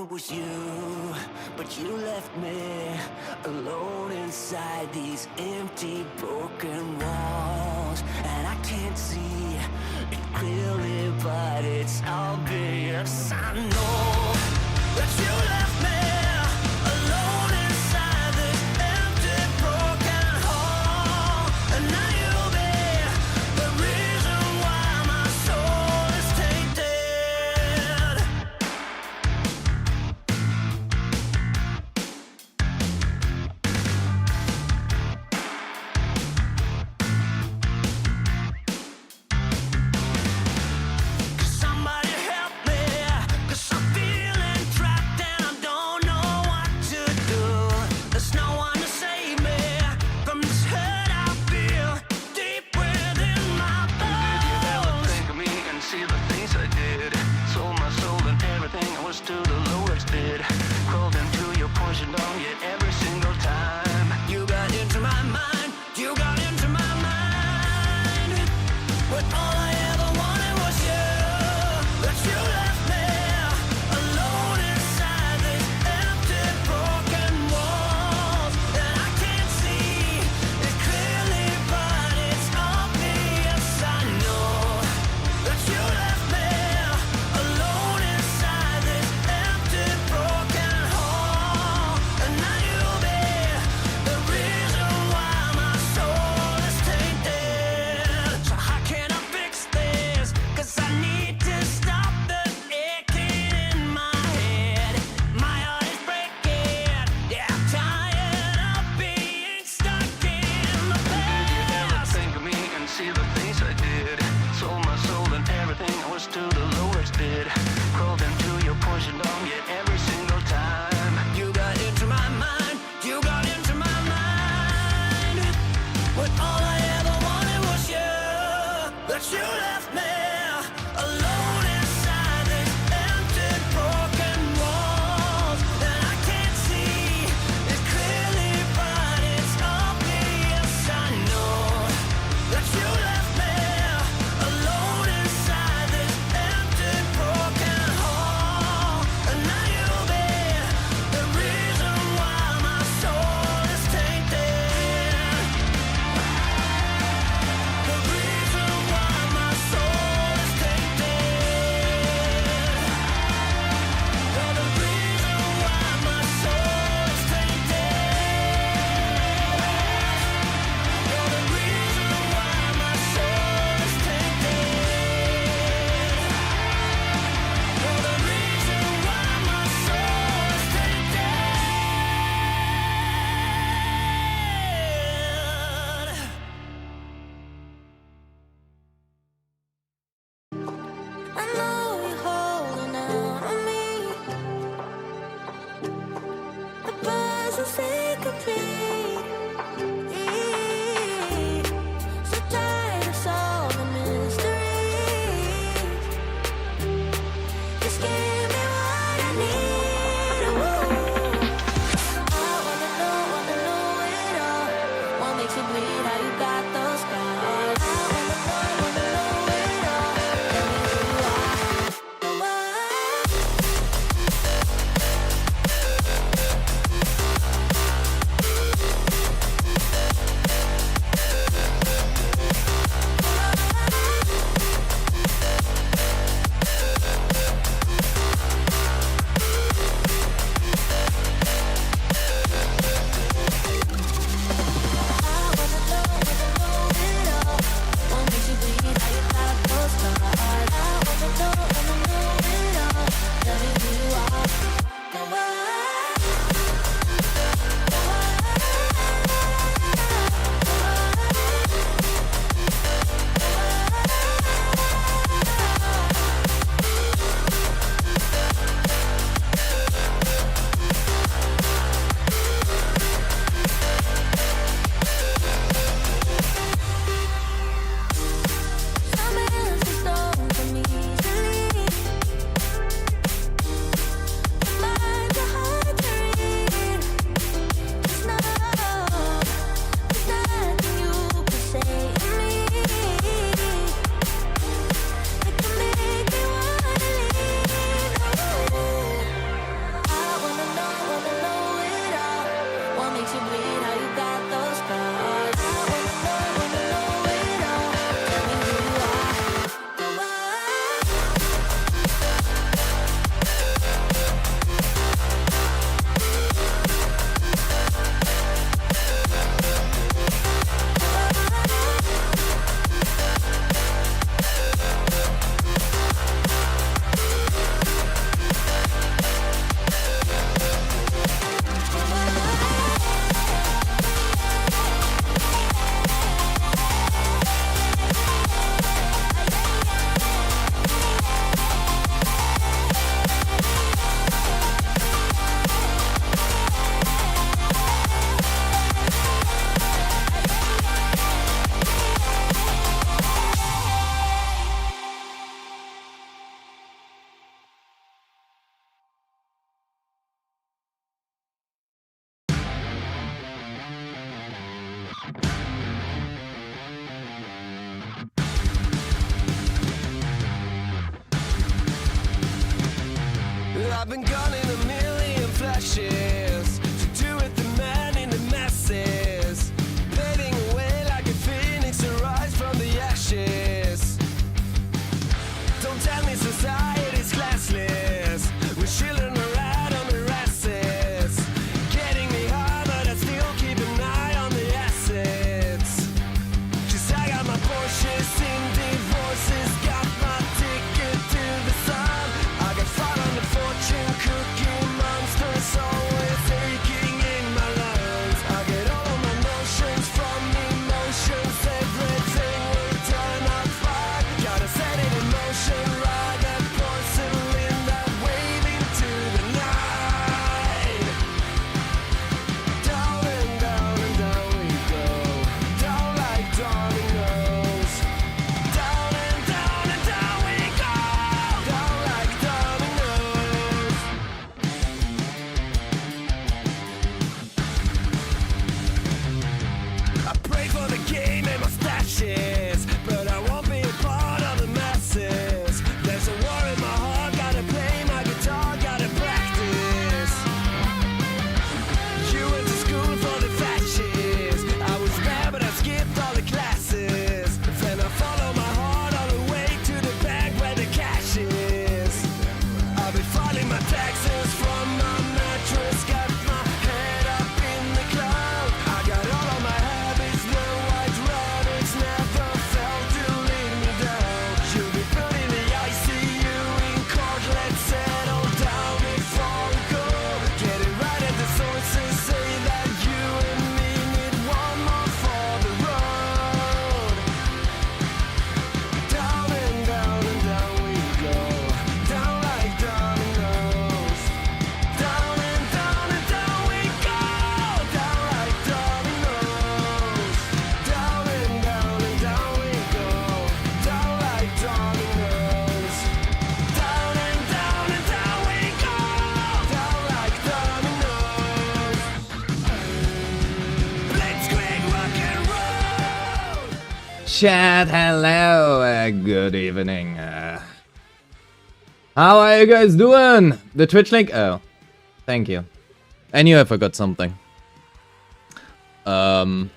it was you, but you left me alone inside these empty, broken walls. And I can't see it clearly, but it's obvious. I know that you left me alone inside this empty, broken hall. And now you'll be the reason why my soul is tainted. Somebody help me, 'cause I'm feeling trapped and I don't know what to do. There's no one to save me from this hurt I feel deep within my bones. Did you ever think of me and see the things I did? Sold my soul and everything, I was to the lowest bid. Crawled into your poison dog, yet every single time you got into my mind, you got into my mind. But all I ever wanted was you. But you left me alone inside these empty, broken walls. And I can't see it clearly, but it's obvious. I know that you left me alone inside these empty, I've been gone in a million flashes to do with the man in the masses, fading away like a phoenix to rise from the ashes. Don't tell me society's classless. We're children around on the asses, getting me high, but I still keep an eye on the assets. 'Cause I got my Porsches in divorces, got my ticket to the sun. I got fun on the fortune cookie monsters, always aching in my lungs. I get all of my notions from emotions, everything will turn out fine. Gotta set it in motion, ride that porcelain that wave into the night. Down and down and down we go, down like dominoes. Down and down we go, down like dominoes. I pray for the game and my stashes, but I won't be a part of the masses. There's a war in my heart, gotta play my guitar, gotta practice. You went to school for the fascists. I was there, but I skipped all the classes. Then I follow my heart all the way to the bank where the cash is. I'll be filing my taxes from my mattress, got my head up in the cloud. I got all of my habits, the white rabbits never failed to lead me down. You'll be put in the ICU in court, let's settle down before we go. Get it right at the sources, say that you and me need one more for the road. Down and down we go, down like dominoes. Down and down we go, down like dominoes. Down and down we go, down like dominoes. Down and down we go, down like dominoes. Blitzkrieg rock and roll. Chat, hello, good evening. How are you guys doing? The Twitch link? Oh, thank you. I knew I forgot something. Give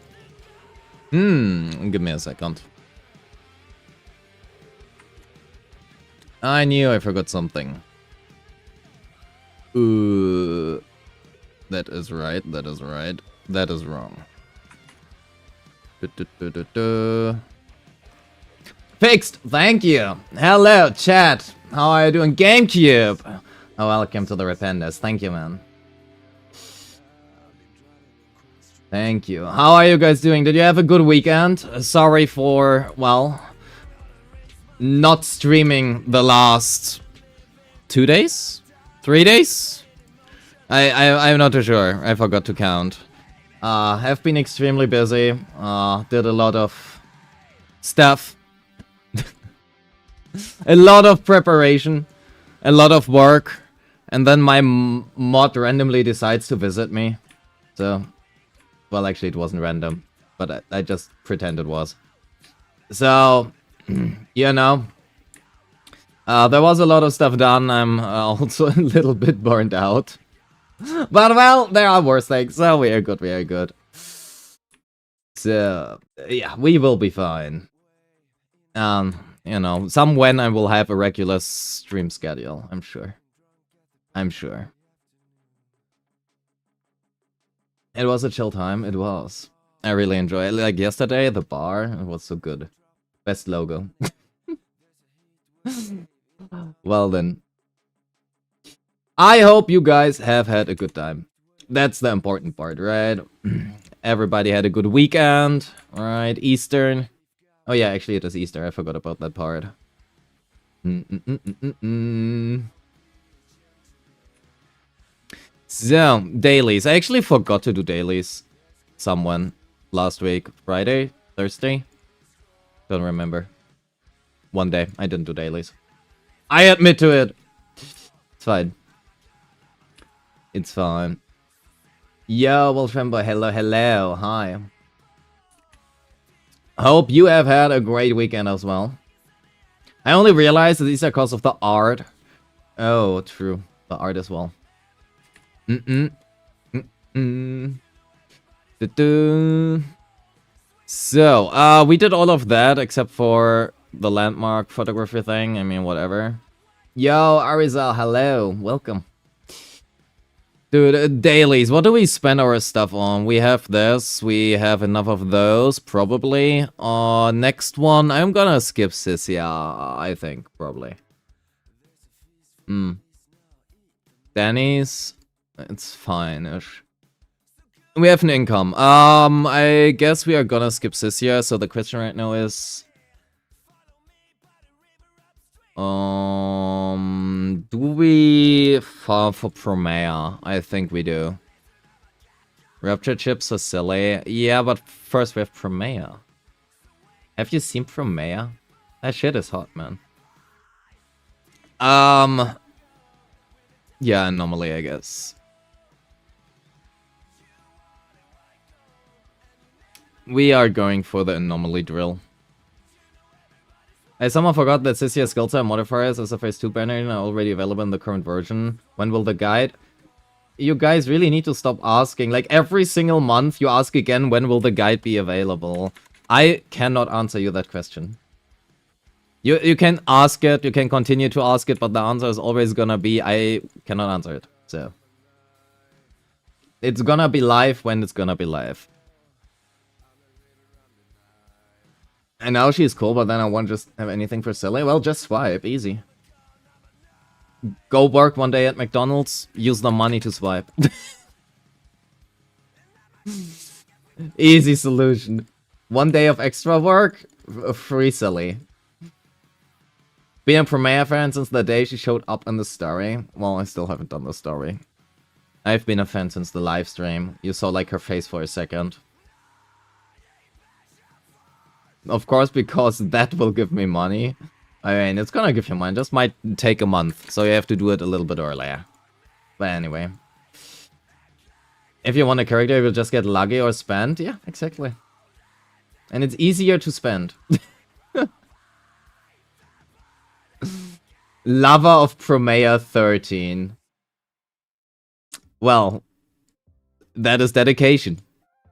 me a second. I knew I forgot something. That is right, that is right. That is wrong. Fixed, thank you. Hello, chat. How are you doing? GameCube. Oh, welcome to the Repentance. Thank you, man. Thank you. How are you guys doing? Did you have a good weekend? Sorry for, well, not streaming the last 2 days? 3 days? I'm not too sure. I forgot to count. Have been extremely busy. Did a lot of stuff. A lot of preparation. A lot of work. And then my mod randomly decides to visit me. So, well, actually it wasn't random. But I just pretend it was. So, you know. There was a lot of stuff done. I'm also a little bit burnt out. But, well, there are worse things. So, we are good, we are good. So, yeah, we will be fine. You know, when I will have a regular stream schedule, I'm sure. I'm sure. It was a chill time, it was. I really enjoyed it. Like yesterday, the bar, it was so good. Best logo. Well then. I hope you guys have had a good time. That's the important part, right? Everybody had a good weekend, right? Eastern. Oh yeah, actually it is Easter. I forgot about that part. So, dailies. I actually forgot to do dailies. Someone last week. Friday? Thursday? Don't remember. One day. I didn't do dailies. I admit to it. It's fine. It's fine. Yo, Wolfenboy. Hello, hello. Hi. Hope you have had a great weekend as well. I only realized that these are because of the art. Oh, true. the art as well. Du-du. So, we did all of that except for the landmark photography thing. I mean, whatever. Yo, Arizal, hello. Welcome. Dude, dailies. What do we spend our stuff on? We have this. We have enough of those, probably. Next one, I'm gonna skip Sisia, I think, probably. Danny's, it's fine-ish. We have an income. I guess we are gonna skip Sisia, so the question right now is... do we farm for Promea? I think we do. Rapture chips are silly. Yeah, but first we have Promea. Have you seen Promea? That shit is hot, man. Yeah, anomaly, I guess. We are going for the anomaly drill. I somehow forgot that Sisia skill type modifiers as a phase 2 banner are already available in the current version. When will the guide? You guys really need to stop asking. Like, every single month you ask again, when will the guide be available? I cannot answer you that question. You can ask it, you can continue to ask it, but the answer is always gonna be, I cannot answer it. So, it's gonna be live when it's gonna be live. And now she's cool, but then I won't just have anything for Silly. Well, just swipe. Easy. Go work one day at McDonald's. Use the money to swipe. Easy solution. 1 day of extra work. Free Silly. Being a Promea fan since the day she showed up in the story. Well, I still haven't done the story. I've been a fan since the live stream. You saw like her face for a second. Of course, because that will give me money. I mean, it's gonna give you money. Just might take a month, so you have to do it a little bit earlier. But anyway. If you want a character, you will just get lucky or spend. Yeah, exactly. And it's easier to spend. Lover of Promea 13. Well, that is dedication.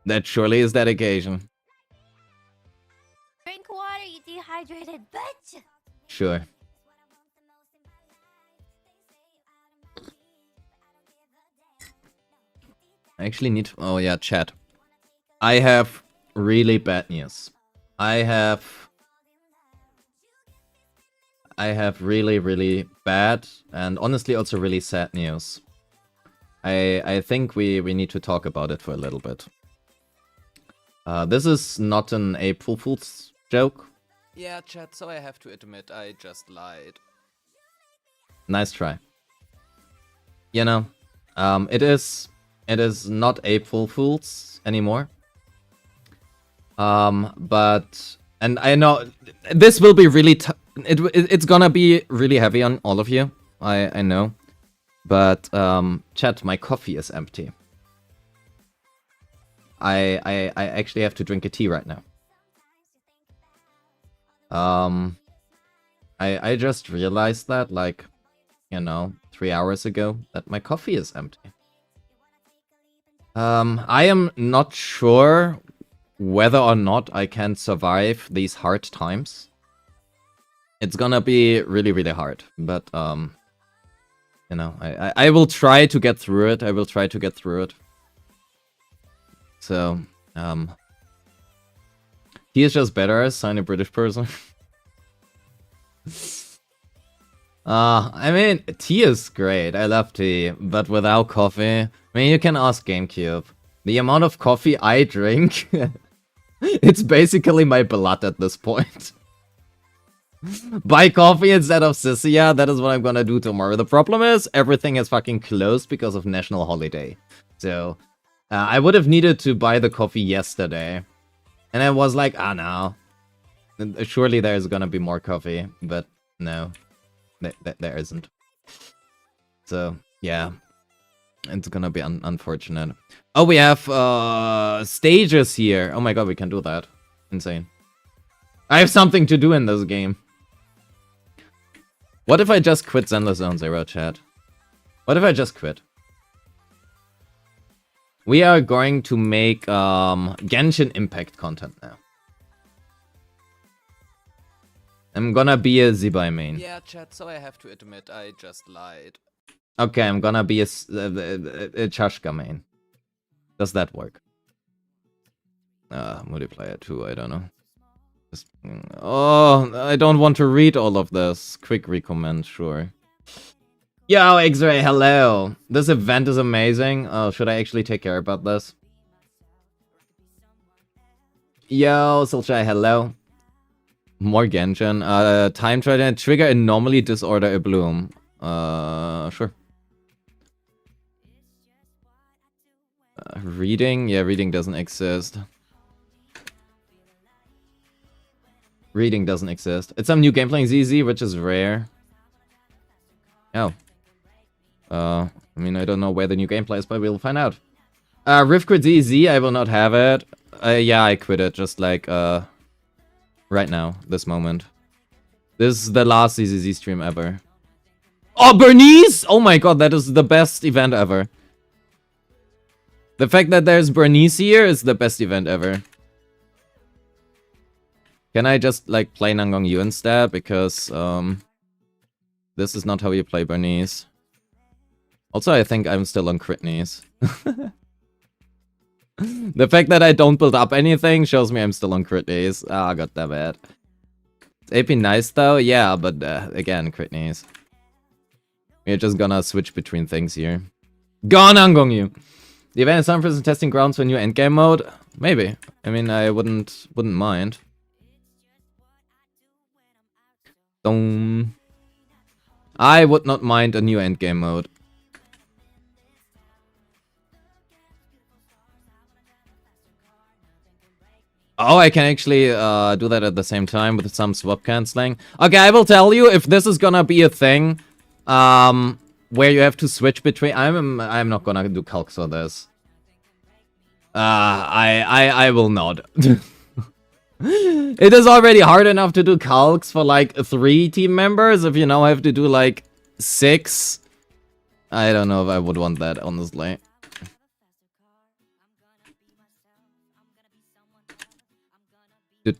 That surely is dedication. Drink water, you dehydrated bitch! Sure. I actually need... Oh yeah, chat. I have really bad news. I have really, really bad and honestly also really sad news. I think we need to talk about it for a little bit. This is not an April Fool's joke. Yeah, chat, so I have to admit I just lied. Nice try. You know, it is not April Fool's anymore. But and I know this will be really it's gonna be really heavy on all of you. I know. But chat, my coffee is empty. I actually have to drink a tea right now. I just realized that, like, you know, 3 hours ago, that my coffee is empty. I am not sure whether or not I can survive these hard times. It's gonna be really, really hard, but, you know, I will try to get through it. I will try to get through it. So, he is just better as a British person. I mean, tea is great. I love tea, but without coffee, I mean, you can ask GameCube. The amount of coffee I drink, it's basically my blood at this point. Buy coffee instead of Sisia, that is what I'm gonna do tomorrow. The problem is, everything is fucking closed because of national holiday. So, I would have needed to buy the coffee yesterday. And I was like, ah, no. Surely there's gonna be more coffee, but no. There isn't. So, yeah. It's gonna be unfortunate. Oh, we have stages here. Oh my god, we can do that. Insane. I have something to do in this game. What if I just quit Zenless Zone Zero, chat? What if I just quit? We are going to make Genshin Impact content now. I'm gonna be a Zibai main. Yeah, chat, so I have to admit, I just lied. Okay, I'm gonna be a Chashka main. Does that work? Multiplayer 2, I don't know. Oh, I don't want to read all of this. Quick recommend, sure. Yo, X-Ray, hello. This event is amazing. Oh, should I actually take care about this? Yo, Solchai, hello. More Genshin. Time trident, trigger anomaly, disorder a bloom. Sure. Reading? Yeah, reading doesn't exist. Reading doesn't exist. It's some new game playing ZZ, which is rare. Oh. I mean, I don't know where the new gameplay is, but we'll find out. Rifcrit ZZ, I will not have it. Yeah, I quit it, just like, right now, this moment. This is the last ZZZ stream ever. Oh, Bernice! Oh my god, that is the best event ever. The fact that there's Bernice here is the best event ever. Can I just, like, play Nangong Yu instead? Because, this is not how you play Bernice. Also, I think I'm still on Critney's. The fact that I don't build up anything shows me I'm still on Critney's. Ah, god damn it. Is AP nice though? Yeah, but again, Critney's. We're just gonna switch between things here. Gone Angong you. The event is time for some testing grounds for new endgame mode? Maybe. I mean, I wouldn't mind. I would not mind a new endgame mode. Oh, I can actually do that at the same time with some swap canceling. Okay, I will tell you if this is gonna be a thing, where you have to switch between. I'm not gonna do calcs for this. I will not. It is already hard enough to do calcs for like 3 team members. If you now have to do like 6, I don't know if I would want that, honestly. I'm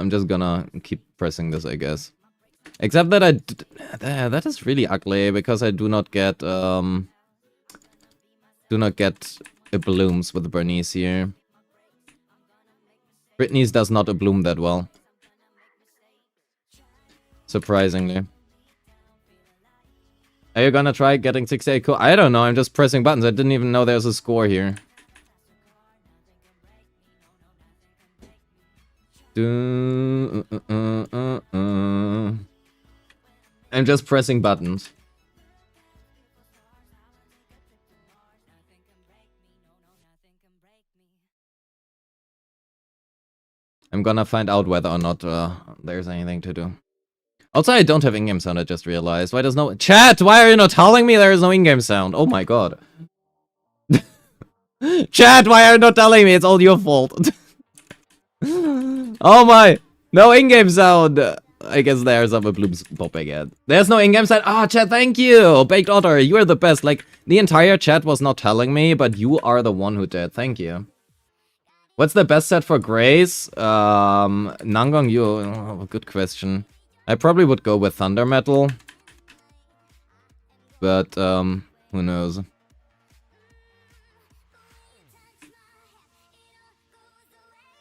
just gonna keep pressing this, I guess. Except that that is really ugly because I do not get a blooms with Bernice here. Britney's does not a bloom that well. Surprisingly. Are you gonna try getting 68 cool? I don't know, I'm just pressing buttons. I didn't even know there's a score here. I'm just pressing buttons. I'm gonna find out whether or not there's anything to do. Also, I don't have in-game sound, I just realized. Why does no... Chat, why are you not telling me there is no in-game sound? Oh my god. Chat, why are you not telling me? It's all your fault. Oh my! No in-game sound! I guess there's a blooms pop again. There's no in-game sound. Ah, chat, thank you! Baked Otter, you are the best. Like, the entire chat was not telling me, but you are the one who did. Thank you. What's the best set for Grace? Nangong Yu. Oh, good question. I probably would go with Thunder Metal. But, who knows?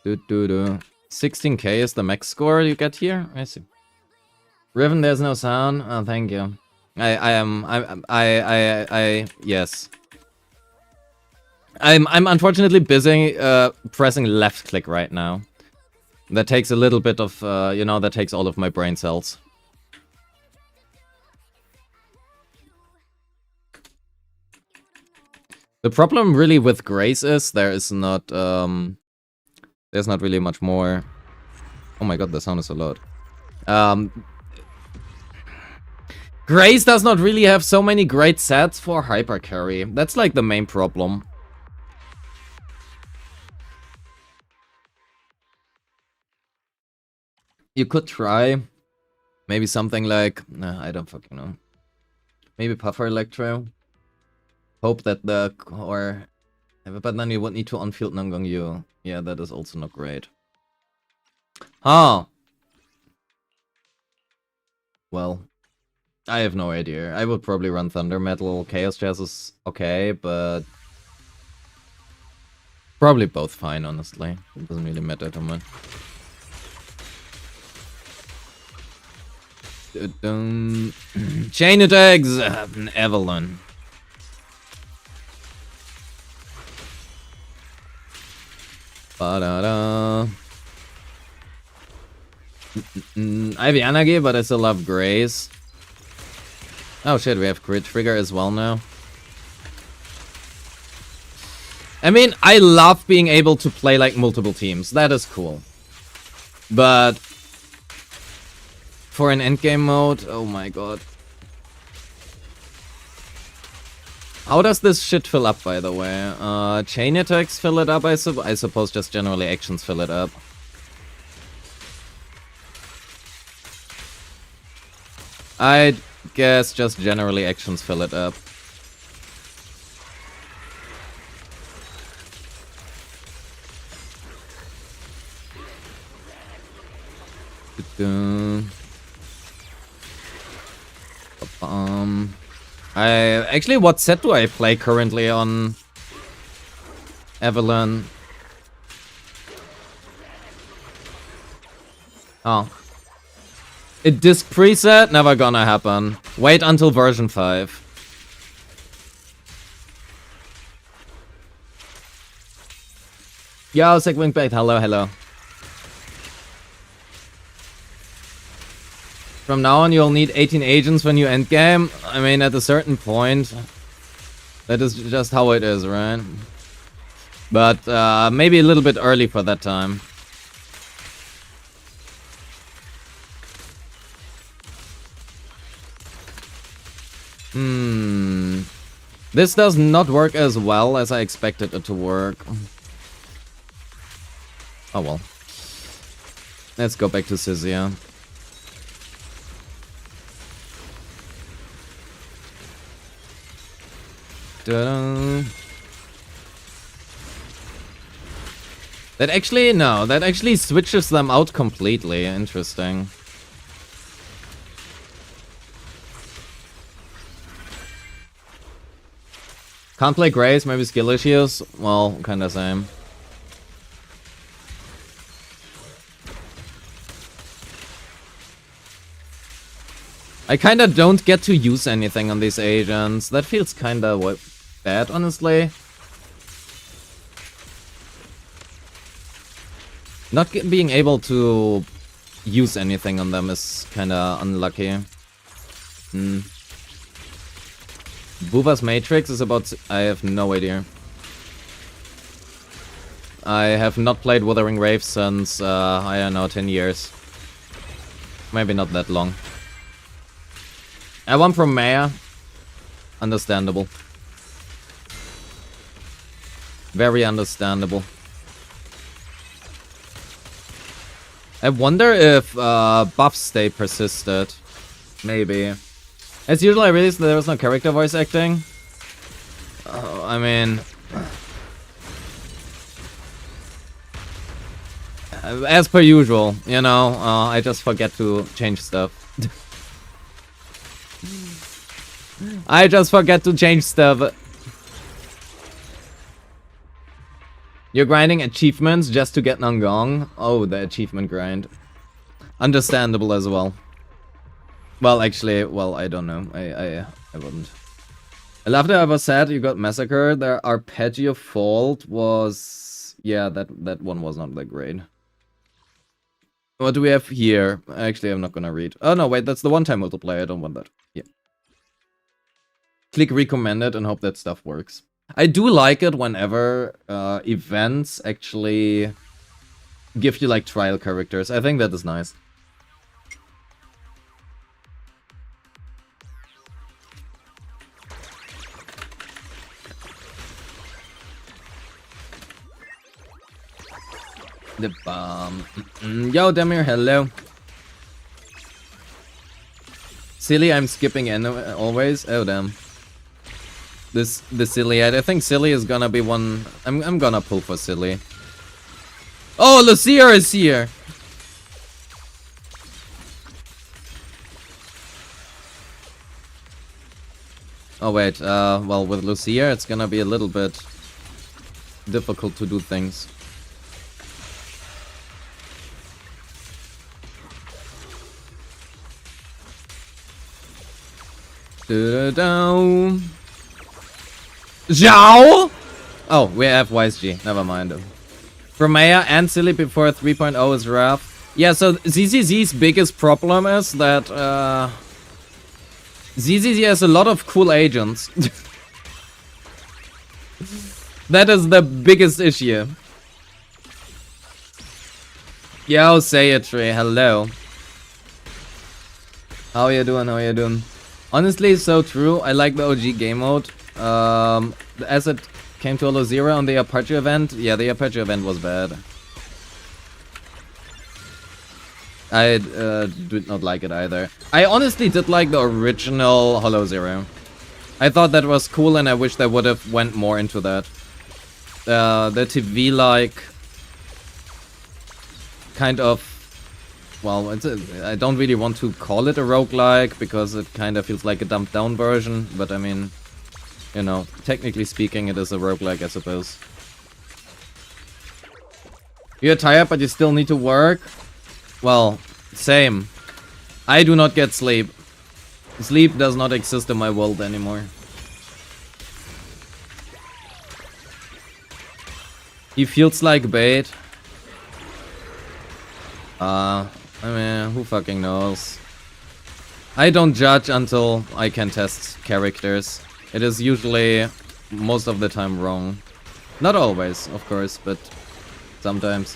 Do. 16k is the max score you get here? I see. Riven, there's no sound. Oh, thank you. Yes. I'm unfortunately busy pressing left click right now. That takes a little bit of, you know, that takes all of my brain cells. The problem really with Grace is there's not really much more. Oh my god, the sound is so loud. Grace does not really have so many great sets for hyper carry. That's like the main problem. You could try Maybe something like... Nah, I don't fucking know. Maybe Puffer Electro. Hope that the core... But then you would need to on-field Nangong Yu. Yeah, that is also not great. Oh. Well. I have no idea. I would probably run Thunder Metal. Chaos Jazz is okay, but... Probably both fine, honestly. It doesn't really matter too much. Chain attacks! Evelyn. Ba-da-da. I have Yanagi, but I still love Grace. Oh shit, we have Crit Trigger as well now. I mean, I love being able to play like multiple teams. That is cool. But for an endgame mode, oh my god. How does this shit fill up, by the way? Chain attacks fill it up, I suppose just generally actions fill it up. I guess just generally actions fill it up. Actually, what set do I play currently on Evelyn? Oh. A disc preset? Never gonna happen. Wait until version 5. Yo, Sick Wingback, hello, hello. From now on, you'll need 18 agents when you endgame. I mean, at a certain point, that is just how it is, right? But maybe a little bit early for that time. This does not work as well as I expected it to work. Oh well. Let's go back to Sizia. Ta-da. That actually switches them out completely. Interesting. Can't play Grace, maybe skill issues? Well, kinda same. I kinda don't get to use anything on these agents. That feels kinda bad, honestly. Not being able to use anything on them is kinda unlucky. Buva's Matrix is about... I have no idea. I have not played Wuthering Waves since, I don't know, 10 years. Maybe not that long. I won from Maya. Understandable. Very understandable. I wonder if buffs stay persisted. Maybe. As usual, I realized that there was no character voice acting. I mean... as per usual, you know, I just forget to change stuff. I just forget to change stuff. You're grinding achievements just to get Nangong? Oh, the achievement grind. Understandable as well. Well, actually, well, I don't know. I wouldn't. I love that I was sad you got massacred. Their arpeggio fault was... Yeah, that one was not that great. What do we have here? Actually, I'm not gonna read. Oh, no, wait, that's the one-time multiplayer. I don't want that. Yeah. Click recommended and hope that stuff works. I do like it whenever events actually give you, like, trial characters. I think that is nice. The bomb. Yo, Demir, hello. Silly, I'm skipping always. Oh damn. The silly. I think silly is gonna be one. I'm gonna pull for silly. Oh, Lucia is here. Oh wait. Well, with Lucia, it's gonna be a little bit difficult to do things. Da-da-da. Zhao! Oh, we have YSG. Never mind. Bromea and Silly before 3.0 is rough. Yeah, so ZZZ's biggest problem is that ZZZ has a lot of cool agents. That is the biggest issue. Yo, say it, Trey. Hello. How you doing? How you doing? Honestly, so true. I like the OG game mode. As it came to Holo Zero on the Apache event, yeah, the Apache event was bad. I did not like it either. I honestly did like the original Holo Zero. I thought that was cool, and I wish they would have went more into that. The TV-like kind of, well, I don't really want to call it a roguelike because it kind of feels like a dumbed down version, but I mean, you know, technically speaking, it is a roguelike, I suppose. You're tired, but you still need to work? Well, same. I do not get sleep. Sleep does not exist in my world anymore. He feels like bait. I mean, who fucking knows? I don't judge until I can test characters. It is usually most of the time wrong. Not always, of course, but sometimes.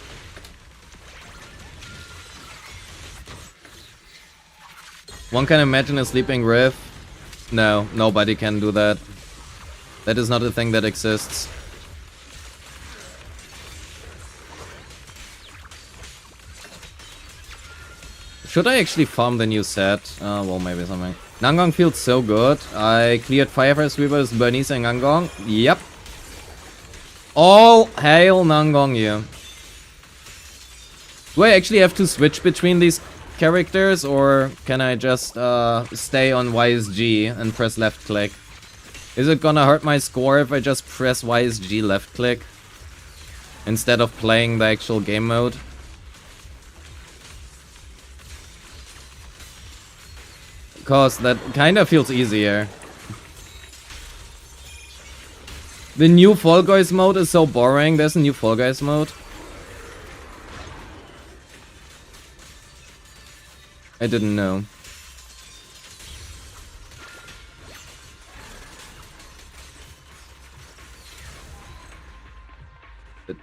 One can imagine a sleeping Riff. No, nobody can do that. That is not a thing that exists. Should I actually farm the new set? Well, maybe something. Nangong feels so good. I cleared Firefly Sweepers, Bernice and Nangong. Yep. All hail Nangong, yeah. Do I actually have to switch between these characters, or can I just stay on YSG and press left click? Is it gonna hurt my score if I just press YSG left click instead of playing the actual game mode? Because that kind of feels easier. The new Fall Guys mode is so boring. There's a new Fall Guys mode. I didn't know. But,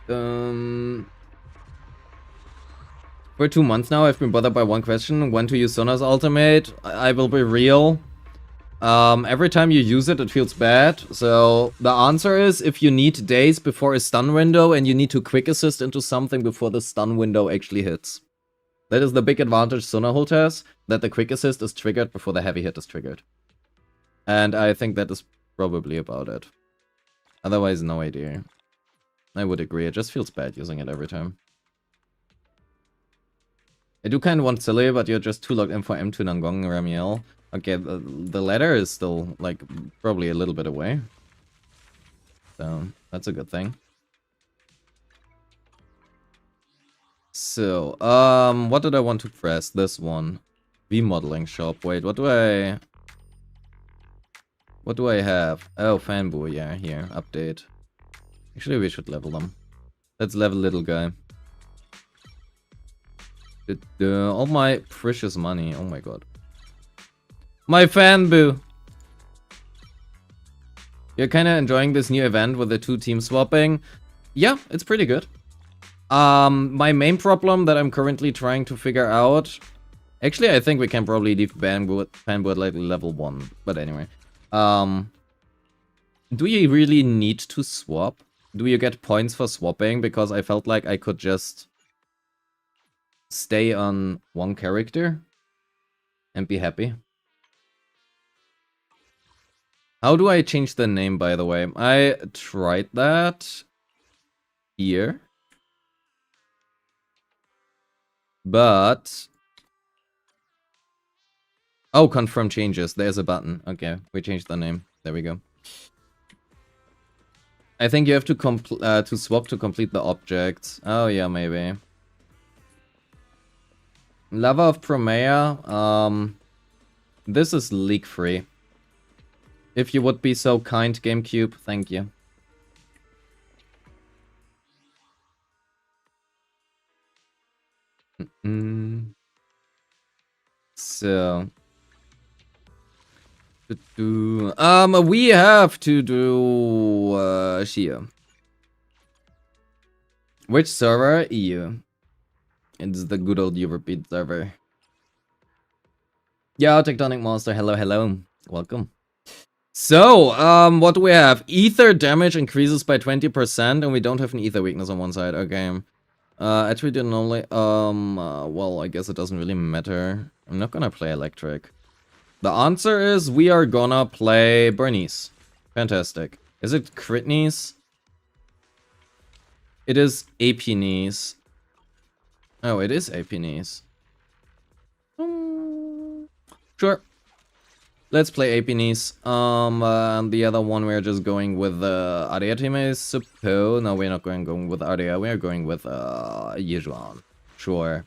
for 2 months now, I've been bothered by one question: when to use Sona's ultimate. I will be real. Every time you use it, it feels bad. So the answer is, if you need days before a stun window and you need to quick assist into something before the stun window actually hits. That is the big advantage Sona hold has, that the quick assist is triggered before the heavy hit is triggered. And I think that is probably about it. Otherwise, no idea. I would agree, it just feels bad using it every time. I do kind of want Silly, but you're just too locked in for M2 Nangong and Ramiel. Okay, the ladder is still, like, probably a little bit away. So, that's a good thing. So, what did I want to press? This one. V-modeling shop. Wait, what do I have? Oh, Fanboy, yeah, here, update. Actually, we should level them. Let's level little guy. All my precious money. Oh my god. My fanboo. You're kind of enjoying this new event with the 2 team swapping. Yeah, it's pretty good. My main problem that I'm currently trying to figure out. Actually, I think we can probably leave fanboo at like level 1. But anyway. Do you really need to swap? Do you get points for swapping? Because I felt like I could just stay on one character and be happy. How do I change the name, by the way? I tried that here. But... Oh, confirm changes. There's a button. Okay, we changed the name. There we go. I think you have to swap to complete the object. Oh, yeah, maybe. Lava of Promea. This is leak-free. If you would be so kind, GameCube, thank you. So... we have to do... SHIYU. Which server? EU. It's the good old European server. Yeah, Tectonic Monster, hello, hello. Welcome. So, what do we have? Ether damage increases by 20%, and we don't have an ether weakness on one side. Okay. Attribute only, well, I guess it doesn't really matter. I'm not gonna play electric. The answer is we are gonna play Bernice. Fantastic. Is it crit knees? It is AP knees. Oh, it is AP knees. Sure. Let's play AP knees. And the other one we're just going with Aria team, I suppose. No, we're not going with Aria. We're going with Yijuan. Sure.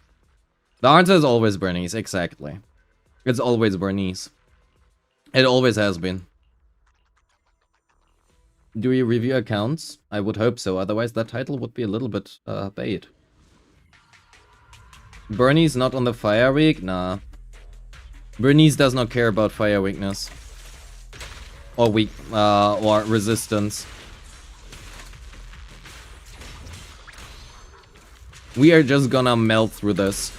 The answer is always Bernice, exactly. It's always Bernice. It always has been. Do we review accounts? I would hope so, otherwise that title would be a little bit bait. Bernice not on the fire weak? Nah. Bernice does not care about fire weakness. Or weak, or resistance. We are just gonna melt through this.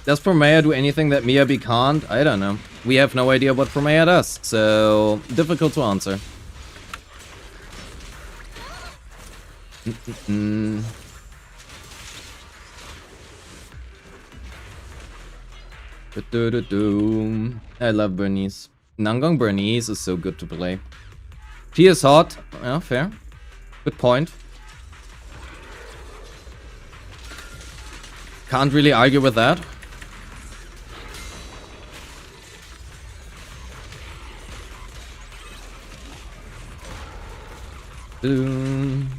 Does Promea do anything that Miyabi can't? I don't know. We have no idea what Promea does, so difficult to answer. I love Bernice. Nangang Bernice is so good to play. She is hot. Yeah, fair. Good point. Can't really argue with that. Can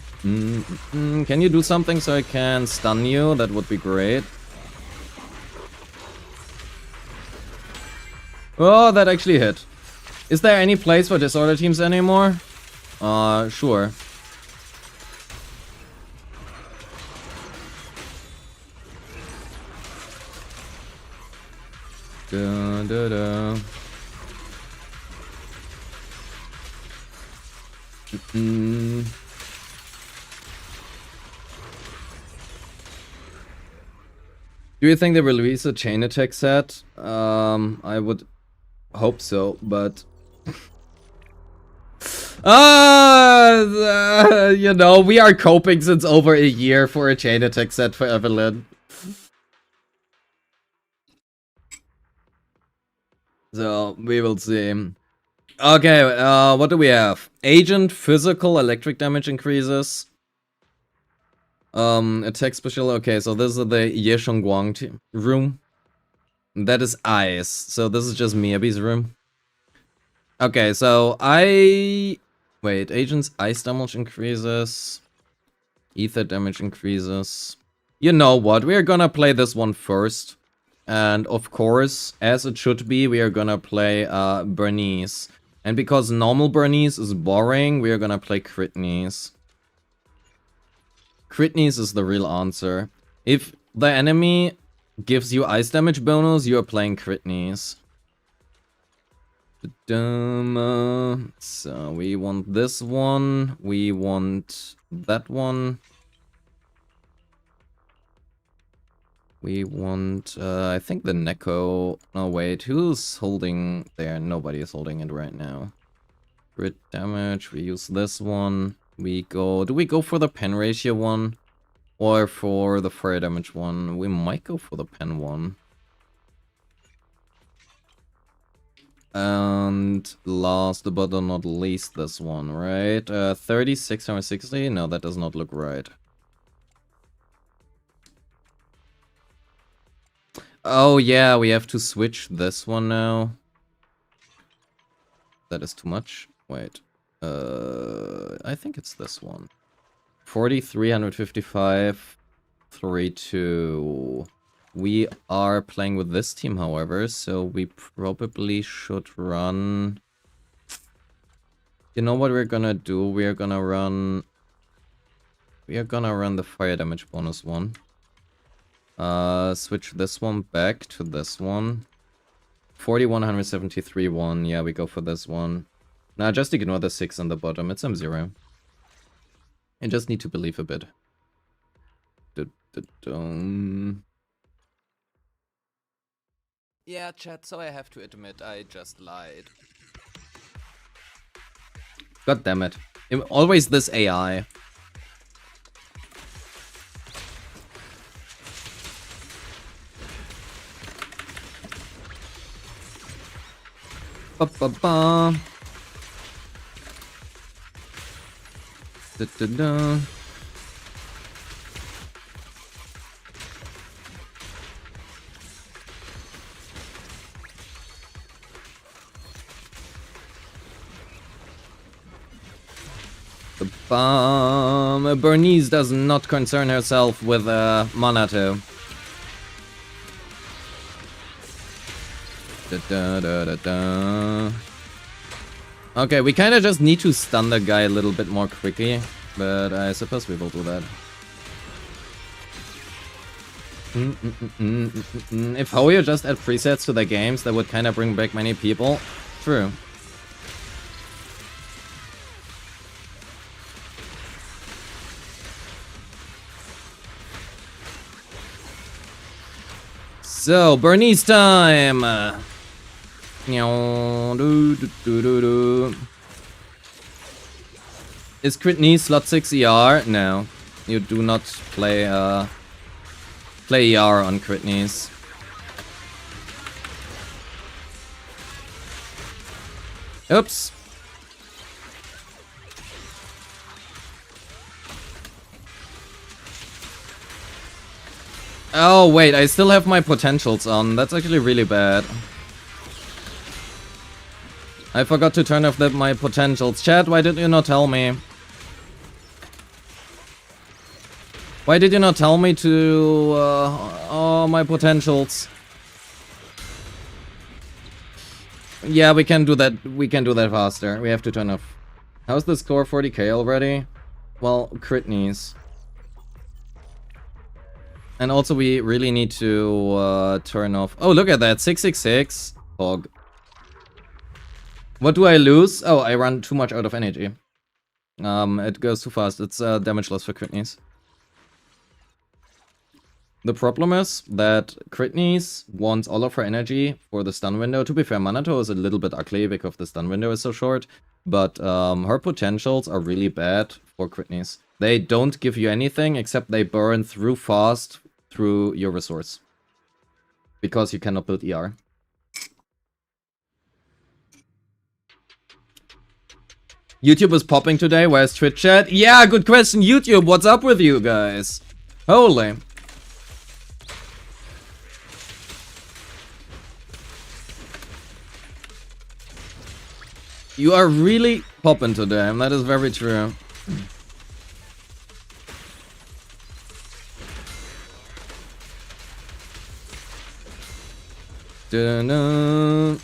you do something so I can stun you? That would be great. Oh, that actually hit. Is there any place for disorder teams anymore? Sure. Do you think they will release a chain attack set? I would hope so, but you know, we are coping since over a year for a chain attack set for Evelyn. So, we will see. Okay, what do we have? Agent, physical, electric damage increases. Attack special, okay, so this is the Ye Shongguang room. That is ice, so this is just Miyabi's room. Okay, so wait, agent's ice damage increases. Ether damage increases. You know what, we are gonna play this one first. And of course, as it should be, we are gonna play Bernice. And because normal Bernice is boring, we are gonna play Critnies. Critnies is the real answer. If the enemy gives you ice damage bonus, you are playing Critnies. So we want this one, we want that one. We want, I think the Neko... Oh wait, who's holding there? Nobody is holding it right now. Crit damage, we use this one. Do we go for the pen ratio one? Or for the fire damage one? We might go for the pen one. And last but not least, this one, right? 3660? No, that does not look right. Oh yeah, we have to switch this one now. That is too much. Wait. I think it's this one. 4355 32. We are playing with this team, however, so we probably should run. You know what we're gonna do? We are gonna run the fire damage bonus one. Switch this one back to this one. 4173 1. Yeah, we go for this one. Nah, just ignore the 6 on the bottom. It's M0. I just need to believe a bit. Yeah, chat, so I have to admit I just lied. God damn it. Always this AI. Ba-ba-ba. Da-da-da. The bomb. Bernice does not concern herself with Manato. Da-da-da-da-da. Okay, we kind of just need to stun the guy a little bit more quickly, but I suppose we will do that. If Hoyo just add presets to the games, that would kind of bring back many people. True. So, Bernice time! Is Crit Knee slot 6 ER? No. You do not play play ER on Crit Knees. Oops. Oh wait, I still have my potentials on. That's actually really bad. I forgot to turn off my potentials. Chat, why did you not tell me? Why did you not tell me to... oh, my potentials. Yeah, we can do that. We can do that faster. We have to turn off. How's the score? 40k already? Well, crit knees. And also we really need to turn off... Oh, look at that. 666. Hog. What do I lose? Oh, I run too much out of energy. It goes too fast. It's damage loss for crit knees. The problem is that crit knees wants all of her energy for the stun window. To be fair, Manato is a little bit ugly because the stun window is so short. But her potentials are really bad for crit knees. They don't give you anything except they burn through fast through your resource. Because you cannot build ER. YouTube is popping today. Where's Twitch chat? Yeah, good question. YouTube, what's up with you guys? Holy. You are really popping today. That is very true. Da-da.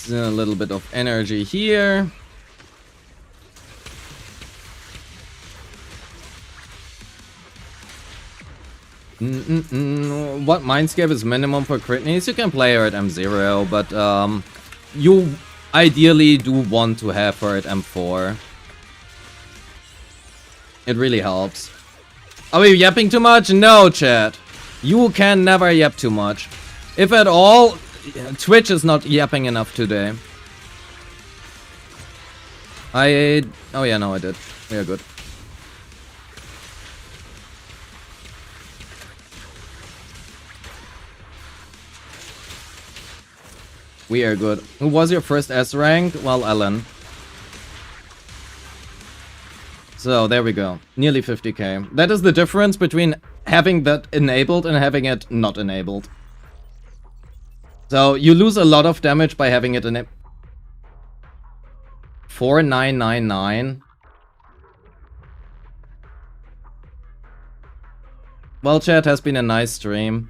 A little bit of energy here. What mindscape is minimum for crit knees? You can play her at M0, but you ideally do want to have her at M4. It really helps. Are we yapping too much? No, chat. You can never yap too much. If at all, Twitch is not yapping enough today. Oh yeah, no, I did. We are good. We are good. Who was your first S rank? Well, Ellen. So, there we go. Nearly 50k. That is the difference between having that enabled and having it not enabled. So, you lose a lot of damage by having it enabled. 4999. Well, chat, has been a nice stream.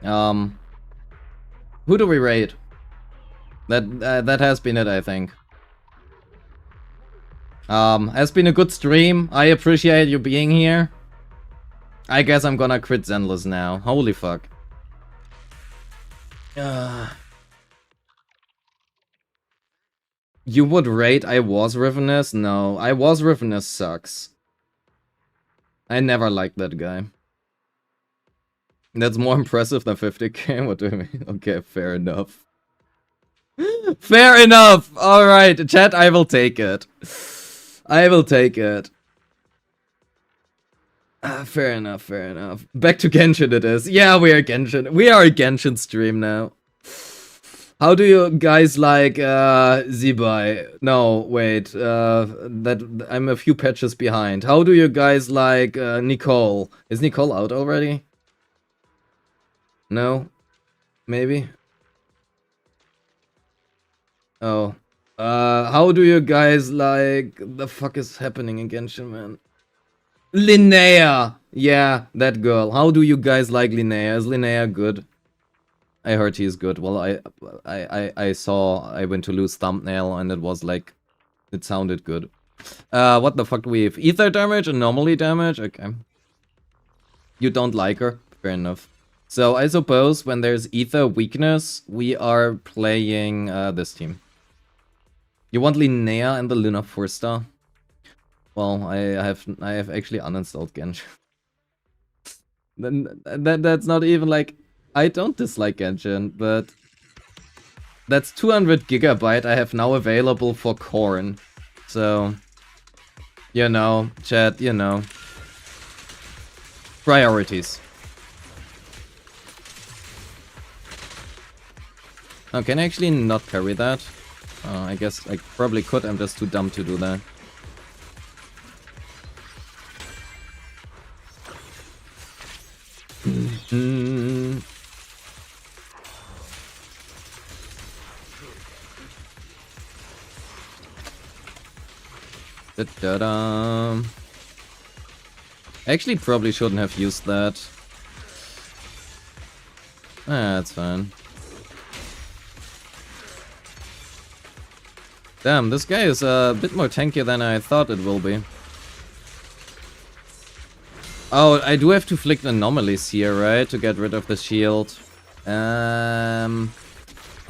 Who do we rate? That has been it, I think. Has been a good stream. I appreciate you being here. I guess I'm gonna quit Zenless now. Holy fuck. You would rate I Was Ravenous? No, I Was Ravenous sucks. I never liked that guy. That's more impressive than 50k? What do you mean? Okay, fair enough. Fair enough! Alright, chat, I will take it. I will take it. Fair enough, fair enough. Back to Genshin it is. Yeah, we are Genshin. We are a Genshin stream now. How do you guys like Zibai? No, wait. That I'm a few patches behind. How do you guys like Nicole? Is Nicole out already? No? Maybe? Oh. How do you guys like... The fuck is happening in Genshin, man? Linnea! Yeah, that girl. How do you guys like Linnea? Is Linnea good? I heard he is good. Well, I went to lose thumbnail and it was like... It sounded good. What the fuck do we have? Ether damage? Anomaly damage? Okay. You don't like her? Fair enough. So I suppose when there's Ether weakness, we are playing this team. You want Linnea and the Luna 4-star? Well, I have actually uninstalled Genshin. That's not even like... I don't dislike Genshin, but... That's 200 gigabyte I have now available for Korn. So... You know, chat, you know. Priorities. Oh, can I actually not parry that? I guess I probably could, I'm just too dumb to do that. Da-da-da. Actually, probably shouldn't have used that. Ah, that's fine. Damn, this guy is a bit more tanky than I thought it will be. Oh, I do have to flick anomalies here, right? To get rid of the shield. How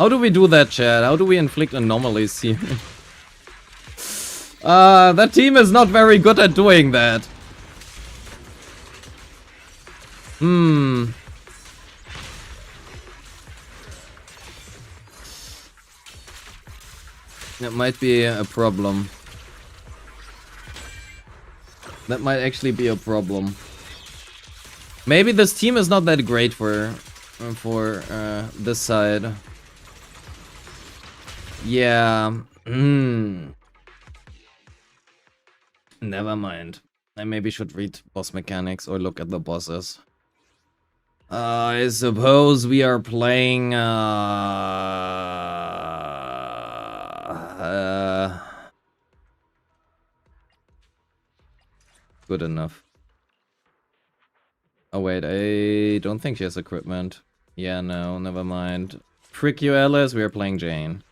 do we do that, Chad? How do we inflict anomalies here? That team is not very good at doing that. That might be a problem. That might actually be a problem. Maybe this team is not that great for this side. Yeah. Never mind. I maybe should read boss mechanics or look at the bosses. I suppose we are playing good enough. Oh wait, I don't think she has equipment. Yeah, no, never mind. Frick you, Alice, we are playing Jane.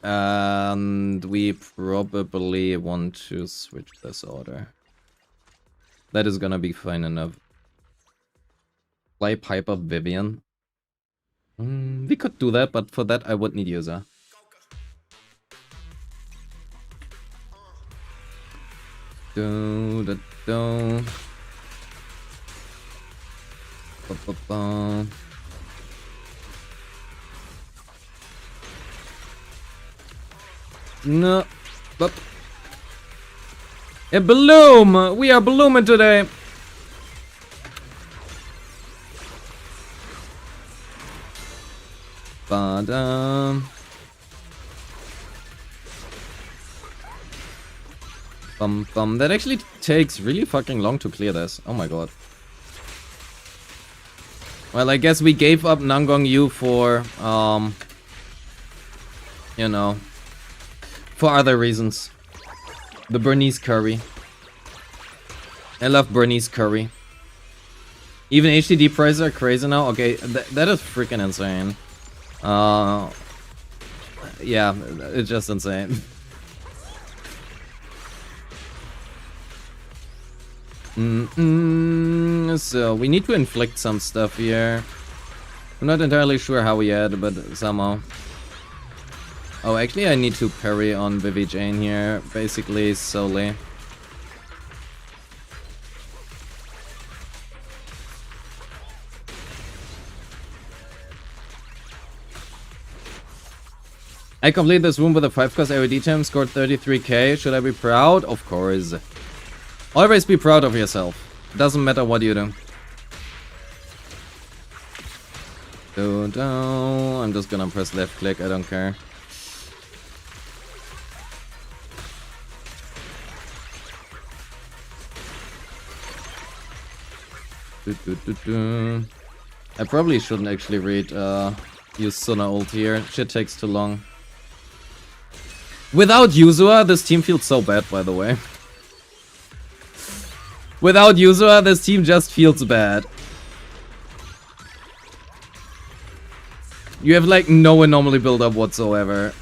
And we probably want to switch this order. That is gonna be fine enough. Play Piper Vivian. We could do that, but for that I would need user. Do. No. But a bloom! We are blooming today. But that actually takes really fucking long to clear this. Oh my god. Well, I guess we gave up Nangong Yu for you know, for other reasons. The Bernese curry. I love Bernese curry. Even HDD prices are crazy now. Okay, that is freaking insane. Yeah, it's just insane. So we need to inflict some stuff here. I'm not entirely sure how yet, but somehow. Oh, actually I need to parry on Vivi Jane here, basically solely. I completed this room with a 5-cost AOD time, scored 33k. Should I be proud? Of course. Always be proud of yourself. Doesn't matter what you do. I'm just gonna press left click, I don't care. I probably shouldn't actually read use Suna ult here. Shit takes too long. Without Yuzua, this team feels so bad, by the way. Without Yuzua, this team just feels bad. You have like no anomaly build-up whatsoever.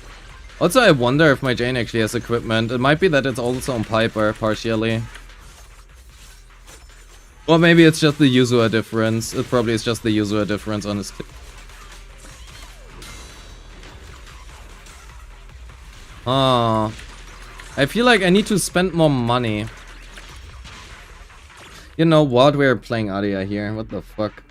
Also, I wonder if my Jane actually has equipment. It might be that it's also on Piper, partially. Or maybe it's just the Yuzua difference. It probably is just the Yuzua difference, honestly. Oh, I feel like I need to spend more money. You know what? We're playing Aria here. What the fuck?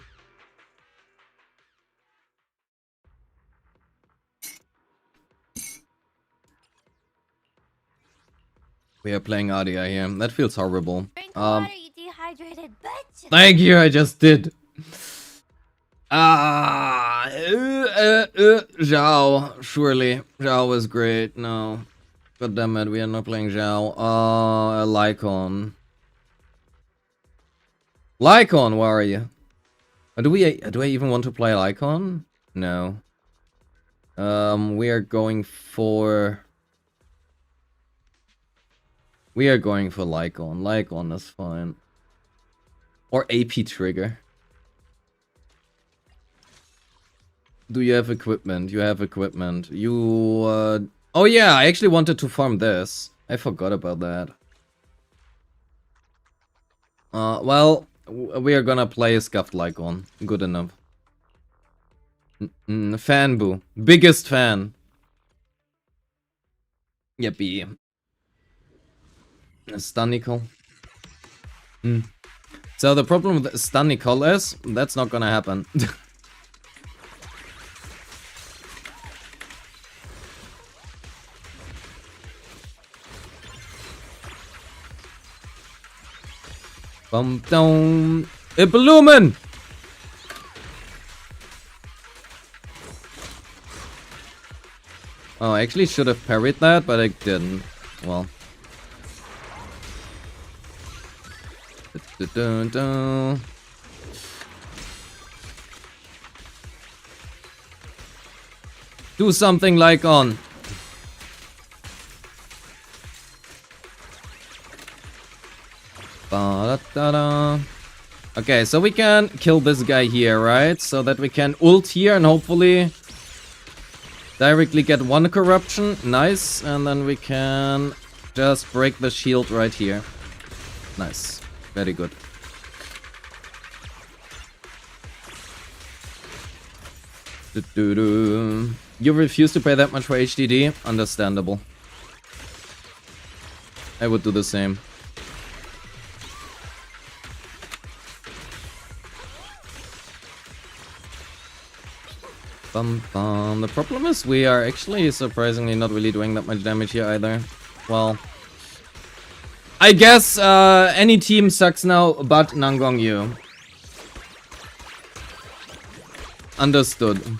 We are playing Aria here. That feels horrible. Drink water, you dehydrated bitch. Thank you, I just did. Zhao, surely. Zhao was great. No. God damn it, we are not playing Zhao. Lycon. Lycon, where are you? Do I even want to play Lycon? No. We are going for Lycon. Lycon is fine. Or AP Trigger. Do you have equipment? You have equipment. You, oh yeah, I actually wanted to farm this. I forgot about that. Well, we are gonna play a Scuffed Lycon. Good enough. Fanboo. Biggest fan. Yippee. Stun Nicole. So the problem with Stun Nicole is, that's not gonna happen. Bum down. Iblumen! Oh, I actually should have parried that, but I didn't. Well. Do something like on. Okay, so we can kill this guy here, right? So that we can ult here and hopefully directly get one corruption. Nice. And then we can just break the shield right here. Nice. Very good. You refuse to pay that much for HDD? Understandable. I would do the same. Bum bum. The problem is we are actually surprisingly not really doing that much damage here either. Well, I guess any team sucks now but Nangong Yu. Understood.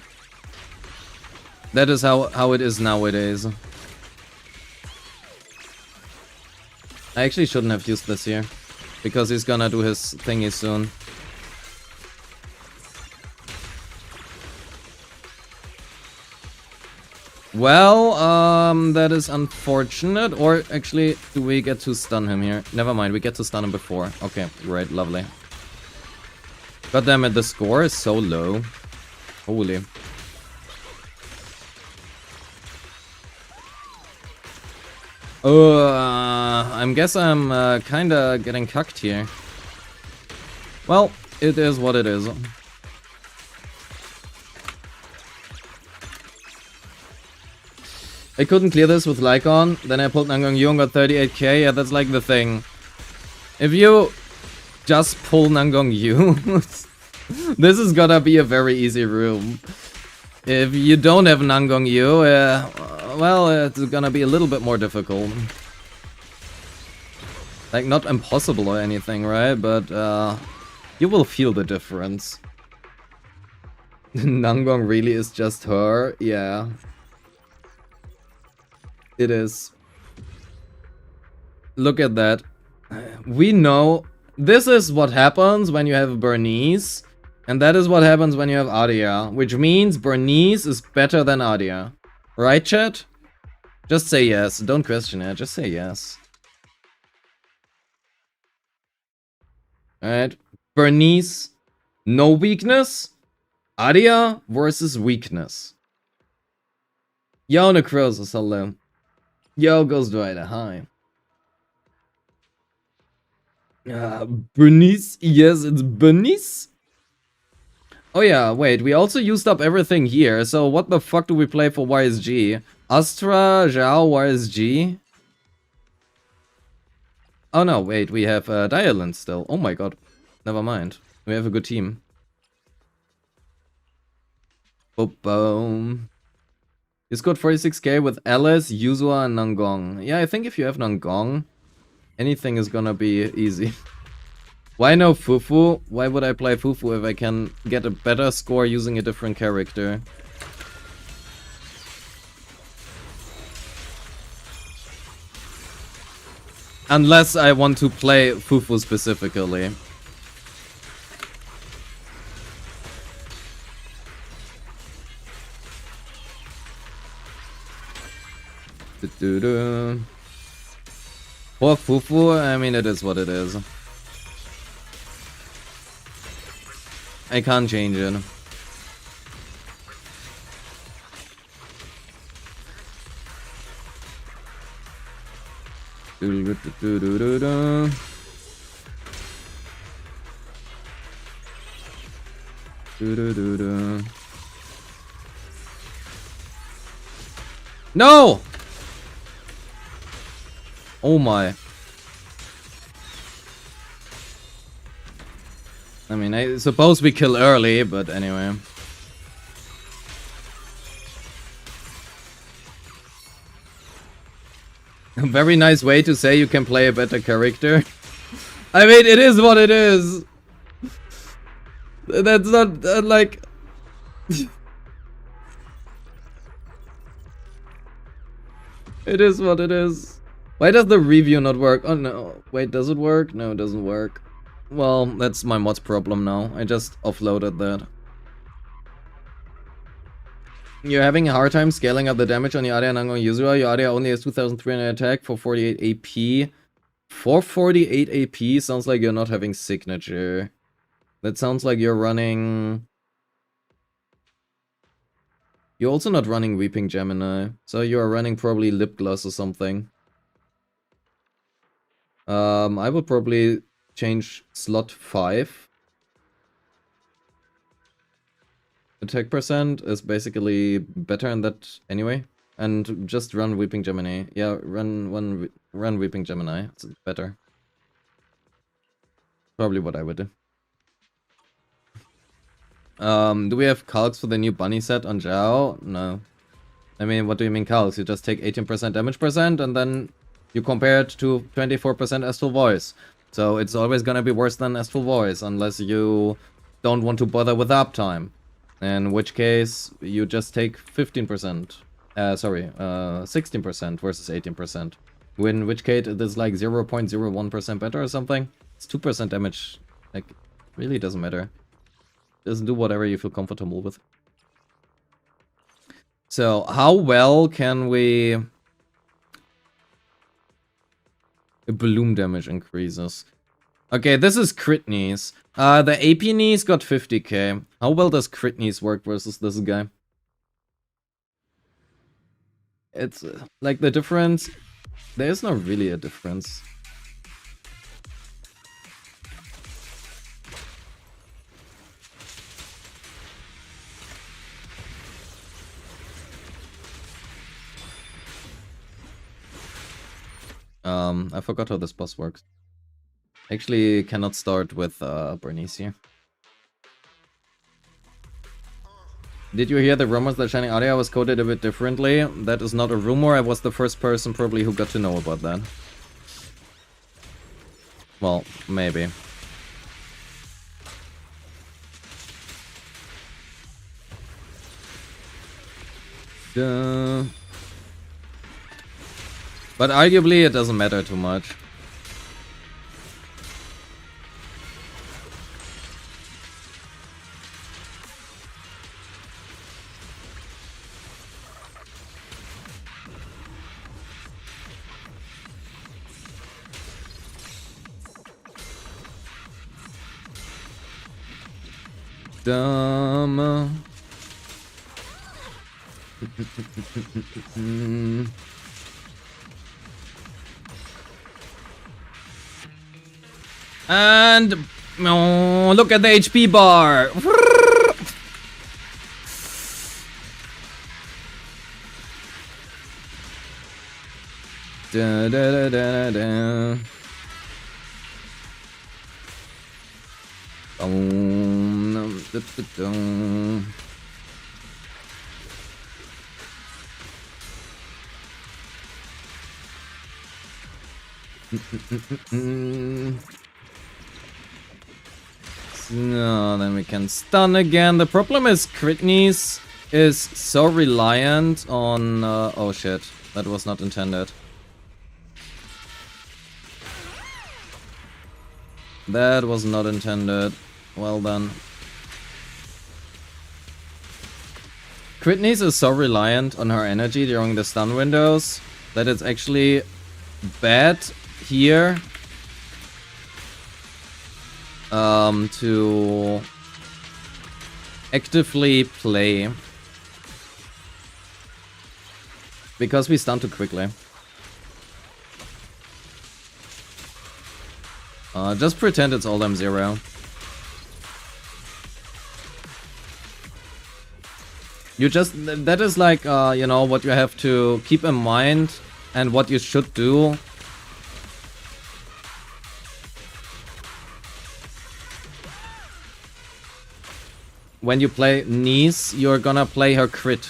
That is how it is nowadays. I actually shouldn't have used this here, because he's gonna do his thingy soon. Well, that is unfortunate. Or actually, do we get to stun him here? Never mind, we get to stun him before. Okay, great, lovely. God damn it, the score is so low. Holy. I guess I'm kinda getting cucked here. Well, it is what it is. I couldn't clear this with Lycon, then I pulled Nangong Yu and got 38k. Yeah, that's like the thing. If you just pull Nangong Yu, this is gonna be a very easy room. If you don't have Nangong Yu, well, it's gonna be a little bit more difficult. Like, not impossible or anything, right? But, you will feel the difference. Nangong really is just her? Yeah. It is. Look at that. We know this is what happens when you have Bernice, and that is what happens when you have Adia, which means Bernice is better than Adia. Right, chat? Just say yes. Don't question it. Just say yes. Alright. Bernice, no weakness. Adia versus weakness. Yo, Necrosis, hello. Yo, Ghost Rider, hi. Bernice, yes, it's Bernice. Oh yeah, wait, we also used up everything here, so what the fuck do we play for YSG? Astra, Zhao, YSG? Oh no, wait, we have Dialin still. Oh my god, never mind. We have a good team. Boom, boom. You scored 46k with Alice, Yuzua, and Nangong. Yeah, I think if you have Nangong, anything is gonna be easy. Why no Fufu? Why would I play Fufu if I can get a better score using a different character? Unless I want to play Fufu specifically. Poor Fufu, I mean, it is what it is. I can't change it. No! Oh my. I mean, I suppose we kill early, but anyway. A very nice way to say you can play a better character. I mean, it is what it is. That's not, like... It is what it is. Why does the review not work? Oh no. Wait, does it work? No, it doesn't work. Well, that's my mod's problem now. I just offloaded that. You're having a hard time scaling up the damage on your Adia Nangong Yuzura. Your Adia only has 2300 attack for 48 AP. For 48 AP sounds like you're not having signature. That sounds like you're running... You're also not running Weeping Gemini. So you're running probably Lip Gloss or something. I would probably change slot 5. Attack percent is basically better than that anyway. And just run Weeping Gemini. Yeah, run Weeping Gemini. It's better. Probably what I would do. Do we have calcs for the new bunny set on Zhao? No. I mean, what do you mean calcs? You just take 18% damage percent and then you compare it to 24% Astral Voice. So it's always gonna be worse than Astral Voice unless you don't want to bother with uptime. In which case, you just take 15%. 16% versus 18%. In which case, it is like 0.01% better or something. It's 2% damage. Like, really doesn't matter. Just do whatever you feel comfortable with. So, how well can we... Bloom damage increases. Okay, this is crit knees. The AP knees got 50k. How well does crit knees work versus this guy? It's like the difference. There's not really a difference. I forgot how this boss works. Actually, cannot start with Bernice here. Did you hear the rumors that Shining Audio was coded a bit differently? That is not a rumor. I was the first person probably who got to know about that. Well, maybe. But arguably it doesn't matter too much. Dumb. And oh, look at the HP bar. Da, da, da, da, da. Da, da, da. No, then we can stun again. The problem is crit knees is so reliant on... oh shit, that was not intended. That was not intended. Well done. Crit knees is so reliant on her energy during the stun windows that it's actually bad here to actively play because we stun too quickly. Just pretend it's all M0. You just, that is like, you know, what you have to keep in mind and what you should do. When you play knees, you're gonna play her crit.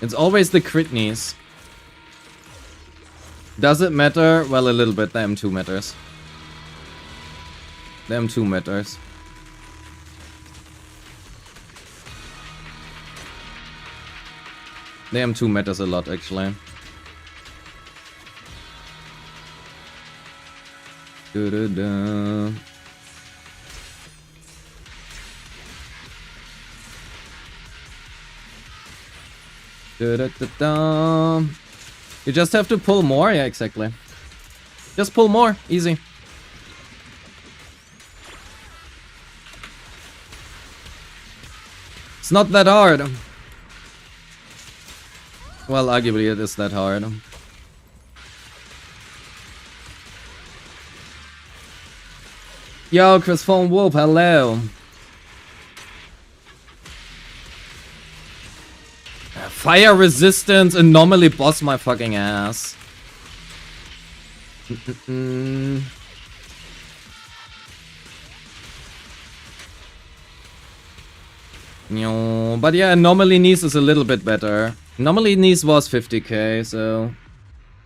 It's always the crit knees. Does it matter? Well, a little bit. The M2 matters. The M2 matters. The M2 matters a lot, actually. Da-da-da. Da-da-da-da. You just have to pull more? Yeah, exactly. Just pull more. Easy. It's not that hard. Well, arguably it is that hard. Yo, Chris Phone Wolf, hello. Fire resistance anomaly boss my fucking ass. But yeah, Anomaly Niece is a little bit better. Anomaly Niece was 50k, so...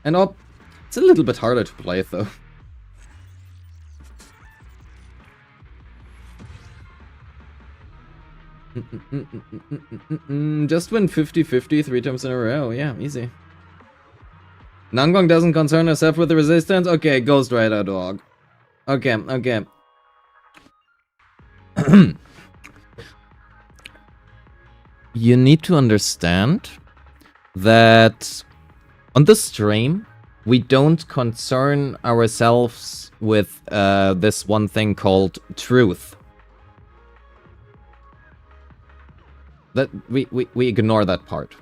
And it's a little bit harder to play, though. Just win 50-50 3 times in a row. Yeah, easy. Nangong doesn't concern herself with the resistance? Okay, Ghost Rider dog. Okay, okay. You need to understand that on the stream, we don't concern ourselves with this one thing called truth. That we ignore that part.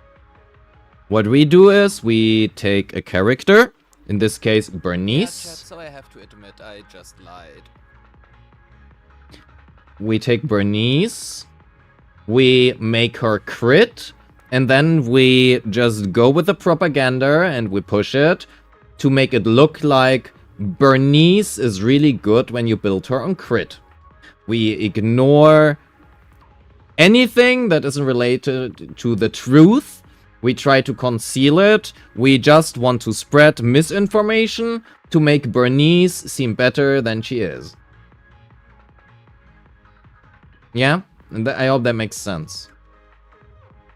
What we do is we take a character, in this case Bernice. Yeah, chat, so I have to admit I just lied. We take Bernice, we make her crit, and then we just go with the propaganda and we push it to make it look like Bernice is really good when you build her on crit. We ignore anything that isn't related to the truth. We try to conceal it. We just want to spread misinformation to make Bernice seem better than she is. Yeah? And I hope that makes sense.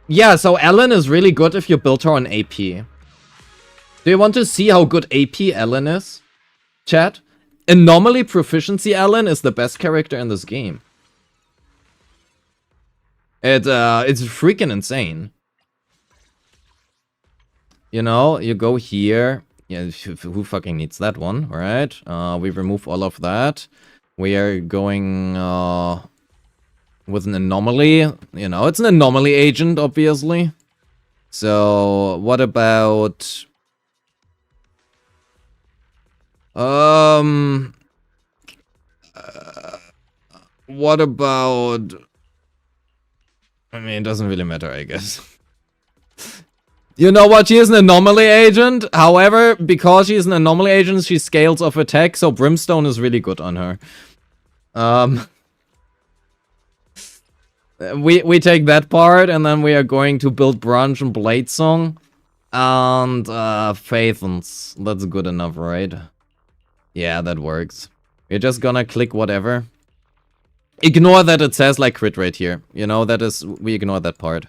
Yeah, so Ellen is really good if you build her on AP. Do you want to see how good AP Ellen is? Chat? Anomaly Proficiency Ellen is the best character in this game. It's freaking insane. You know, you go here. Yeah, who fucking needs that one, right? We remove all of that. We are going with an anomaly. You know, it's an anomaly agent, obviously. So, what about... what about... I mean, it doesn't really matter, I guess. You know what? She is an anomaly agent. However, because she is an anomaly agent, she scales off attack, so Brimstone is really good on her. We take that part, and then we are going to build Branch and Blade Song. And, Faithens. That's good enough, right? Yeah, that works. We're just gonna click whatever. Ignore that it says, like, crit rate here. You know, that is... We ignore that part.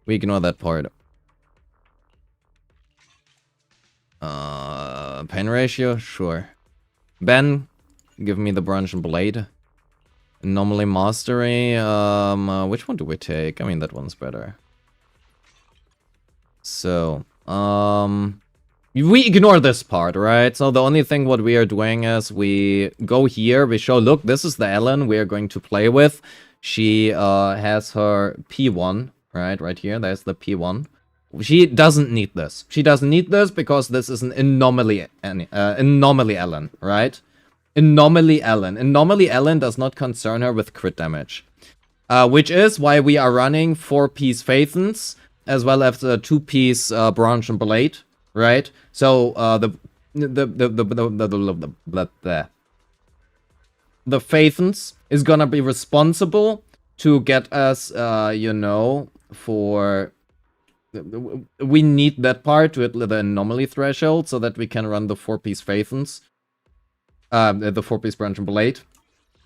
We ignore that part. Pen ratio? Sure. Ben, give me the Branch and Blade. Anomaly Mastery. Which one do we take? I mean, that one's better. So, we ignore this part, right? So the only thing what we are doing is we go here, we show, look, this is the Ellen we are going to play with. She has her P1, right here, there's the P1. She doesn't need this. She doesn't need this because this is an anomaly Ellen, right? Anomaly Ellen. Anomaly Ellen does not concern her with crit damage. Which is why we are running 4-piece Faithens, as well as a 2-piece Branch and Blade, right? So the Faithens is gonna be responsible to get us, you know, for... We need that part to hit the anomaly threshold so that we can run the 4-piece Faithens. The 4-piece Branch and Blade.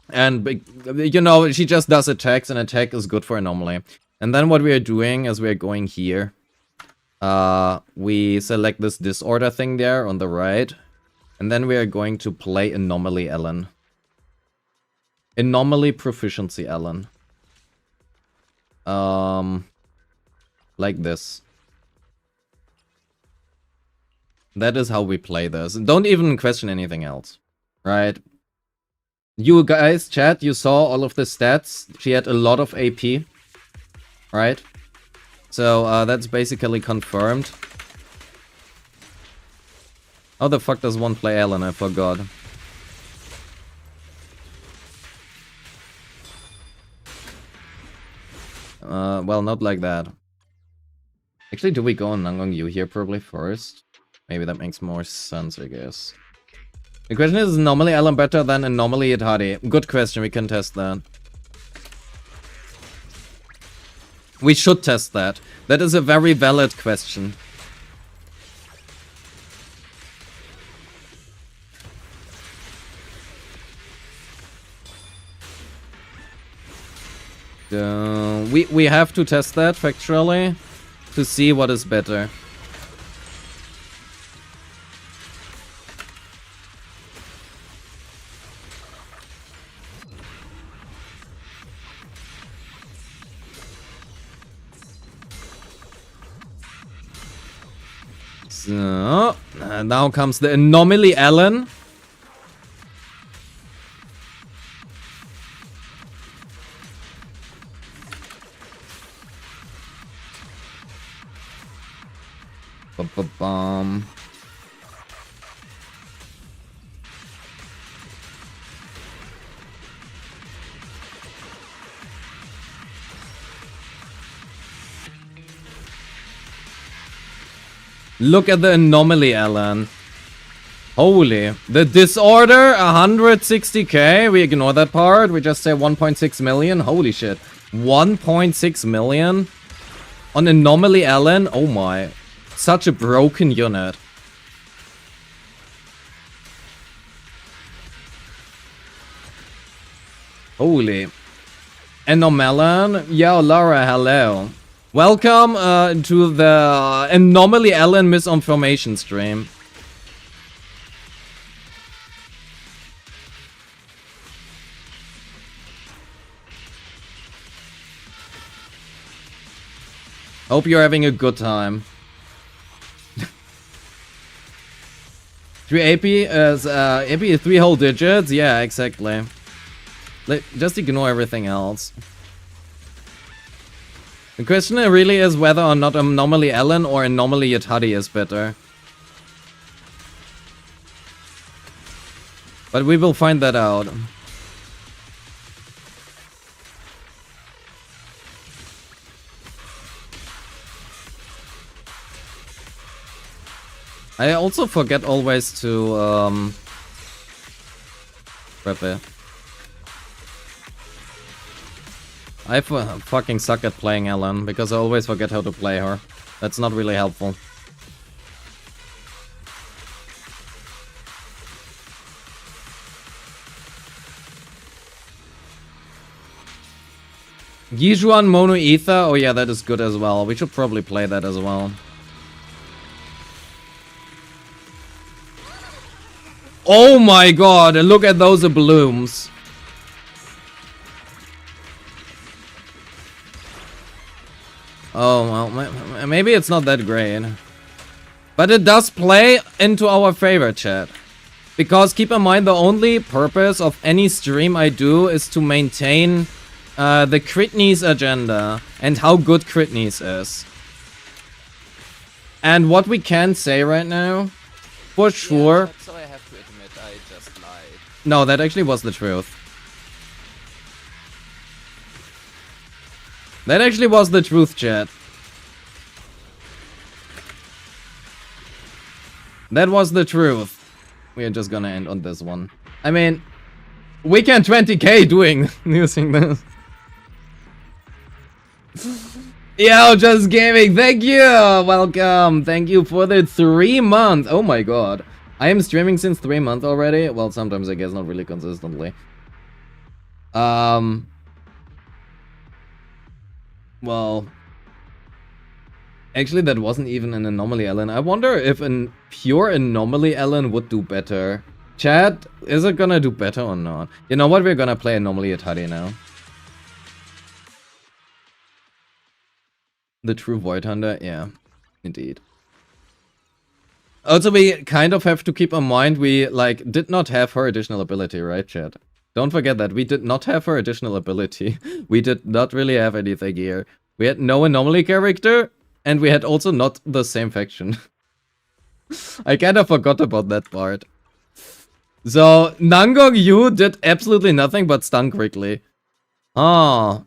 And, you know, she just does attacks, and attack is good for anomaly. And then what we are doing is we are going here. We select this disorder thing there on the right. And then we are going to play Anomaly Ellen. Anomaly Proficiency Ellen. Like this. That is how we play this. Don't even question anything else. Right? You guys, chat, you saw all of the stats. She had a lot of AP. Right? So, that's basically confirmed. How the fuck does one play Ellen? I forgot. Well, not like that. Actually, do we go on Nangong Yu here probably first? Maybe that makes more sense, I guess. The question is Anomaly Ellen better than Anomaly Itadi? Good question, we can test that. We should test that. That is a very valid question. We have to test that factually to see what is better. So, now comes the anomaly Alan. Ba-ba-bum. Look at the anomaly, Alan. Holy. The disorder, 160k. We ignore that part. We just say 1.6 million. Holy shit. 1.6 million? On anomaly, Alan? Oh my. Such a broken unit. Holy. Anomalan? Yo, Laura, hello. Welcome to the Anomaly Alan Misinformation stream. Hope you're having a good time. 3 AP is AP is 3 whole digits? Yeah, exactly. Just ignore everything else. The question really is whether or not Anomaly Ellen or Anomaly Yatari is better. But we will find that out. I also forget always to prep it. I fucking suck at playing Ellen because I always forget how to play her. That's not really helpful. Yijuan Mono Ether? Oh yeah, that is good as well. We should probably play that as well. Oh my god, look at those blooms. Oh, well, maybe it's not that great. But it does play into our favor, chat. Because keep in mind, the only purpose of any stream I do is to maintain the Critney's agenda and how good Critney's is. And what we can say right now, for sure... Yeah, so I have to admit, I just lied. No, that actually was the truth. That actually was the truth, chat. That was the truth. We are just gonna end on this one. I mean, we can 20k doing using this. Yo, just gaming, thank you! Welcome, thank you for the 3 months. Oh my god. I am streaming since 3 months already. Well, sometimes I guess not really consistently. Well, actually that wasn't even an Anomaly Ellen. I wonder if a pure Anomaly Ellen would do better. Chat, is it gonna do better or not? You know what, we're gonna play Anomaly Atari now. The true Void Hunter? Yeah, indeed. Also, we kind of have to keep in mind we, like, did not have her additional ability, right, chat? Don't forget that we did not have her additional ability. We did not really have anything here. We had no Anomaly character, and we had also not the same faction. I kind of forgot about that part. So, Nangong Yu did absolutely nothing but stun quickly. Ah.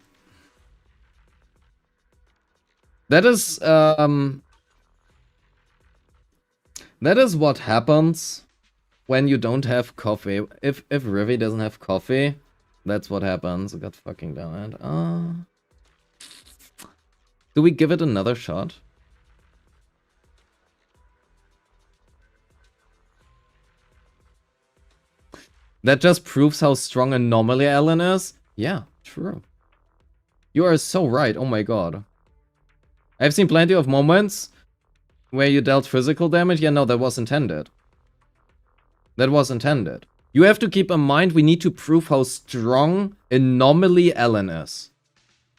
That is, that is what happens when you don't have coffee. If Rivi doesn't have coffee, that's what happens. God fucking damn it. Do we give it another shot? That just proves how strong Anomaly Ellen is? Yeah, true. You are so right, oh my god. I've seen plenty of moments where you dealt physical damage. Yeah, no, that was intended. That was intended. You have to keep in mind we need to prove how strong Anomaly Ellen is.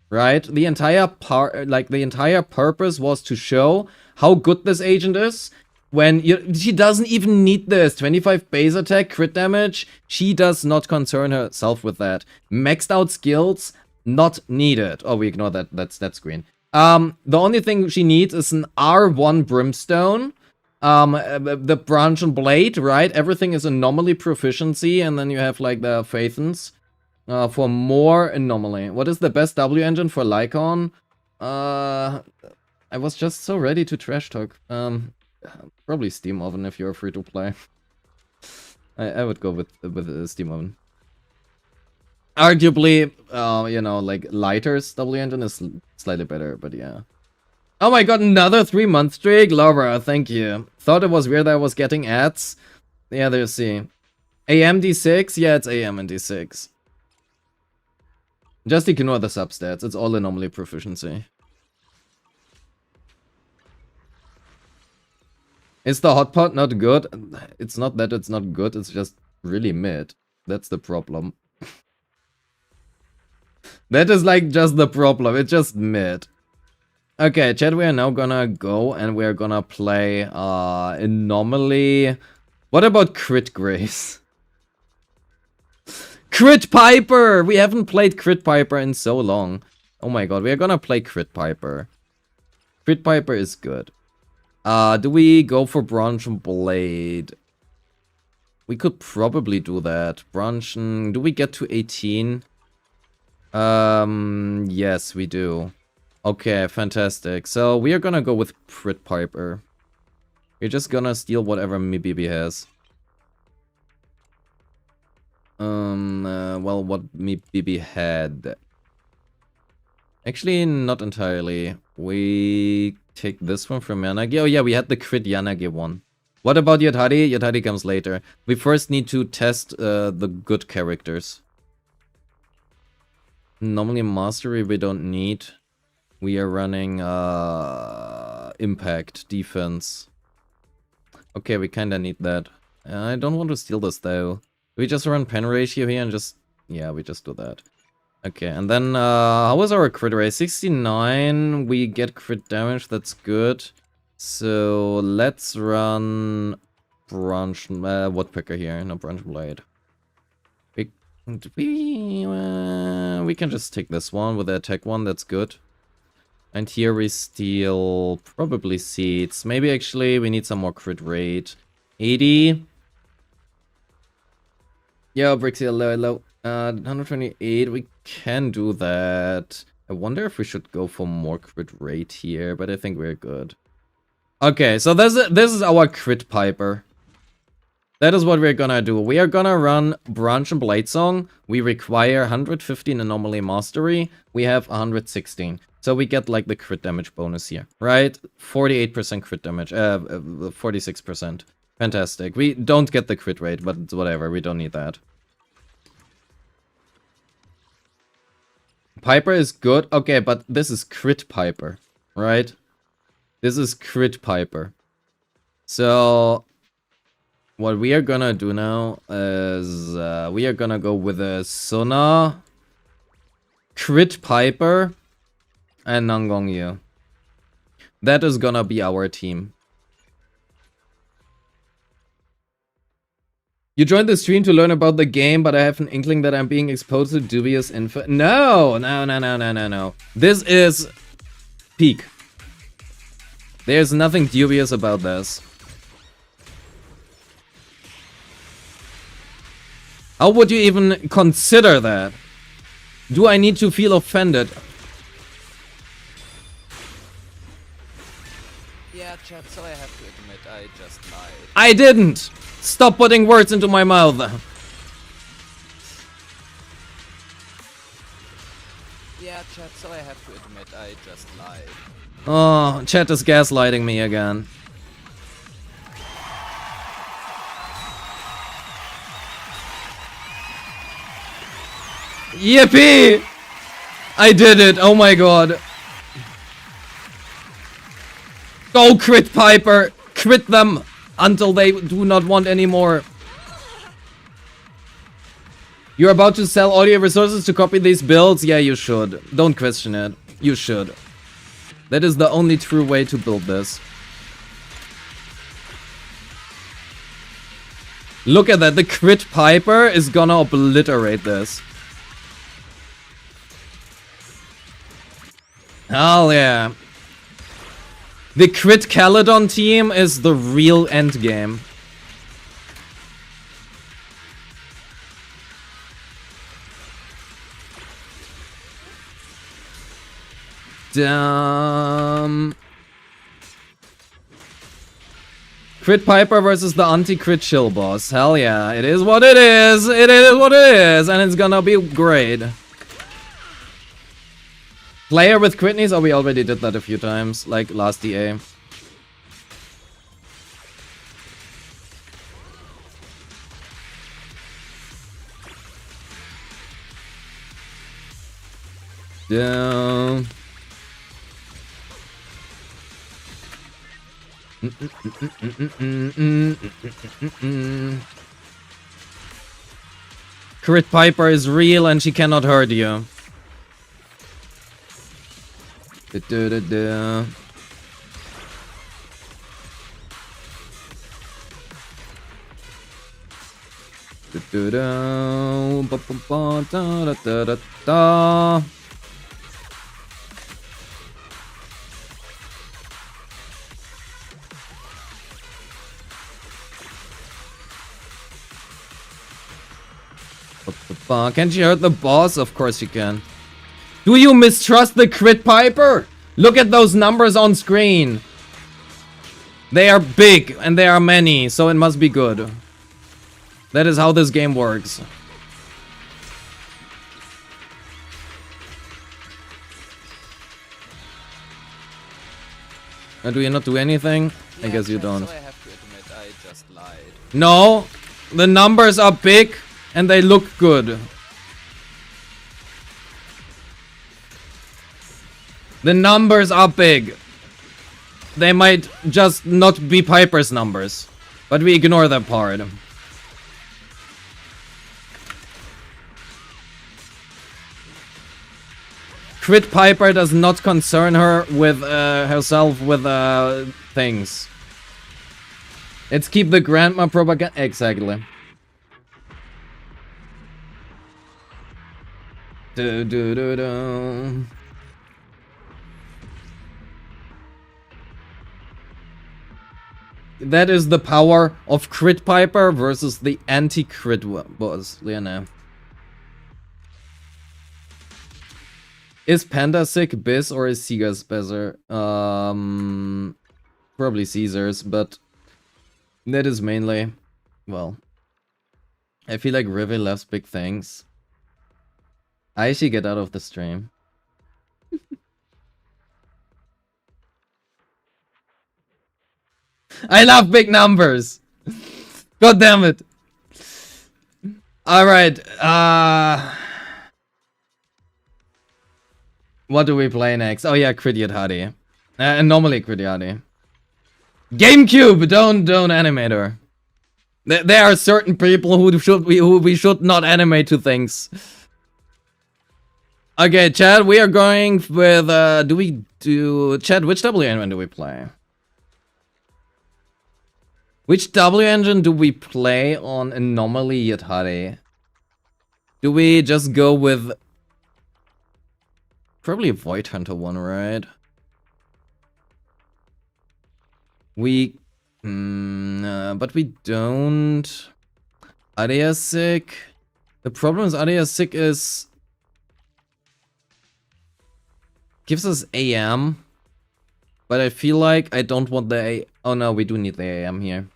Right? The entire purpose was to show how good this agent is. When she doesn't even need this 25 base attack, crit damage. She does not concern herself with that. Maxed out skills, not needed. Oh, we ignore that screen. The only thing she needs is an R1 Brimstone. The Branch and Blade, right? Everything is Anomaly proficiency, and then you have like the Phaethons for more Anomaly. What is the best W engine for Lycon? I was just so ready to trash talk. Probably Steam Oven if you're free to play. I would go with Steam Oven. Arguably, you know, like Lighter's W engine is slightly better, but yeah. Oh my god, another 3-month streak, Laura, thank you. Thought it was weird that I was getting ads. Yeah, there you see. AM-D6? Yeah, it's AM and D6. Just ignore the substats, it's all Anomaly proficiency. Is the hot pot not good? It's not that it's not good, it's just really mid. That's the problem. That is like just the problem, it's just mid. Okay, chat, we are now gonna go and we're gonna play Anomaly. What about Crit Grace? Crit Piper! We haven't played Crit Piper in so long. Oh my god, we are gonna play Crit Piper. Crit Piper is good. Do we go for Branch and Blade? We could probably do that. Branch and... do we get to 18? Yes, we do. Okay, fantastic. So we are gonna go with Crit Piper. We're just gonna steal whatever Mibibi has. Well, what Mibibi had. Actually, not entirely. We take this one from Yanagi. Oh yeah, we had the crit Yanagi one. What about Yadhari? Yadhari comes later. We first need to test the good characters. Normally Mastery we don't need. We are running Impact, Defense. Okay, we kinda need that. I don't want to steal this though. We just run pen ratio here and just... yeah, we just do that. Okay, and then how was our crit rate? 69, we get crit damage, that's good. So let's run Branch, Woodpecker here, no Branch Blade. We can just take this one with the attack one, that's good. And here we steal probably Seeds. Maybe actually we need some more crit rate. 80. Yeah, Brixie, low. 128, we can do that. I wonder if we should go for more crit rate here, but I think we're good. Okay, so this is our Crit Piper. That is what we're gonna do. We are gonna run Branch and Blade Song. We require 115 Anomaly Mastery. We have 116. So we get like the crit damage bonus here, right? 48% crit damage, 46%. Fantastic. We don't get the crit rate, but it's whatever, we don't need that. Piper is good. Okay, but this is Crit Piper, right? This is Crit Piper. So what we are gonna do now is we are gonna go with a Sona, Crit Piper, and Nangongyu. That is gonna be our team. You joined the stream to learn about the game, but I have an inkling that I'm being exposed to dubious info. No. This is peak. There's nothing dubious about this. How would you even consider that? Do I need to feel offended? Yeah, chat, so I have to admit, I just lied. I didn't! Stop putting words into my mouth. Yeah, chat, so I have to admit I just lied. Oh, chat is gaslighting me again. Yippee! I did it, oh my god. Go crit Piper! Crit them until they do not want any more. You're about to sell audio resources to copy these builds? Yeah, you should. Don't question it. You should. That is the only true way to build this. Look at that. The crit Piper is gonna obliterate this. Hell yeah. The crit Caledon team is the real endgame. Damn. Crit Piper versus the anti-crit chill boss. Hell yeah, it is what it is. It is what it is, and it's gonna be great. Player with crit knees? Oh, we already did that a few times, like last DA. Damn. Crit Piper is real and she cannot hurt you. Can't you hurt the boss? Of course you can. Do you mistrust the crit Piper? Look at those numbers on screen. They are big and they are many, so it must be good. That is how this game works. Do you not do anything? Yeah, I guess you chat, don't. So I have to admit I just lied. No, the numbers are big and they look good. The numbers are big. They might just not be Piper's numbers, but we ignore that part. Crit Piper does not concern her with herself with things. Let's keep the grandma propaganda. Exactly. Do do do do. That is the power of Crit Piper versus the anti-crit boss, you know. Is Panda sick, Biz, or is Sega's better? Probably Caesar's, but that is mainly, well, I feel like Rivi loves big things. I should get out of the stream. I love big numbers. God damn it. All right. What do we play next? Oh yeah, Crit Yadhadi. Normally Crit Yadhadi. GameCube. Don't animate her. There are certain people who we should not animate to things. Okay, Chad. We are going with. Chad? Which W engine do we play? Which W engine do we play on Anomaly Yadhadi? Do we just go with... Probably a Void Hunter one, right? We... but we don't... Adiasic... The problem is Adiasic is... Gives us AM. But I feel like I don't want the Oh no, we do need the AM here.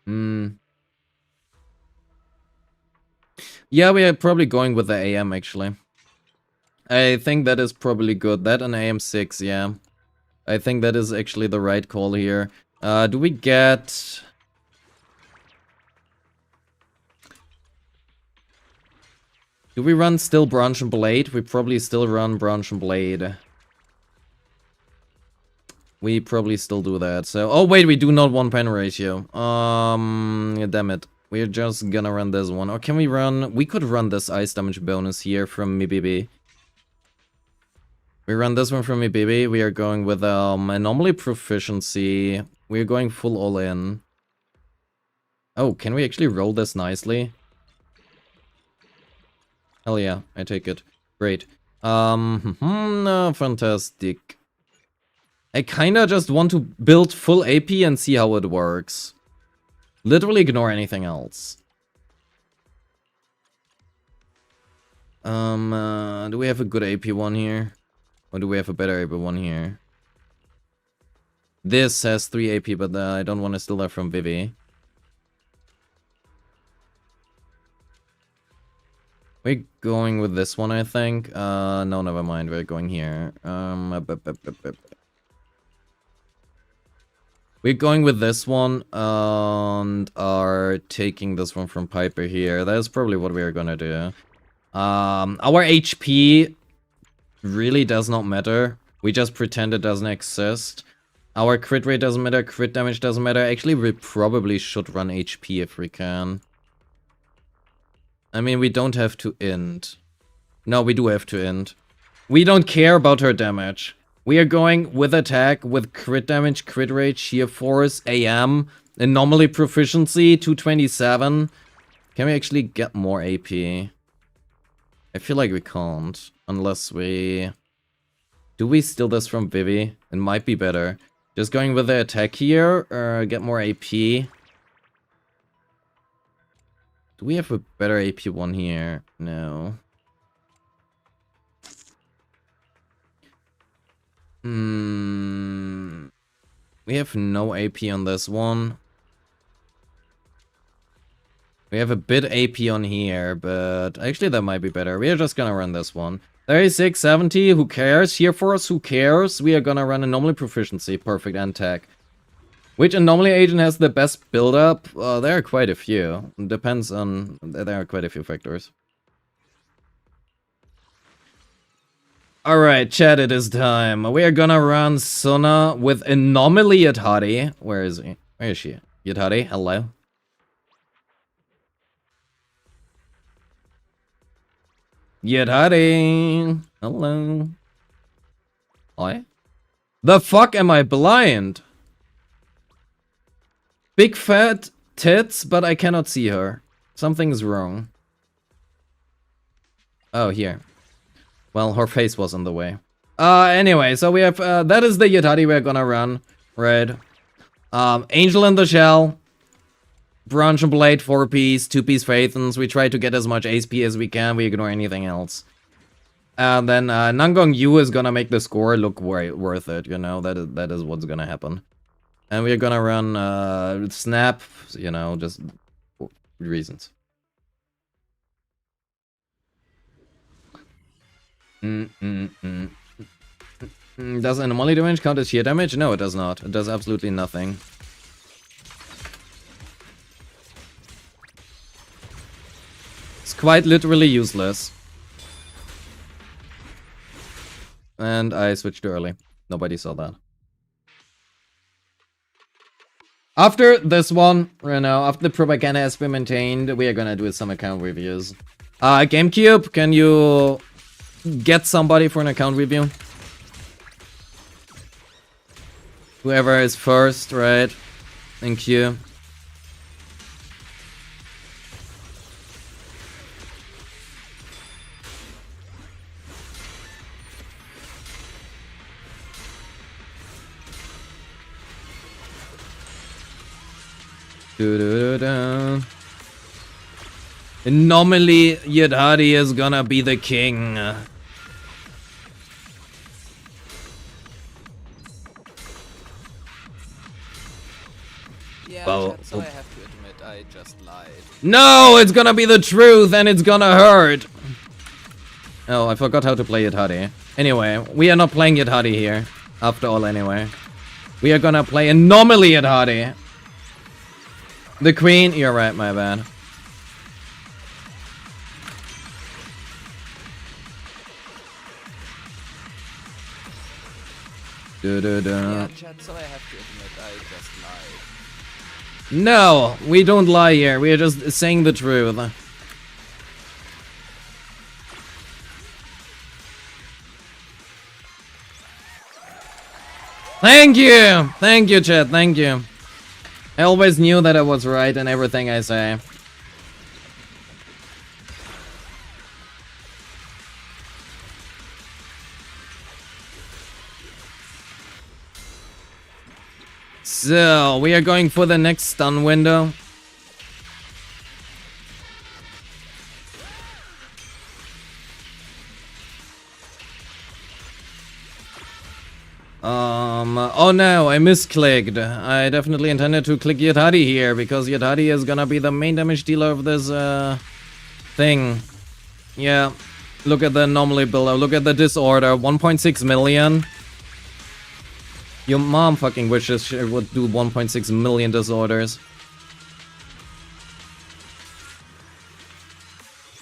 Yeah, we are probably going with the AM, actually. I think that is probably good. That and AM6, yeah. I think that is actually the right call here. Do we get... Do we run still Branch and Blade? We probably still run Branch and Blade. We probably still do that. So, oh wait, we do not 1-pen ratio. Damn it. We're just gonna run this one. Or can we run... We could run this ice damage bonus here from Mibibi. We run this one from Mibibi. We are going with anomaly proficiency. We're going full all in. Oh, can we actually roll this nicely? Hell yeah, I take it. Great. Fantastic. I kinda just want to build full AP and see how it works. Literally ignore anything else. Do we have a good AP one here? Or do we have a better AP one here? This has 3 AP, but I don't want to steal that from Vivi. We're going with this one, I think. No, never mind. We're going here. We're going with this one and are taking this one from Piper here. That is probably what we are gonna do. Our HP really does not matter. We just pretend it doesn't exist. Our crit rate doesn't matter. Crit damage doesn't matter. Actually, we probably should run HP if we can. I mean, we don't have to end. No, we do have to end. We don't care about her damage. We are going with attack, with crit damage, crit rate, sheer force, AM, anomaly proficiency, 227. Can we actually get more AP? I feel like we can't. Unless we... Do we steal this from Vivi? It might be better. Just going with the attack here, or get more AP. Do we have a better AP one here? No. We have no AP on this one. We have a bit AP on here, but actually that might be better. We are just gonna run this one. 36, 70, who cares? Here for us, who cares? We are gonna run anomaly proficiency, perfect, and tech. Which anomaly agent has the best build-up? There are quite a few. Depends on... There are quite a few factors. Alright, chat, it is time. We are gonna run Sona with Anomaly Yadhari. Where is he? Where is she? Yadhari, hello? Yadhari! Hello? Oi? The fuck am I blind? Big fat tits, but I cannot see her. Something's wrong. Oh, here. Well, her face was in the way. Anyway, so we have, that is the Yatari we're gonna run, right? Angel in the Shell, Branch and Blade, 4-piece, 2-piece Phaethons. We try to get as much HP as we can, we ignore anything else. And then, Nangong Yu is gonna make the score look worth it, you know, that is what's gonna happen. And we're gonna run, Snap, you know, just reasons. Does anomaly damage count as sheer damage? No, it does not. It does absolutely nothing. It's quite literally useless. And I switched early. Nobody saw that. After this one, you know, after the propaganda has been maintained, we are gonna do some account reviews. GameCube, can you get somebody for an account review? Whoever is first, right? Thank you. Anomaly Yadhari is gonna be the king. Yeah, Well, chat, so I have to admit I just lied. no, it's gonna be the truth and it's gonna hurt. Oh, I forgot how to play Yatari. Anyway, we are not playing Yatari here. After all, anyway. We are gonna play Anomaly Yatari. The queen, you're right, my bad. Yeah, chat, so I have to admit I just lied. No, we don't lie here. We are just saying the truth. Thank you, chat. Thank you. I always knew that I was right in everything I say. So, we are going for the next stun window. Oh no, I misclicked. I definitely intended to click Yatari here, because Yatari is gonna be the main damage dealer of this, thing. Yeah, look at the anomaly below, look at the disorder, 1.6 million. Your mom fucking wishes she would do 1.6 million disorders.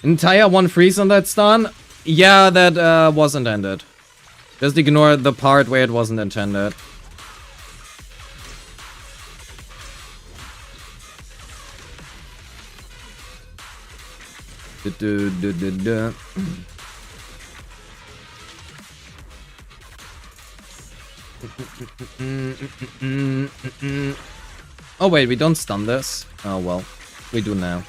Entire one freeze on that stun? Yeah, that was intended. Just ignore the part where it wasn't intended. Oh wait, we don't stun this? Oh well, we do now.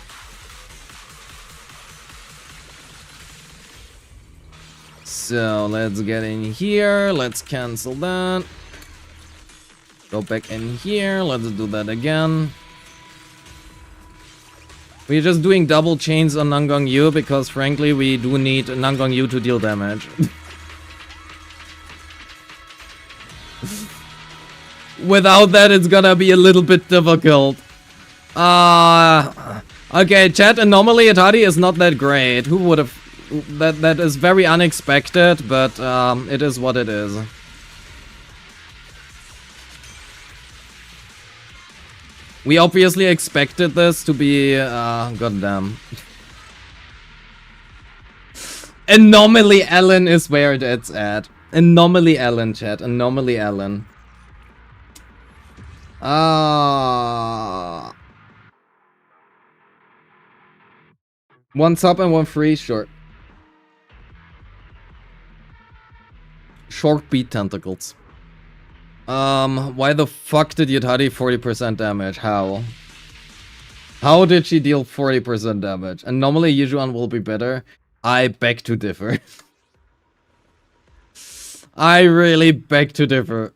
So let's get in here, let's cancel that. Go back in here, let's do that again. We're just doing double chains on Nangong Yu because frankly we do need Nangong Yu to deal damage. Without that it's gonna be a little bit difficult. Okay, chat, Anomaly Yatari is not that great. Who would have... That is very unexpected, but it is what it is. We obviously expected this to be... goddamn. Anomaly Ellen is where it's at. Anomaly Ellen, chat. Anomaly Ellen. One sub and one free, sure. Short beat tentacles. Why the fuck did Yatari 40% damage? How? How did she deal 40% damage? And normally Yijuan will be better. I beg to differ. I really beg to differ.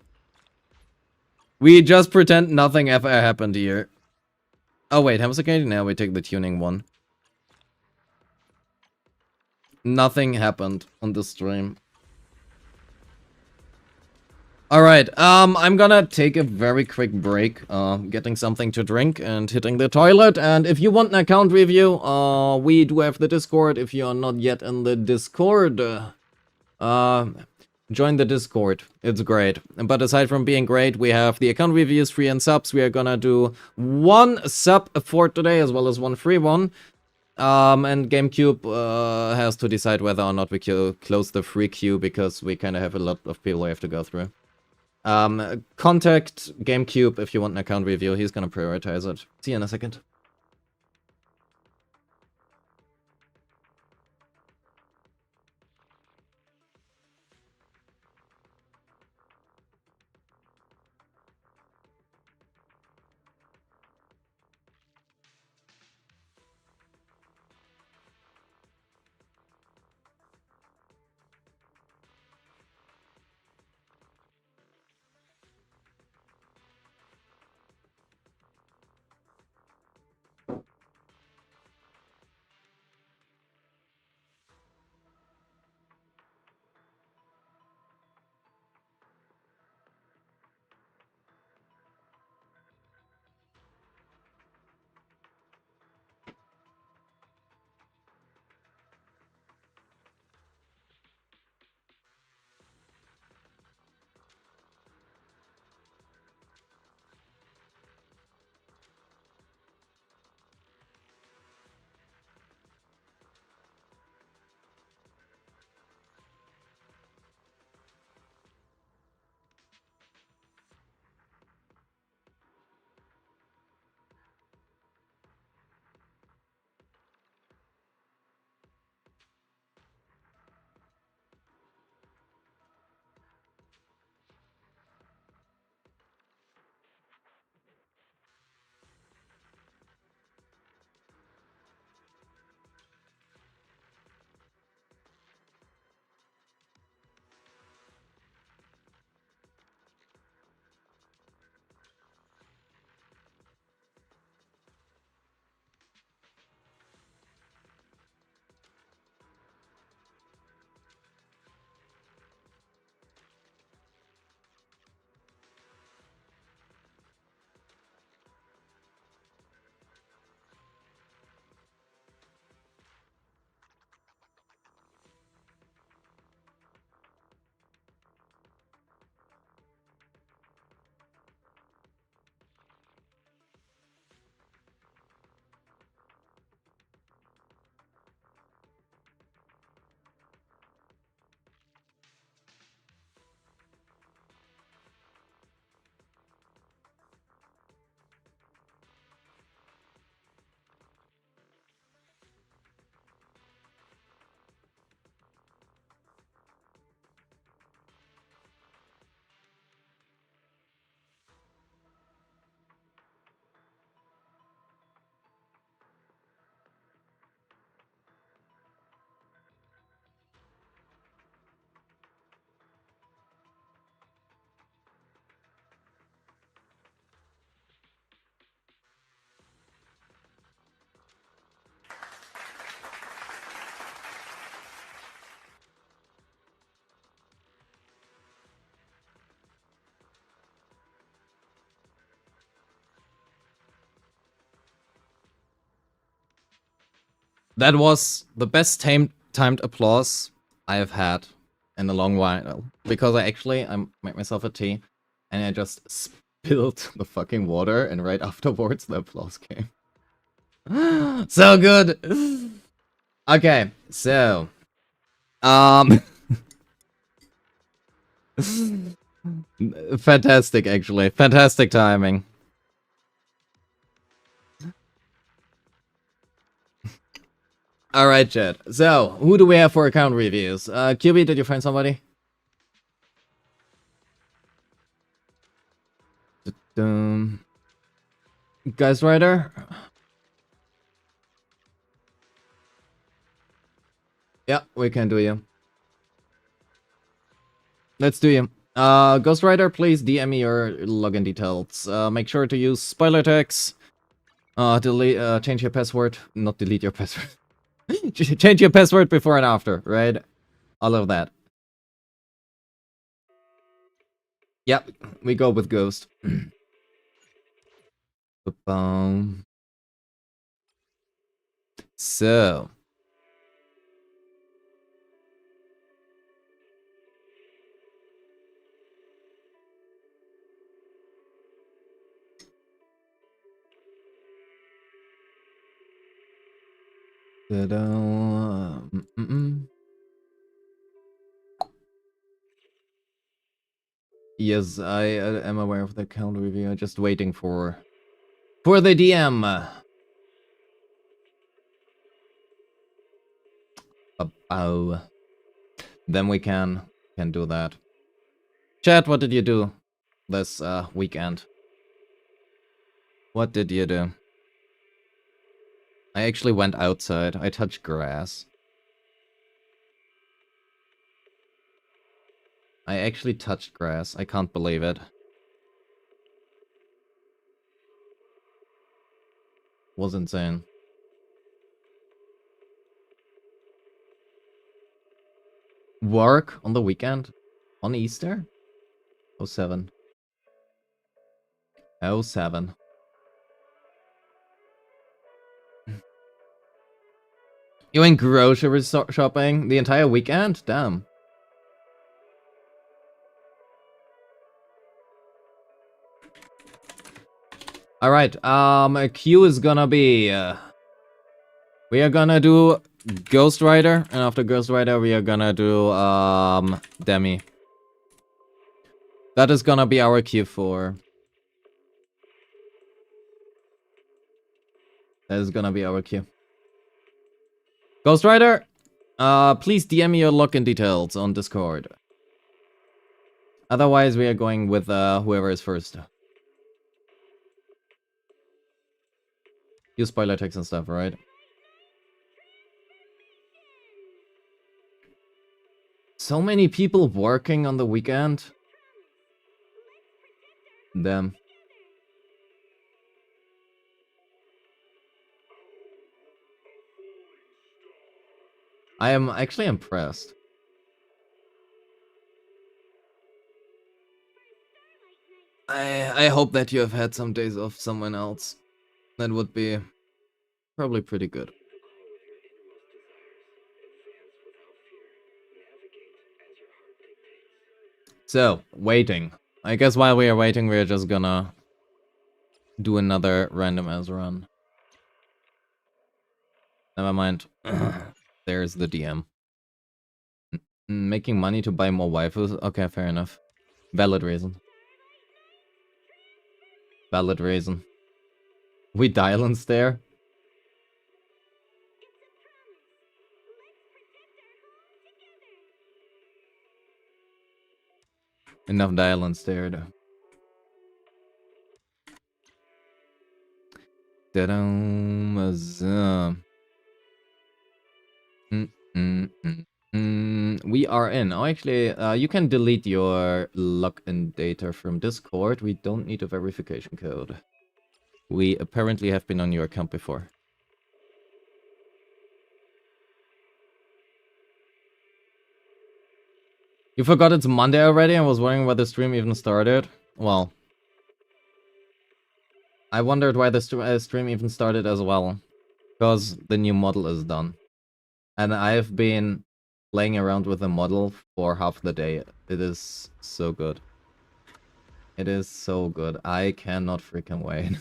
We just pretend nothing ever happened here. Oh wait, Hamster now we take the tuning one. Nothing happened on the stream. Alright, I'm gonna take a very quick break, getting something to drink and hitting the toilet. And if you want an account review, we do have the Discord. If you are not yet in the Discord, join the Discord. It's great. But aside from being great, we have the account reviews, free and subs. We are gonna do one sub for today as well as one free one. And GameCube has to decide whether or not we close the free queue because we kind of have a lot of people we have to go through. Contact GameCube if you want an account review. He's gonna prioritize it. See you in a second. That was the best timed applause I have had in a long while. Because I made myself a tea and I just spilled the fucking water and right afterwards the applause came. So good! Okay, so... Fantastic, actually. Fantastic timing. Alright, chat. So, who do we have for account reviews? QB, did you find somebody? Ghost Rider? Yeah, we can do you. Let's do you. Ghost Rider, please DM me your login details. Make sure to use spoiler tags. Delete, change your password. Not delete your password. Change your password before and after, right? All of that. Yep, we go with Ghost. So. Yes, I am aware of the account review. Just waiting for the DM. Then we can do that. Chat, what did you do this weekend? What did you do? I actually went outside. I touched grass. I actually touched grass. I can't believe it. Was insane. Work on the weekend? On Easter? 07. 07. You went grocery shopping the entire weekend? Damn. Alright, Q is gonna be... we are gonna do Ghost Rider, and after Ghost Rider we are gonna do, Demi. That is gonna be our Q4. That is gonna be our Q. Ghost Rider, please DM me your login details on Discord. Otherwise we are going with, whoever is first. Use spoiler text and stuff, right? So many people working on the weekend. Damn. I am actually impressed. I hope that you have had some days off someone else. That would be probably pretty good. So, waiting. I guess while we are waiting, we're just gonna do another random as run. Never mind. There's the DM. Making money to buy more waifus? Okay, fair enough. Valid reason. Valid reason. We dial and stare? Enough dial and stare though. We are in. Oh, actually, you can delete your login data from Discord. We don't need a verification code. We apparently have been on your account before. You forgot it's Monday already and was wondering why the stream even started? Well, I wondered why the stream even started as well. because the new model is done. And I've been playing around with the model for half the day. It is so good. It is so good. I cannot freaking wait.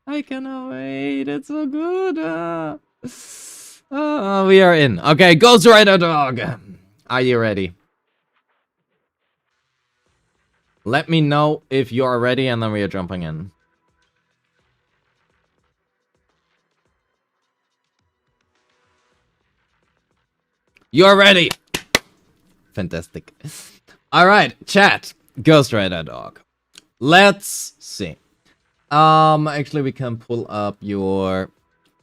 I cannot wait. It's so good. We are in. Okay, Ghost Rider Dog. Are you ready? Let me know if you are ready, and then we are jumping in. You're ready. Fantastic. All right, chat. Ghost Rider Dog. Let's see. Actually, we can pull up your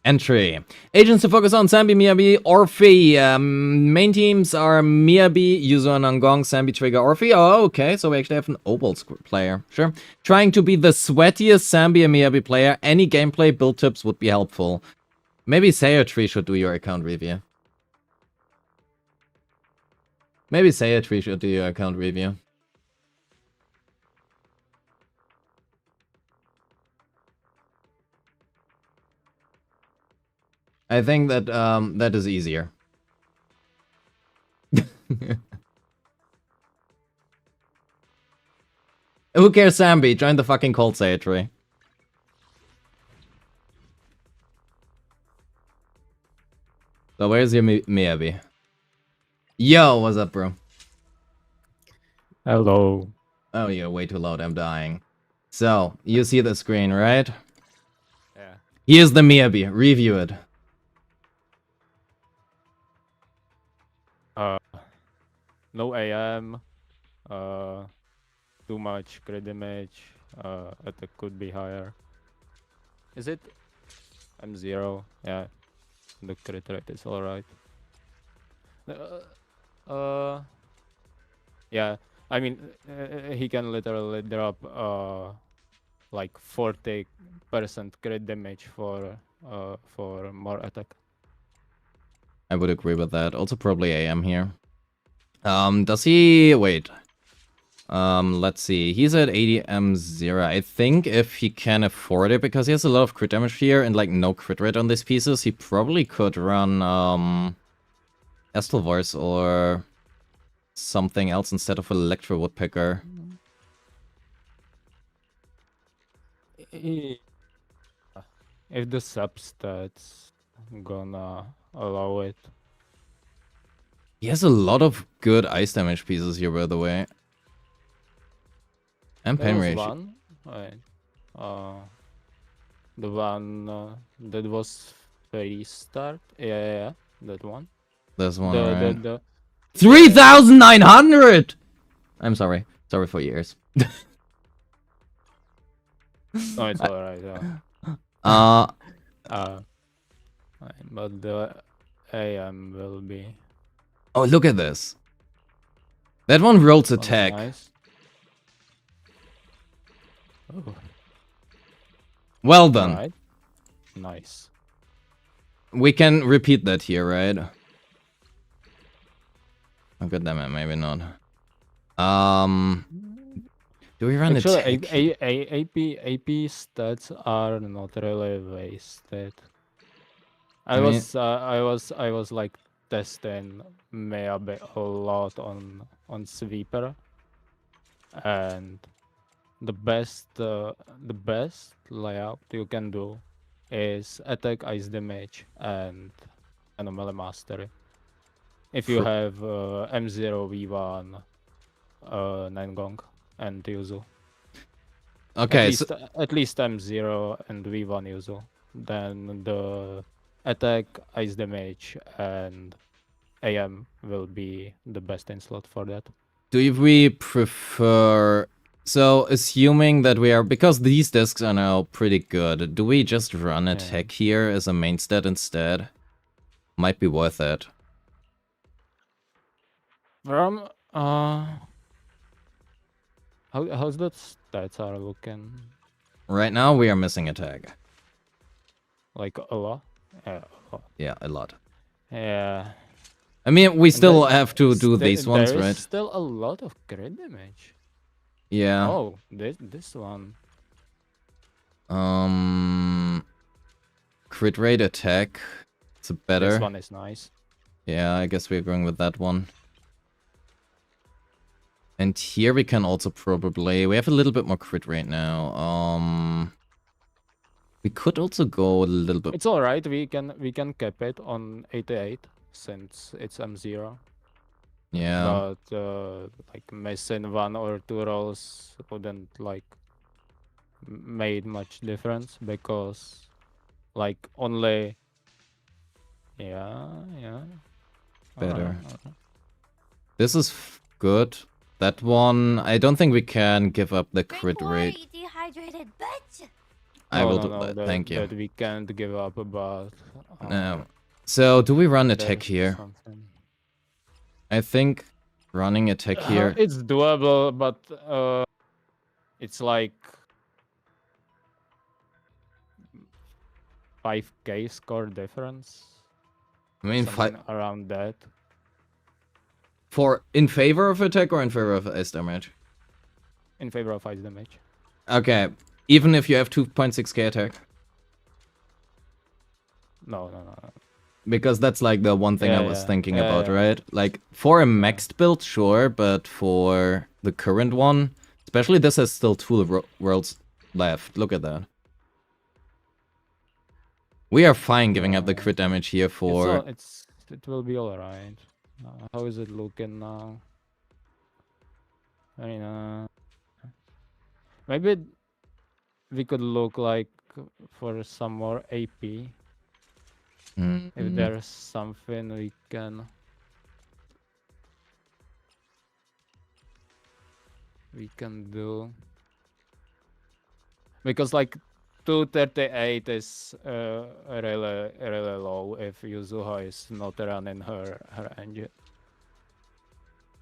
entry. Agents to focus on Sambi, Miyabi, Orphe. Main teams are Miyabi, Yuzo, Nangong, Sambi, Trigger, Orphe. Oh, okay, so we actually have an Opal player. Sure. Trying to be the sweatiest Sambi and Miyabi player. Any gameplay build tips would be helpful. Maybe Sayatri should do your account review. Maybe Sayatri should do your account review. I think that that is easier. Who cares, Sambi? Join the fucking cult, Sayatri. So where's your Miyabi? Yo, what's up, bro? Hello. Oh, you're way too loud. I'm dying. So, you see the screen, right? Yeah. Here's the Miyabi. Review it. No AM. Too much crit damage. Attack could be higher. Is it? M0. Yeah. The crit rate is alright. Yeah. I mean, he can literally drop like 40% crit damage for more attack. I would agree with that. Also probably AM here. Does he... Wait. Let's see. He's at 80 M0. I think if he can afford it, because he has a lot of crit damage here and like no crit rate on these pieces, he probably could run Estelvors or something else instead of Electro Woodpecker. If the substats gonna allow it. He has a lot of good ice damage pieces here, by the way. And There pain was ratio. one. The one that was 3-star. Yeah, that one. This one, The, right? the 3,900! I'm sorry. Sorry for your ears. No, it's alright. But the AM will be Oh, look at this. That one rolls attack. nice. Oh, Well done. alright. Nice. We can repeat that here, right? Oh, god damn it, maybe not. Do we run Actually, attack? AP stats are not really wasted. I I mean- was like testing maybe a lot on sweeper, and the best layout you can do is attack, ice damage, and anomaly mastery. If you have M0 V1 Nangong and Yuzu. Okay, so At least M0 and V1 Yuzu. Then the attack, ice damage, and AM will be the best in slot for that. do we prefer... So, assuming that we are... Because these discs are now pretty good, do we just run attack here as a main stat instead? Might be worth it. How's that stats are looking? Right now, we are missing attack. Like a lot? Yeah, a lot. Yeah, a lot. Yeah. I mean, we still There- have to do these ones, there is right? still a lot of crit damage. Yeah. Oh, this one. crit rate attack. It's a better. This one is nice. Yeah, I guess we're going with that one. And here we can also probably... We have a little bit more crit rate now. We could also go a little bit... It's alright, we can cap it on 88 since it's M0. Yeah. But like missing 1 or 2 rolls wouldn't like made much difference because like only yeah. Better. Alright. This is good. That one, I don't think we can give up the Drink crit water, rate. you dehydrated bitch. I will No, do no, that. that, Thank you. that we can't give up, but No. So, do we run attack there's here? something. I think running attack here. It's doable, but it's like 5k score difference. I mean, Something around that. for in favor of attack or in favor of ice damage? In favor of ice damage. Okay, even if you have 2.6k attack, No. because that's like the one thing I Yeah, was yeah. thinking Yeah, about, yeah. right? Like for a maxed build, sure, but for the current one, especially this has still 2 worlds left. Look at that. We are fine giving up the crit damage here for. It will be alright. How is it looking now? I mean, maybe we could look like for some more AP. If there's something we can do, because like 238 is really low if Yuzuha is not running her engine.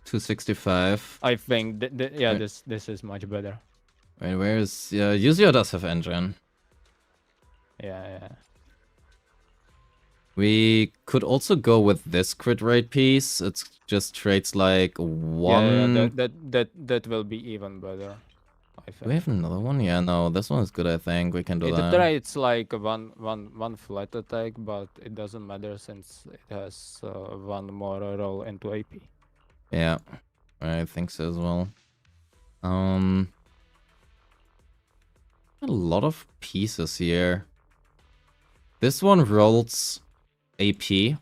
265. I think yeah, Wait. this is much better. Wait, where is... Yeah, Yuzio does have engine. Yeah. We could also go with this crit rate piece. It's just traits like 1... Yeah, that will be even better. I think. Do we have another one? Yeah, no, this one is good, I think. We can do It that. traits like one flat attack, but it doesn't matter since it has 1 more roll into AP. Yeah, I think so as well. A lot of pieces here. This one rolls AP.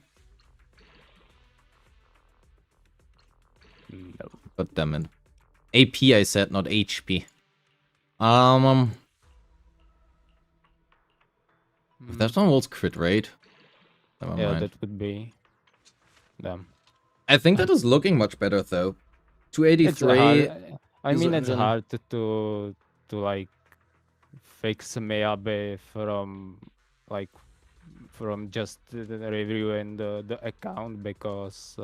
No. God damn it. AP I said, not HP. If that one rolls crit rate. Never Yeah, mind. that would be them. I think that is looking much better though. It's 283. hard. I is mean, it's engine. hard to like fix Meabe from just reviewing the account because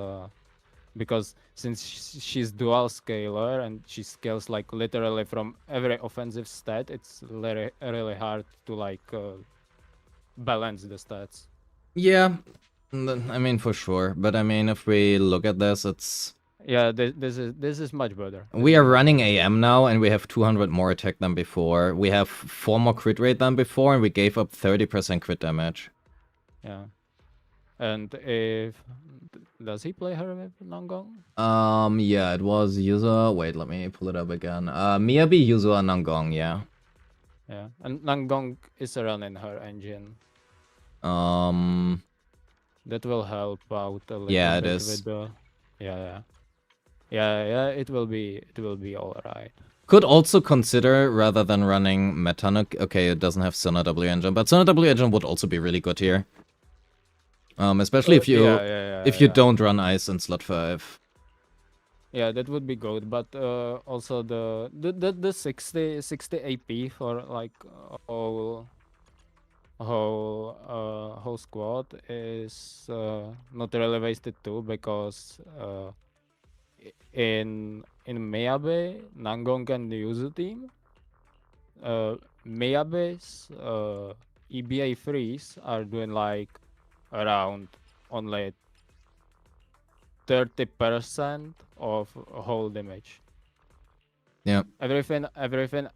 since she's dual scaler and she scales like literally from every offensive stat, it's really hard to like balance the stats. Yeah, I mean for sure. But I mean, if we look at this, it's Yeah, this is much better. we are running AM now, and we have 200 more attack than before. We have 4 more crit rate than before, and we gave up 30% crit damage. Yeah. And if does he play her with Nangong? Yeah, it was user. Wait, let me pull it up again. Miyabi, Yuzua, Nangong. Yeah. Yeah, and Nangong is running her engine. That will help out a little Yeah, it bit is. with the yeah. It will be all right. Could also consider rather than running Metanuk. Okay, it doesn't have Sonar W engine, but Sonar W engine would also be really good here. Especially if you if you don't run ice in slot 5. Yeah, that would be good, but also the 60 AP for like whole squad is not really wasted too, because in Meabe, Nangong and the Yuzu team, Meabe's EBA freeze are doing like around only 30% of whole damage. Yeah. Everything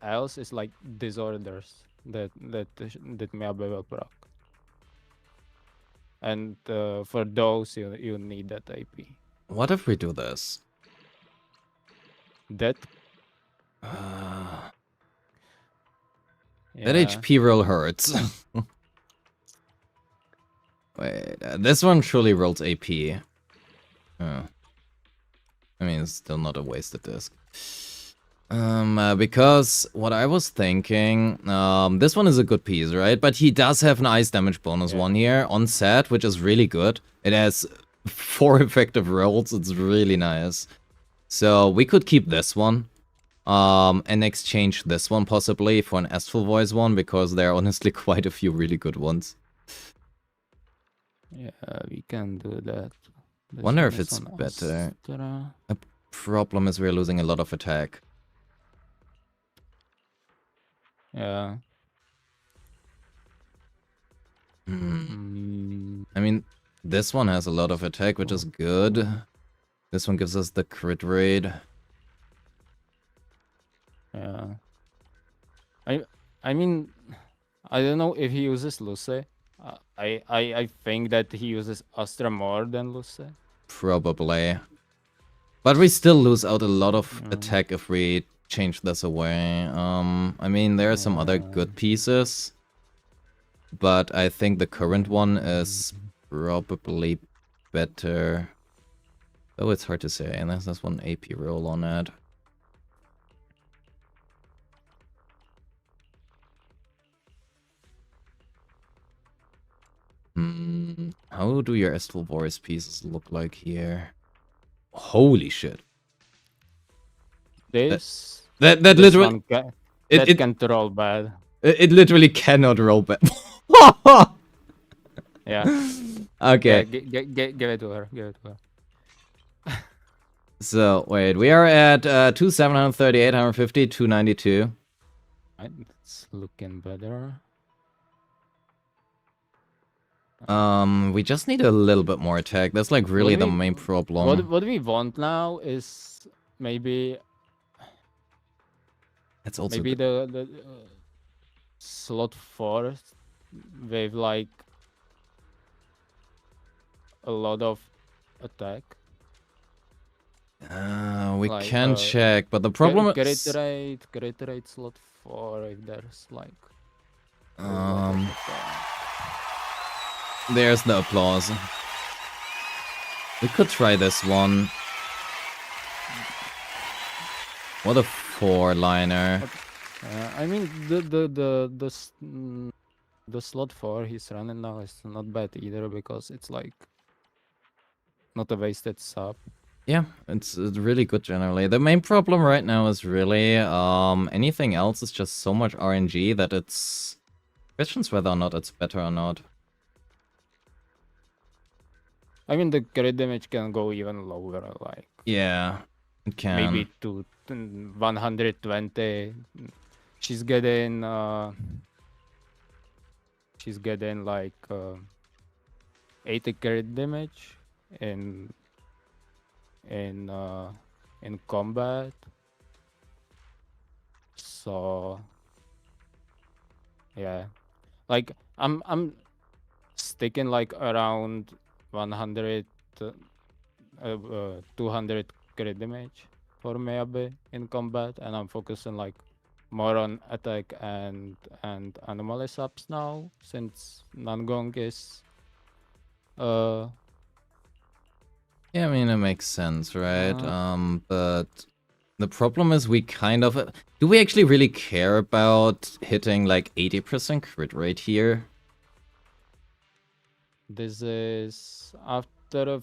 else is like disorders that Meabe will proc. and for those you need that AP. What if we do this? That That yeah. HP roll hurts. Wait, this one surely rolls AP. Oh. I mean, it's still not a wasted disc. Because what I was thinking, this one is a good piece, right? But he does have an ice damage bonus one here on set, which is really good. It has 4 effective rolls. It's really nice. So we could keep this one, and exchange this one possibly for an Astral Voice one, because there are honestly quite a few really good ones. Yeah, we can do that. This Wonder one if is it's on better. Astra. Problem is we're losing a lot of attack. Yeah. I mean, this one has a lot of attack, which is good. This one gives us the crit rate. Yeah. I mean, I don't know if he uses Luce. I think that he uses Astra more than Luce. Probably. But we still lose out a lot of attack if we change this away. I mean, there are some other good pieces. But I think the current one is probably better. Though it's hard to say, unless there's one AP roll on it. How do your Astral Voice pieces look like here? Holy shit. This That this literally one can, it, that it, can't roll bad. it literally cannot roll back. Yeah. Okay. Yeah, give it to her. Give it to her. So wait, we are at 2738, 150, 292. Right, it's looking better. We just need a little bit more attack. That's like really the main problem. What we want now is maybe That's also maybe good. the slot 4 with like a lot of attack. We like, can check, but the problem Crit is rate slot 4 if there's like a lot of attack. there's the applause. We could try this one. What a 4-liner. I mean the slot 4 he's running now is not bad either, because it's like not a wasted sub. Yeah, it's really good generally. The main problem right now is really anything else is just so much RNG that it's questions whether or not it's better or not. I mean the crit damage can go even lower, like Yeah, it can. maybe to 120. She's getting like 80 crit damage in combat. So yeah, like I'm sticking like around 100 200 crit damage for Meabe in combat, and I'm focusing like more on attack and anomaly subs now, since Nangong is Yeah, I mean, it makes sense, right? But the problem is we kind of... Do we actually really care about hitting like 80% crit rate here? this is after a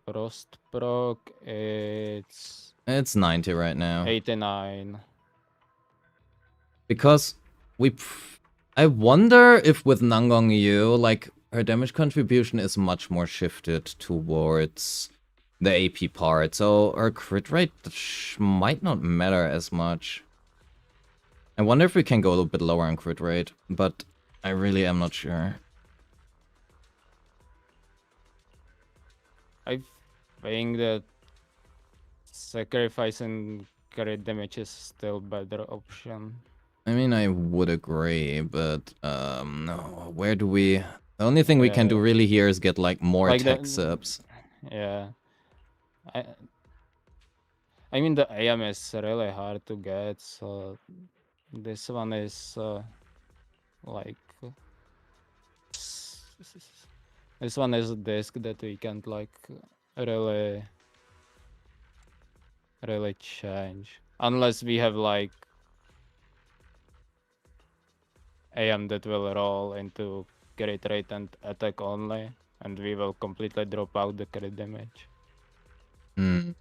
frost proc, it's It's 90 right now. 89. Because I wonder if with Nangong Yu, like, her damage contribution is much more shifted towards the AP part, so her crit rate might not matter as much. I wonder if we can go a little bit lower on crit rate, but I really am not sure. I think that sacrificing crit damage is still better option. I mean, I would agree, but no. Where do we... The only thing we can do Yeah. really here is get like more Like tech the- subs. Yeah. I mean, the AM is really hard to get, so this one is like this one is a disc that we can't like really change unless we have like AM that will roll into crit rate and attack only, and we will completely drop out the crit damage. Hmm.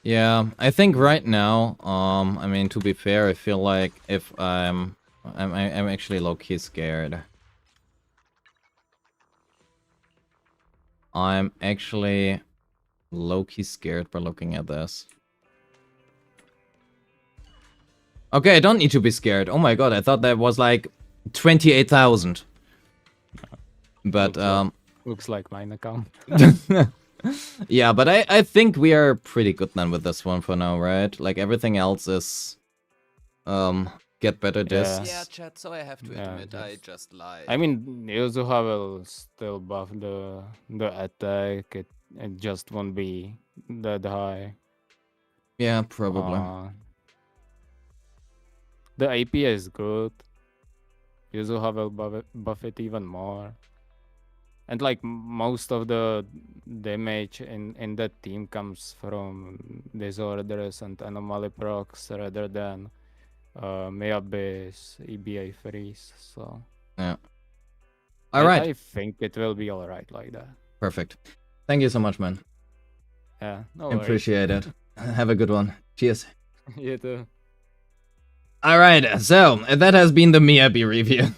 Yeah, I think right now, I mean, to be fair, I feel like if I'm actually low-key scared. I'm actually low-key scared by looking at this. Okay, I don't need to be scared. Oh my god, I thought that was like 28,000. But, Looks like mine account. yeah, but I think we are pretty good then with this one for now, right? Like everything else is, get better discs. Yeah, chat, so I have to Yeah, admit, I just- just lied. I mean, Yuzuha will still buff the attack. It just won't be that high. Yeah, probably. The AP is good. Yuzuha will buff it even more. And like most of the damage in that team comes from disorders and anomaly procs rather than Meabase, EBA freeze. So Yeah. All right. I think it will be alright like that. Perfect. Thank you so much, man. Yeah, no worries. Appreciate it. Have a good one. Cheers. You too. Alright, so that has been the Miyabi review.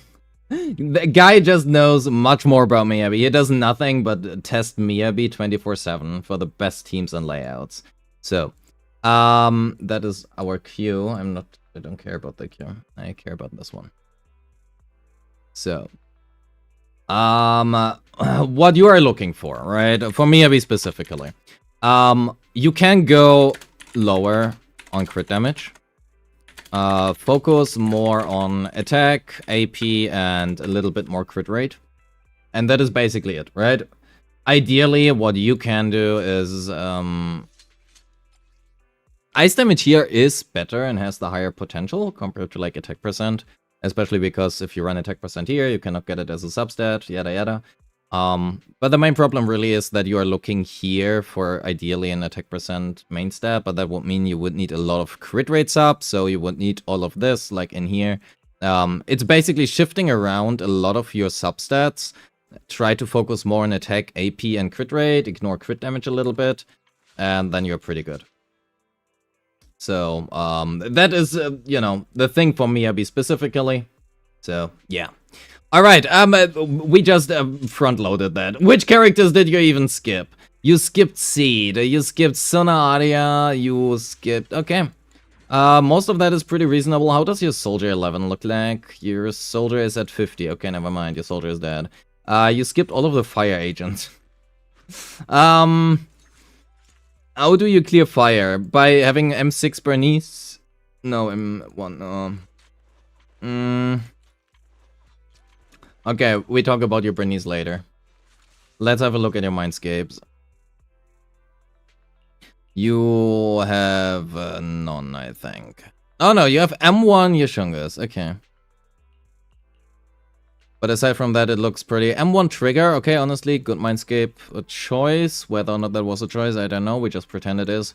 The guy just knows much more about Miyabi. He does nothing but test Miyabi 24/7 for the best teams and layouts. So, that is our queue. I don't care about the queue. I care about this one. So, what you are looking for, right? For Miyabi specifically. You can go lower on crit damage. Focus more on attack, AP, and a little bit more crit rate. And that is basically it, right? Ideally, what you can do is... Ice damage here is better and has the higher potential compared to like attack percent. Especially because if you run attack percent here, you cannot get it as a substat, yada yada. But the main problem really is that you are looking here for ideally an attack percent main stat, but that would mean you would need a lot of crit rates up, so you would need all of this, like in here. It's basically shifting around a lot of your substats. Try to focus more on attack, AP, and crit rate, ignore crit damage a little bit, and then you're pretty good. So, that is, you know, the thing for Miyabi specifically. So, yeah. Alright, we just front-loaded that. Which characters did you even skip? You skipped Seed, you skipped Suna Arya, you skipped... Okay. Most of that is pretty reasonable. How does your Soldier 11 look like? Your Soldier is at 50. Okay, never mind, your Soldier is dead. You skipped all of the Fire agents. How do you clear Fire? By having M6 Bernice? No, M1, Okay, we talk about your Bernice later. Let's have a look at your Mindscapes. You have none, I think. Oh no, you have M1 Yashungas. Okay. But aside from that, it looks pretty. M1 Trigger. Okay, honestly, good Mindscape choice. Whether or not that was a choice, I don't know. We just pretend it is.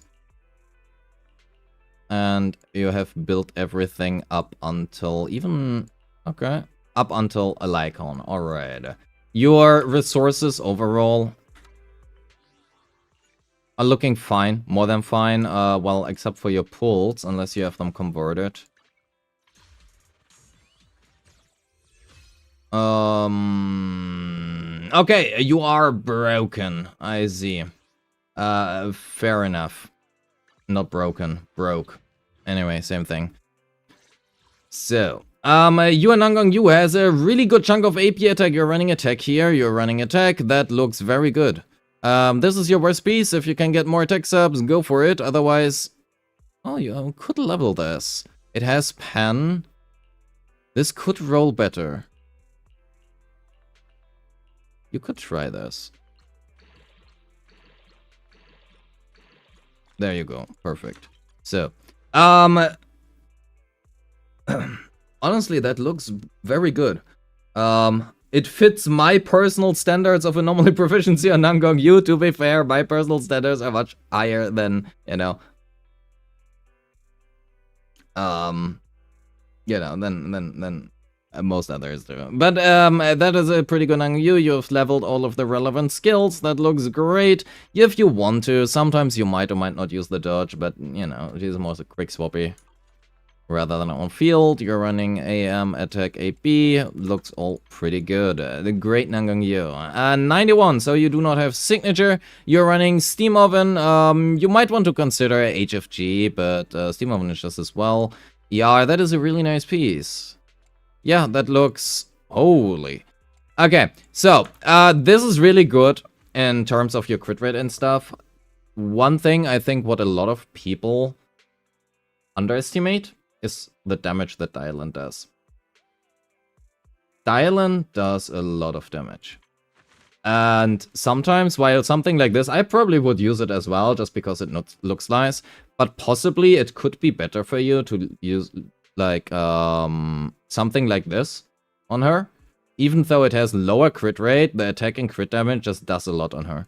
And you have built everything up until even... Okay. Up until a Lycon. Alright. Your resources overall are looking fine. More than fine. Well, except for your pulls, unless you have them converted. Okay, you are broken. I see. Fair enough. Not broken. Broke. Anyway, same thing. So... Yuan Nanggong Yu has a really good chunk of AP attack. You're running attack here. You're running attack. That looks very good. This is your worst piece. If you can get more attack subs, go for it. Otherwise... Oh, you could level this. It has pen. This could roll better. You could try this. There you go. Perfect. So, honestly, that looks very good. It fits my personal standards of anomaly proficiency on Nangong Yu. To be fair, my personal standards are much higher than, than most others do. But that is a pretty good Nangong Yu. You've leveled all of the relevant skills. That looks great. If you want to, sometimes you might or might not use the dodge, but it is more a quick swappy. Rather than on field, you're running AM, attack, AP, looks all pretty good. The great Nangong Yu. 91, so you do not have signature. You're running Steam Oven. You might want to consider HFG, but Steam Oven is just as well. Yeah, that is a really nice piece. Yeah, that looks... Holy. Okay, so, this is really good in terms of your crit rate and stuff. One thing I think what a lot of people underestimate is the damage that Dialan does. Dialan does a lot of damage. And sometimes, while something like this, I probably would use it as well, just because it looks nice. But possibly it could be better for you to use, like, something like this on her. Even though it has lower crit rate, the attack and crit damage just does a lot on her.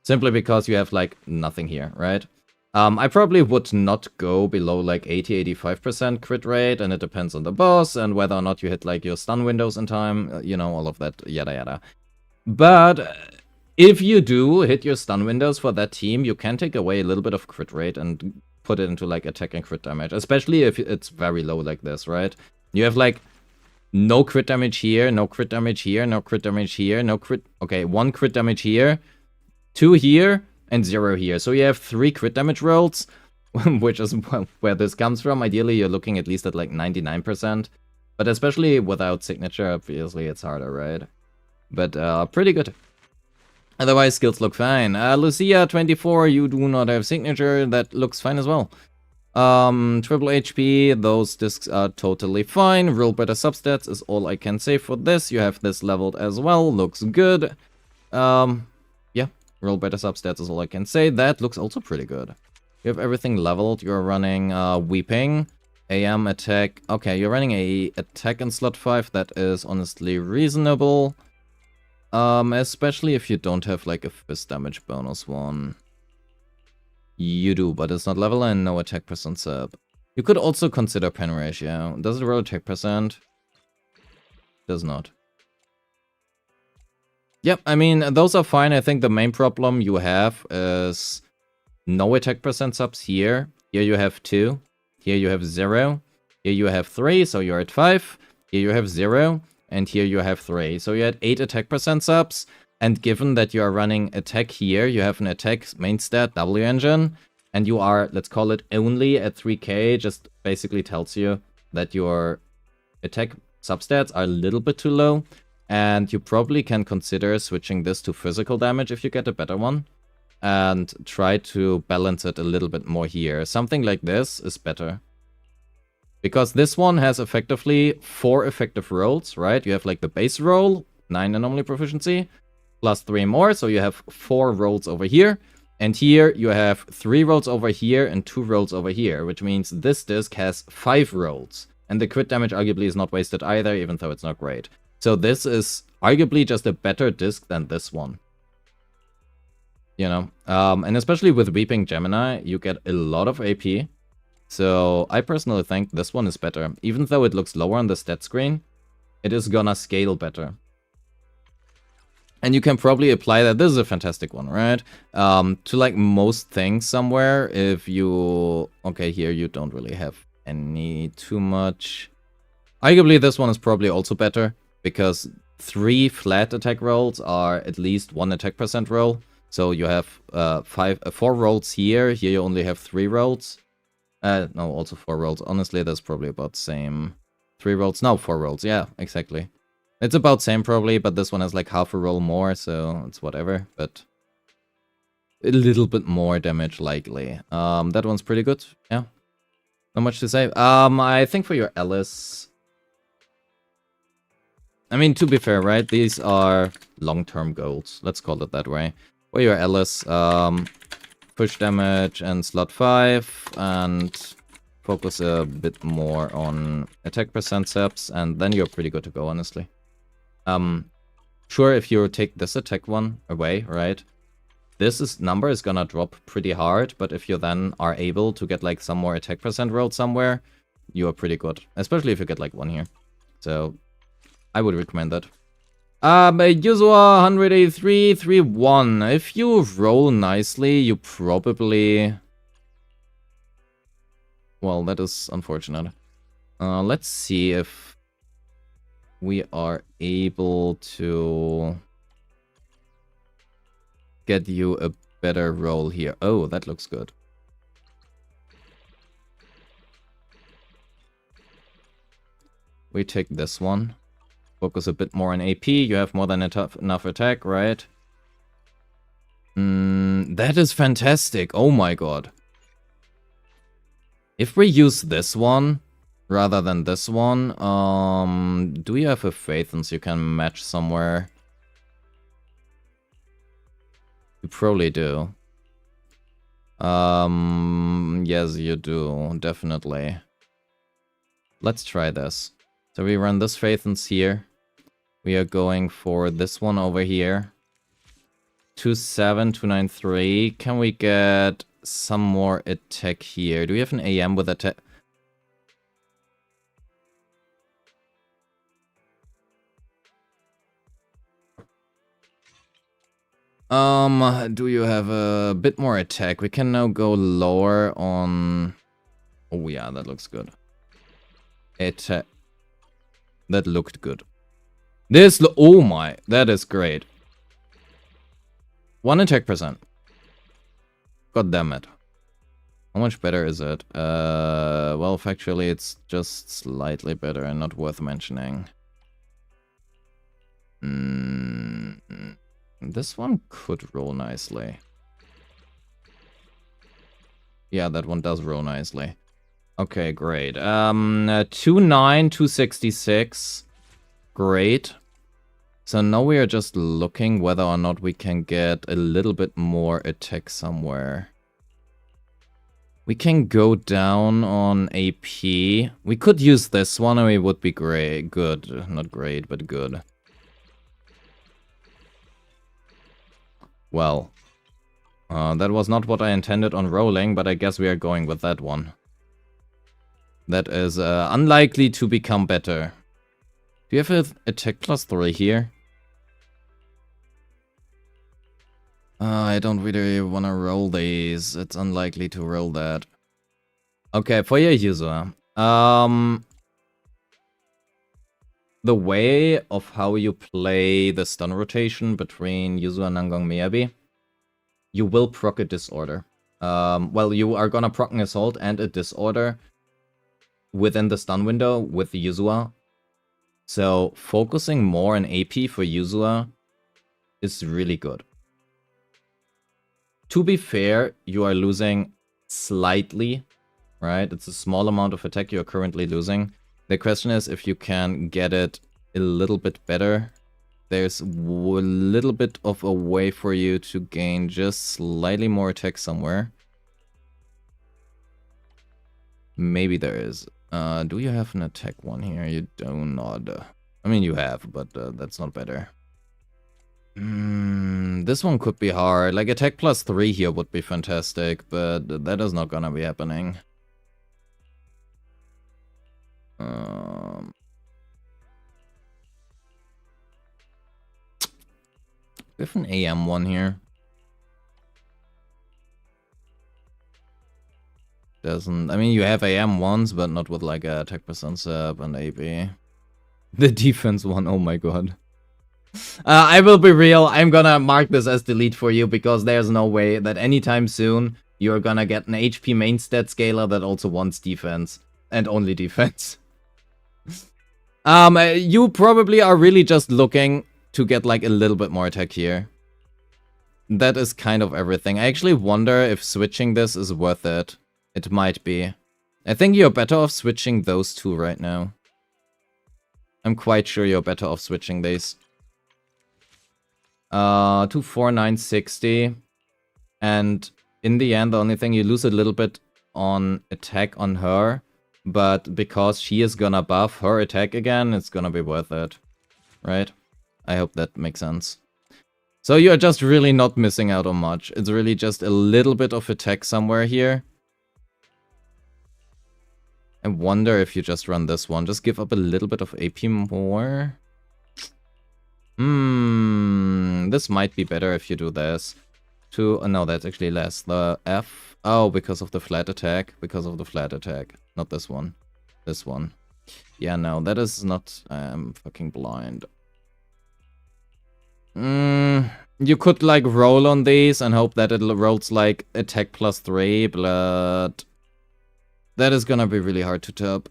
Simply because you have, like, nothing here, right? I probably would not go below like 80-85% crit rate, and it depends on the boss and whether or not you hit like your stun windows in time, all of that, yada yada. But if you do hit your stun windows for that team, you can take away a little bit of crit rate and put it into like attack and crit damage, especially if it's very low like this, right? You have like no crit damage here, no crit damage here, no crit damage here, no crit... Okay, 1 crit damage here, 2 here, and 0 here. So you have 3 crit damage rolls, which is where this comes from. Ideally, you're looking at least at like 99%. But especially without signature, obviously it's harder, right? But pretty good. Otherwise, skills look fine. Lucia, 24, you do not have signature. That looks fine as well. Triple HP, those discs are totally fine. Real better substats is all I can say for this. You have this leveled as well. Looks good. Yeah. Roll better substats is all I can say. That looks also pretty good. You have everything leveled. You're running Weeping, AM, attack. Okay, you're running a attack in slot 5. That is honestly reasonable. Especially if you don't have like a fist damage bonus one. You do, but it's not level and no attack percent sub. You could also consider pen ratio. Does it roll attack percent? Does not. Yep, I mean, those are fine. I think the main problem you have is no attack percent subs here. Here you have 2. Here you have 0. Here you have 3, so you're at 5. Here you have 0. And here you have 3. So you had 8 attack percent subs. And given that you are running attack here, you have an attack main stat W engine. And you are, let's call it, only at 3k. Just basically tells you that your attack substats are a little bit too low. And you probably can consider switching this to physical damage if you get a better one. And try to balance it a little bit more here. Something like this is better. Because this one has effectively 4 effective rolls, right? You have like the base roll, 9 anomaly proficiency, plus 3 more. So you have 4 rolls over here. And here you have 3 rolls over here and 2 rolls over here. Which means this disc has 5 rolls. And the crit damage arguably is not wasted either, even though it's not great. So this is arguably just a better disc than this one. And especially with Weeping Gemini, you get a lot of AP. So I personally think this one is better. Even though it looks lower on the stat screen, it is gonna scale better. And you can probably apply that. This is a fantastic one, right? To like most things somewhere. If you... Okay, here you don't really have any too much. Arguably this one is probably also better. Because 3 flat attack rolls are at least 1 attack percent roll. So you have 4 rolls here. Here you only have 3 rolls. No, also 4 rolls. Honestly, that's probably about the same. 3 rolls? No, 4 rolls. Yeah, exactly. It's about same probably, but this one has like half a roll more, so it's whatever. But a little bit more damage likely. That one's pretty good. Yeah. Not much to say. I think for your Alice... I mean, to be fair, right? These are long-term goals. Let's call it that way. For your Alice, push damage and slot 5, and focus a bit more on attack percent steps, and then you're pretty good to go, honestly. Sure, if you take this attack one away, right? Number is gonna drop pretty hard, but if you then are able to get like some more attack percent rolled somewhere, you are pretty good. Especially if you get like one here. So, I would recommend that. Yuzua 183, 3-1. If you roll nicely, you probably... Well, that is unfortunate. Let's see if we are able to get you a better roll here. Oh, that looks good. We take this one. Focus a bit more on AP. You have more than enough attack, right? That is fantastic. Oh my god. If we use this one rather than this one, do you have a Phaethons you can match somewhere? You probably do. Yes, you do, definitely. Let's try this. So we run this Phaethons here. We are going for this one over here. 27293. Can we get some more attack here? Do we have an AM with attack? Do you have a bit more attack? We can now go lower on... Oh yeah, that looks good. Attack. That looked good. Oh my, that is great. 1 attack percent. God damn it. How much better is it? Well, factually, it's just slightly better and not worth mentioning. This one could roll nicely. Yeah, that one does roll nicely. Okay, great. 266. Great. So now we are just looking whether or not we can get a little bit more attack somewhere. We can go down on AP. We could use this one and it would be great. Good. Not great, but good. Well. That was not what I intended on rolling, but I guess we are going with that one. That is unlikely to become better. Do you have an attack +3 here? I don't really want to roll these. It's unlikely to roll that. Okay, for your user. The way of how you play the stun rotation between Yuzu and Nangong Miyabi, you will proc a disorder. Well, you are gonna proc an assault and a disorder within the stun window with the Yuzua. So focusing more on AP for Yuzua is really good. To be fair, you are losing slightly, right? It's a small amount of attack you're currently losing. The question is if you can get it a little bit better. There's a little bit of a way for you to gain just slightly more attack somewhere. Maybe there is. Do you have an attack one here? You do not. I mean, you have, but that's not better. This one could be hard. Like, attack +3 here would be fantastic, but that is not gonna be happening. We have an AM one here. Doesn't... I mean, you have AM ones, but not with like a attack percent sub and AP. The defense one, oh my god. I will be real, I'm gonna mark this as delete for you, because there's no way that anytime soon you're gonna get an HP main stat scaler that also wants defense. And only defense. You probably are really just looking to get like a little bit more attack here. That is kind of everything. I actually wonder if switching this is worth it. It might be. I think you're better off switching those two right now. I'm quite sure you're better off switching these. 24960. And in the end, the only thing, you lose a little bit on attack on her. But because she is gonna buff her attack again, it's gonna be worth it. Right? I hope that makes sense. So you're just really not missing out on much. It's really just a little bit of attack somewhere here. I wonder if you just run this one. Just give up a little bit of AP more. This might be better if you do this. No, that's actually less. The F. Oh, because of the flat attack. Because of the flat attack. Not this one. This one. Yeah, no, that is not... I'm fucking blind. You could like roll on these and hope that it rolls like attack +3, but that is gonna be really hard to top.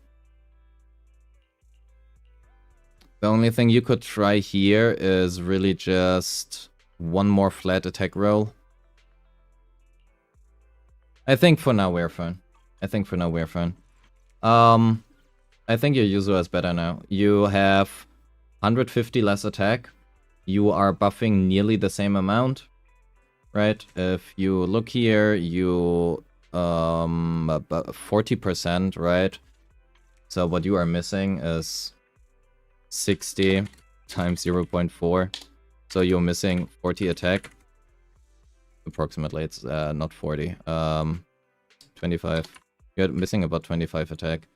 The only thing you could try here is really just one more flat attack roll. I think for now we're fine. I think your Yuzu is better now. You have 150 less attack. You are buffing nearly the same amount, right? If you look here, you 40%, right? So what you are missing is 60 times 0.4. So you're missing 40 attack. Approximately, it's not 40. 25. You're missing about 25 attack,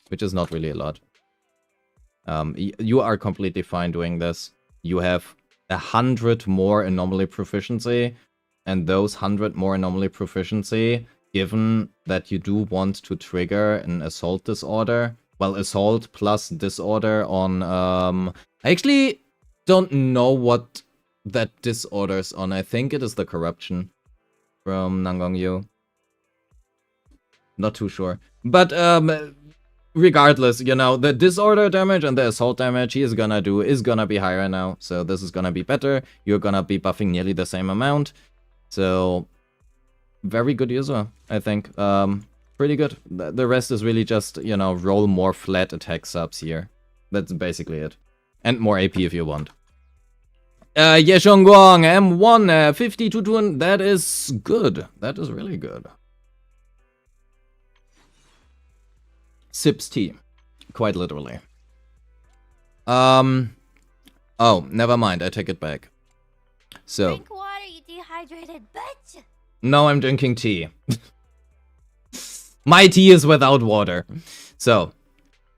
which is not really a lot. You are completely fine doing this. You have 100 more anomaly proficiency, and those 100 more anomaly proficiency, given that you do want to trigger an assault disorder, well, assault plus disorder on, I actually don't know what that disorder's on. I think it is the corruption from Nangongyu. Not too sure. But, regardless, you know, the disorder damage and the assault damage he is gonna do is gonna be higher now. So this is gonna be better. You're gonna be buffing nearly the same amount. So, very good user, I think. Pretty good. The rest is really just, you know, roll more flat attack subs here. That's basically it. And more AP if you want. Yeshongguang, M1, 52, that is good. That is really good. Sips tea. Quite literally. Oh, never mind. I take it back. So. Drink water, you dehydrated bitch. No, I'm drinking tea. My tea is without water. So.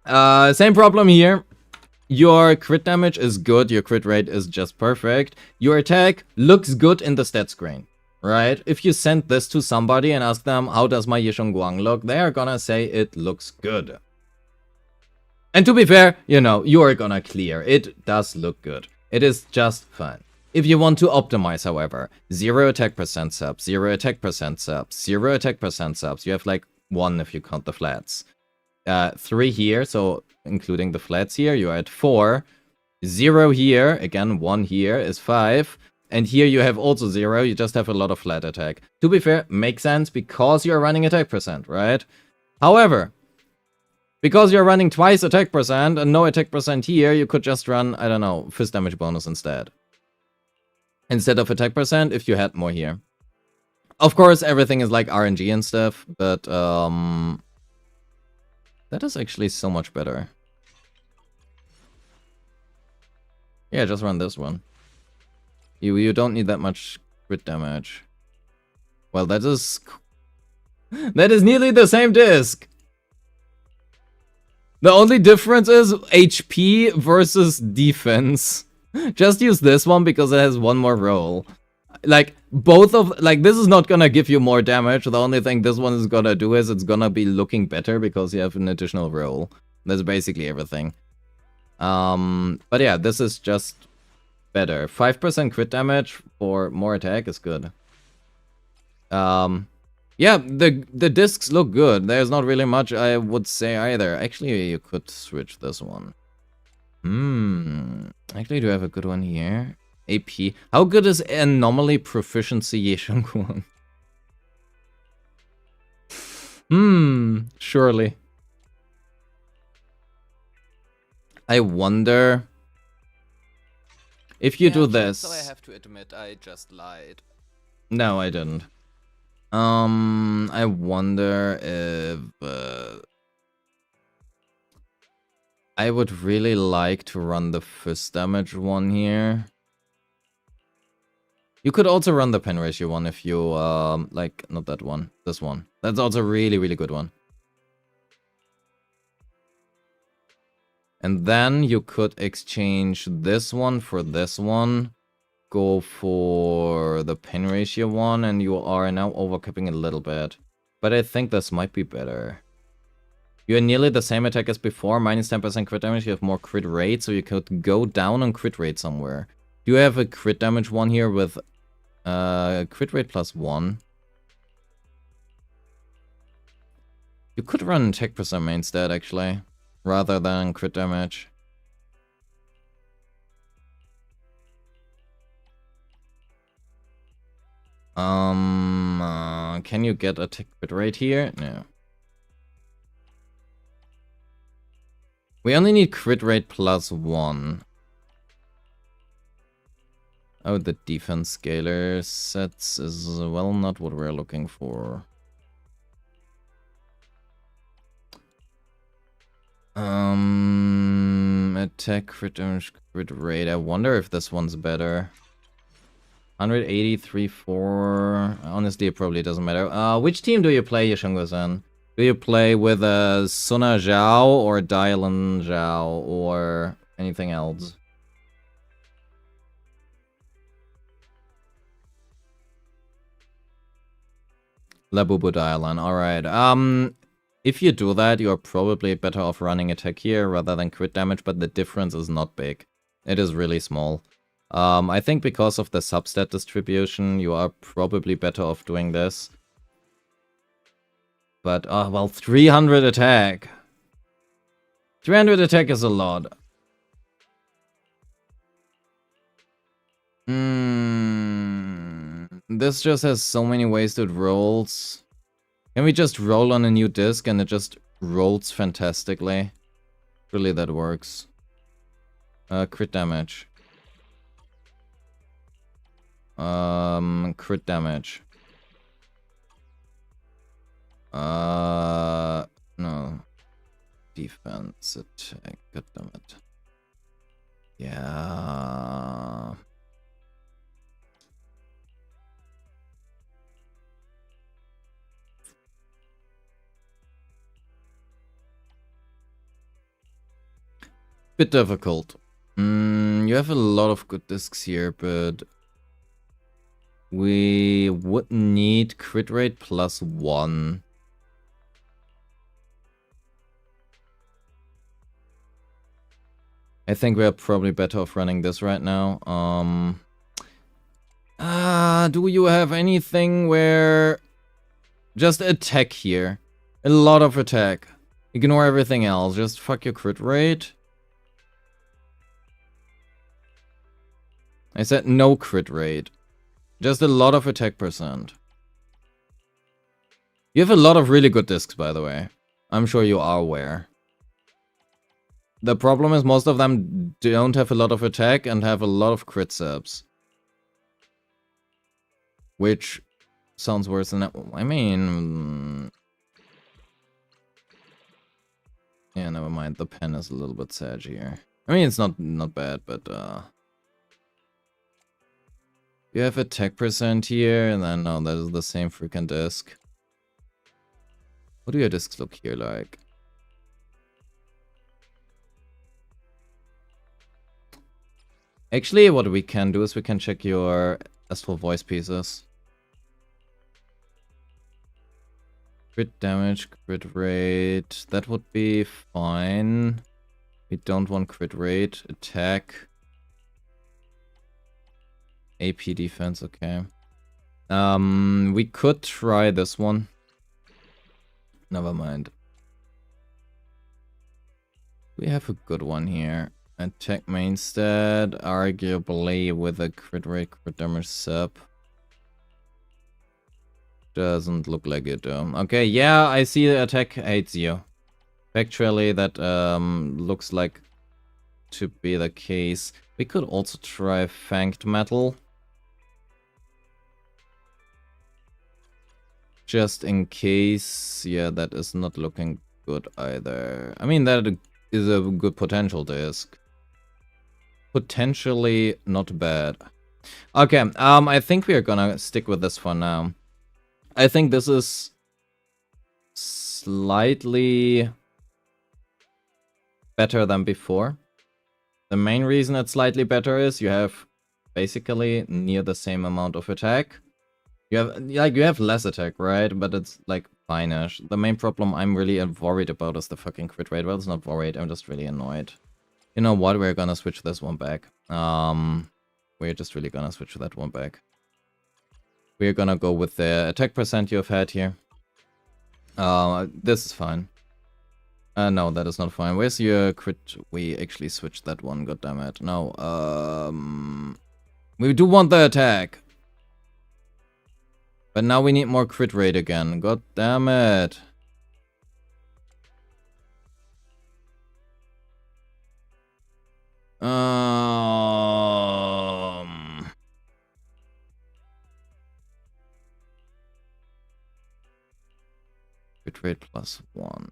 Same problem here. Your crit damage is good. Your crit rate is just perfect. Your attack looks good in the stat screen. Right? If you send this to somebody and ask them, how does my Yeshongguang look? They are gonna say it looks good. And to be fair, you know, you are gonna clear. It does look good. It is just fun. If you want to optimize, however, 0 attack percent subs, 0 attack percent subs, 0 attack percent subs. You have like 1 if you count the flats. 3 here, so including the flats here, you're at 4. 0 here, again 1 here is 5. And here you have also 0, you just have a lot of flat attack. To be fair, makes sense because you're running attack percent, right? However, because you're running twice attack percent and no attack percent here, you could just run, I don't know, fist damage bonus instead. Instead of attack percent, if you had more here. Of course, everything is like RNG and stuff, but that is actually so much better. Yeah, just run this one. You don't need that much crit damage. Well, that is nearly the same disc. The only difference is HP versus defense. Just use this one because it has one more roll. Like, this is not gonna give you more damage. The only thing this one is gonna do is it's gonna be looking better because you have an additional roll. That's basically everything. But yeah, this is just better. 5% crit damage for more attack is good. Yeah, the discs look good. There's not really much I would say either. Actually, you could switch this one. Actually, do I have a good one here? AP. How good is anomaly proficiency Yeshongguang? Surely. I wonder if you do chat, this. So I have to admit, I just lied. No, I didn't. I wonder if I would really like to run the fist damage one here. You could also run the pen ratio one if you like, not that one, this one. That's also a really, really good one. And then you could exchange this one for this one. Go for the pen ratio one, and you are now overcapping a little bit. But I think this might be better. You are nearly the same attack as before, minus 10% crit damage, you have more crit rate, so you could go down on crit rate somewhere. You have a crit damage one here with crit rate +1. You could run attack percent main stat actually, rather than crit damage. Can you get attack crit rate here? No. We only need crit rate +1. Oh, the defense scaler sets is well not what we're looking for. Attack crit damage crit rate. I wonder if this one's better. 183 4. Honestly, it probably doesn't matter. Which team do you play, Yashungo-san? Do you play with Suna Zhao or Dylan Zhao or anything else? Labubu Dylan. Alright. If you do that, you're probably better off running attack here rather than crit damage, but the difference is not big. It is really small. I think because of the substat distribution, you are probably better off doing this. But, well, 300 attack. 300 attack is a lot. This just has so many ways that it rolls. Can we just roll on a new disc and it just rolls fantastically? Really, that works. Crit damage. Crit damage. No. Defense attack. God damn it. Yeah. Bit difficult. You have a lot of good discs here, but we would need crit rate +1. I think we're probably better off running this right now. Do you have anything where just attack here? A lot of attack. Ignore everything else. Just fuck your crit rate. I said no crit rate. Just a lot of attack percent. You have a lot of really good discs, by the way. I'm sure you are aware. The problem is most of them don't have a lot of attack and have a lot of crit subs. Which sounds worse than that. I mean... yeah, never mind. The pen is a little bit sad here. I mean, it's not bad, but... you have attack percent here, and then no, that is the same freaking disc. What do your discs look here like? Actually, what we can do is we can check your Astral Voice pieces. Crit damage, crit rate, that would be fine. We don't want crit rate, attack. AP defense, okay. We could try this one. Never mind. We have a good one here. Attack main stat, arguably with a crit rate, crit damage sub. Doesn't look like it though. Okay, yeah, I see the attack hates you. Factually, that looks like to be the case. We could also try Fanged Metal. Just in case. Yeah, that is not looking good either. I mean, that is a good potential disc. Potentially not bad. Okay, I think we are gonna stick with this for now. I think this is slightly better than before. The main reason it's slightly better is you have basically near the same amount of attack. You have less attack, right? But it's like fine-ish. The main problem I'm really worried about is the fucking crit rate. Well, it's not worried, I'm just really annoyed. You know what? We're gonna switch this one back. We're just really gonna switch that one back. We're gonna go with the attack percent you've had here. This is fine. No, that is not fine. Where's your crit? We actually switched that one, goddammit. No, we do want the attack. But now we need more crit rate again. God damn it. Crit rate +1.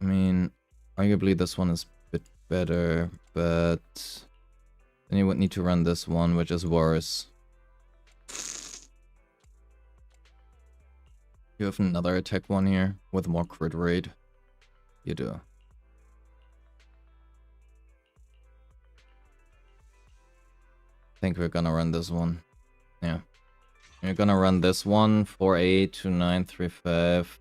I mean, arguably this one is a bit better, but then you would need to run this one, which is worse. You have another attack one here with more crit rate. You do. I think we're gonna run this one. Yeah. We're gonna run this one. 482935.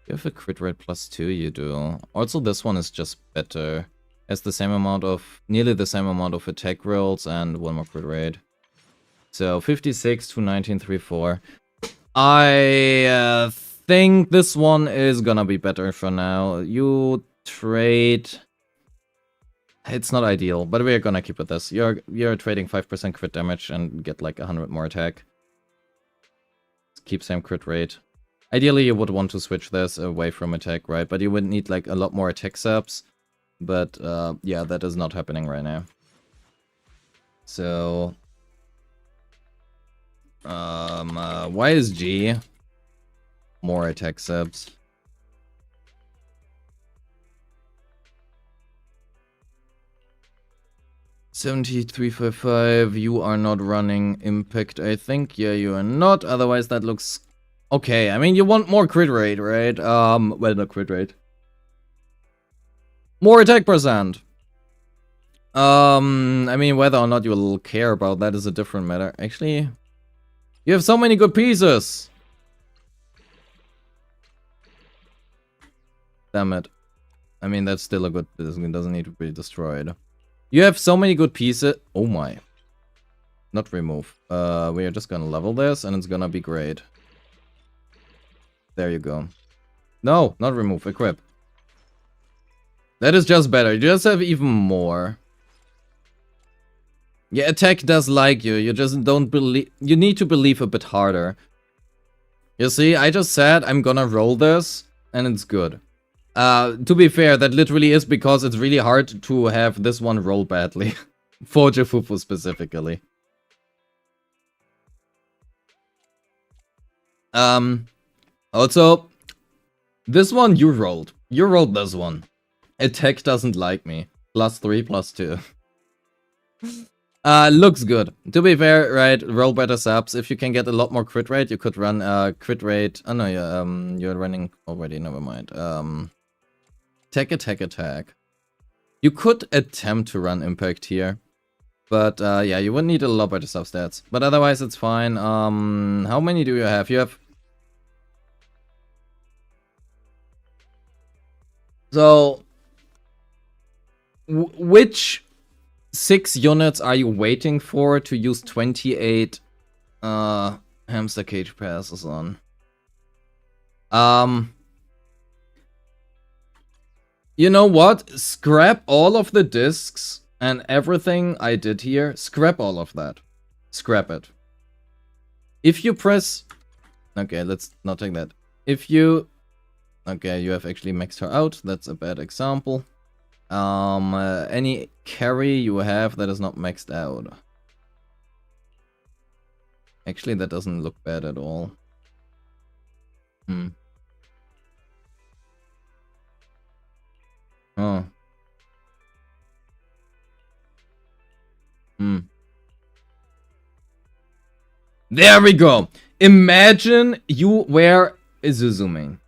You have a crit rate +2, you do. Also, this one is just better. Has the same amount of, nearly the same amount of attack rolls and one more crit rate. So 56 to 1934. I think this one is gonna be better for now. You trade. It's not ideal, but we're gonna keep with this. You're trading 5% crit damage and get like 100 more attack. Keep same crit rate. Ideally, you would want to switch this away from attack, right? But you would need like a lot more attack subs. But yeah, that is not happening right now. So why is G more attack subs? $73.55. You are not running impact, I think. Yeah, you are not. Otherwise, that looks okay. I mean, you want more crit rate, right? Well, not crit rate. More attack percent. I mean, whether or not you'll care about that is a different matter. Actually, you have so many good pieces. Damn it. I mean, that's still a good... It doesn't need to be destroyed. You have so many good pieces. Oh my. Not remove. We are just gonna level this and it's gonna be great. There you go. No, not remove. Equip. That is just better. You just have even more. Yeah, attack does like you. You just don't believe. You need to believe a bit harder. You see, I just said I'm gonna roll this and it's good. To be fair, that literally is because it's really hard to have this one roll badly. For Jefufu specifically. Also, this one you rolled. You rolled this one. Attack doesn't like me. +3, +2. Looks good. To be fair, right, roll better subs. If you can get a lot more crit rate, you could run crit rate. Oh no, yeah, you're running already, never mind. Attack. You could attempt to run impact here. But yeah, you would need a lot better substats. But otherwise it's fine. How many do you have? You have... So... which 6 units are you waiting for to use 28 hamster cage passes on? You know what? Scrap all of the discs and everything I did here. Scrap all of that. Scrap it. If you press... Okay, let's not take that. if you... Okay, you have actually maxed her out. That's a bad example. Any carry you have that is not maxed out. Actually, that doesn't look bad at all. Oh. There we go. Imagine you were a Zuzu main.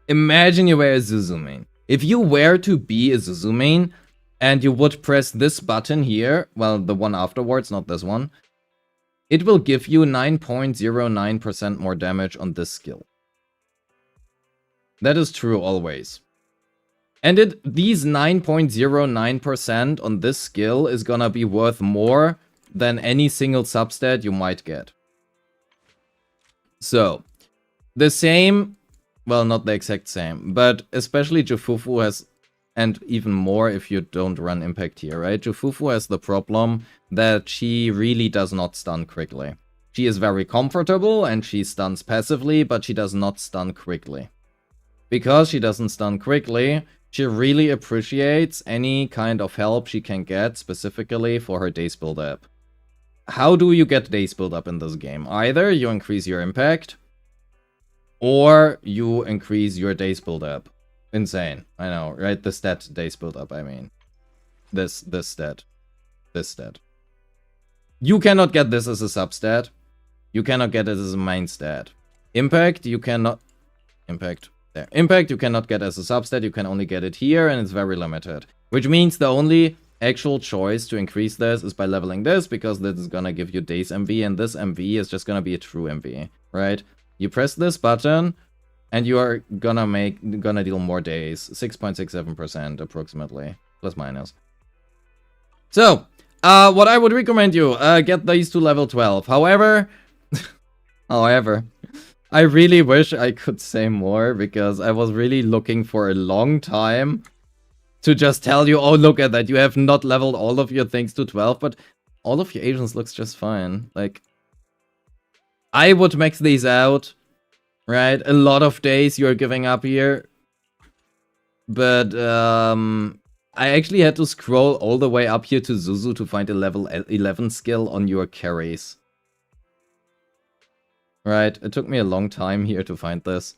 Imagine you were a Zuzu main. If you were to be a Zuzu main and you would press this button here, well, the one afterwards, not this one, it will give you 9.09% more damage on this skill. That is true always. And these 9.09% on this skill is gonna be worth more than any single substat you might get. So, the same, well, not the exact same, but especially Jufufu has, and even more if you don't run impact here, right? Jufufu has the problem that she really does not stun quickly. She is very comfortable and she stuns passively, but she does not stun quickly. Because she doesn't stun quickly, she really appreciates any kind of help she can get specifically for her days build up. How do you get days build up in this game? Either you increase your impact, or you increase your days build up. Insane, I know, right? The stat days build up, I mean. This stat. This stat. You cannot get this as a substat. You cannot get it as a main stat. Impact, you cannot... Impact. There. Impact, you cannot get as a substat. You can only get it here, and it's very limited. Which means the only actual choice to increase this is by leveling this, because this is gonna give you days MV, and this MV is just gonna be a true MV, right? You press this button, and you are gonna deal more days. 6.67% approximately, plus minus. So, what I would recommend you, get these to level 12. However, I really wish I could say more, because I was really looking for a long time to just tell you, oh, look at that, you have not leveled all of your things to 12, but all of your agents looks just fine. Like, I would max these out, right? A lot of days you're giving up here. But, I actually had to scroll all the way up here to Zuzu to find a level 11 skill on your carries. Right, it took me a long time here to find this.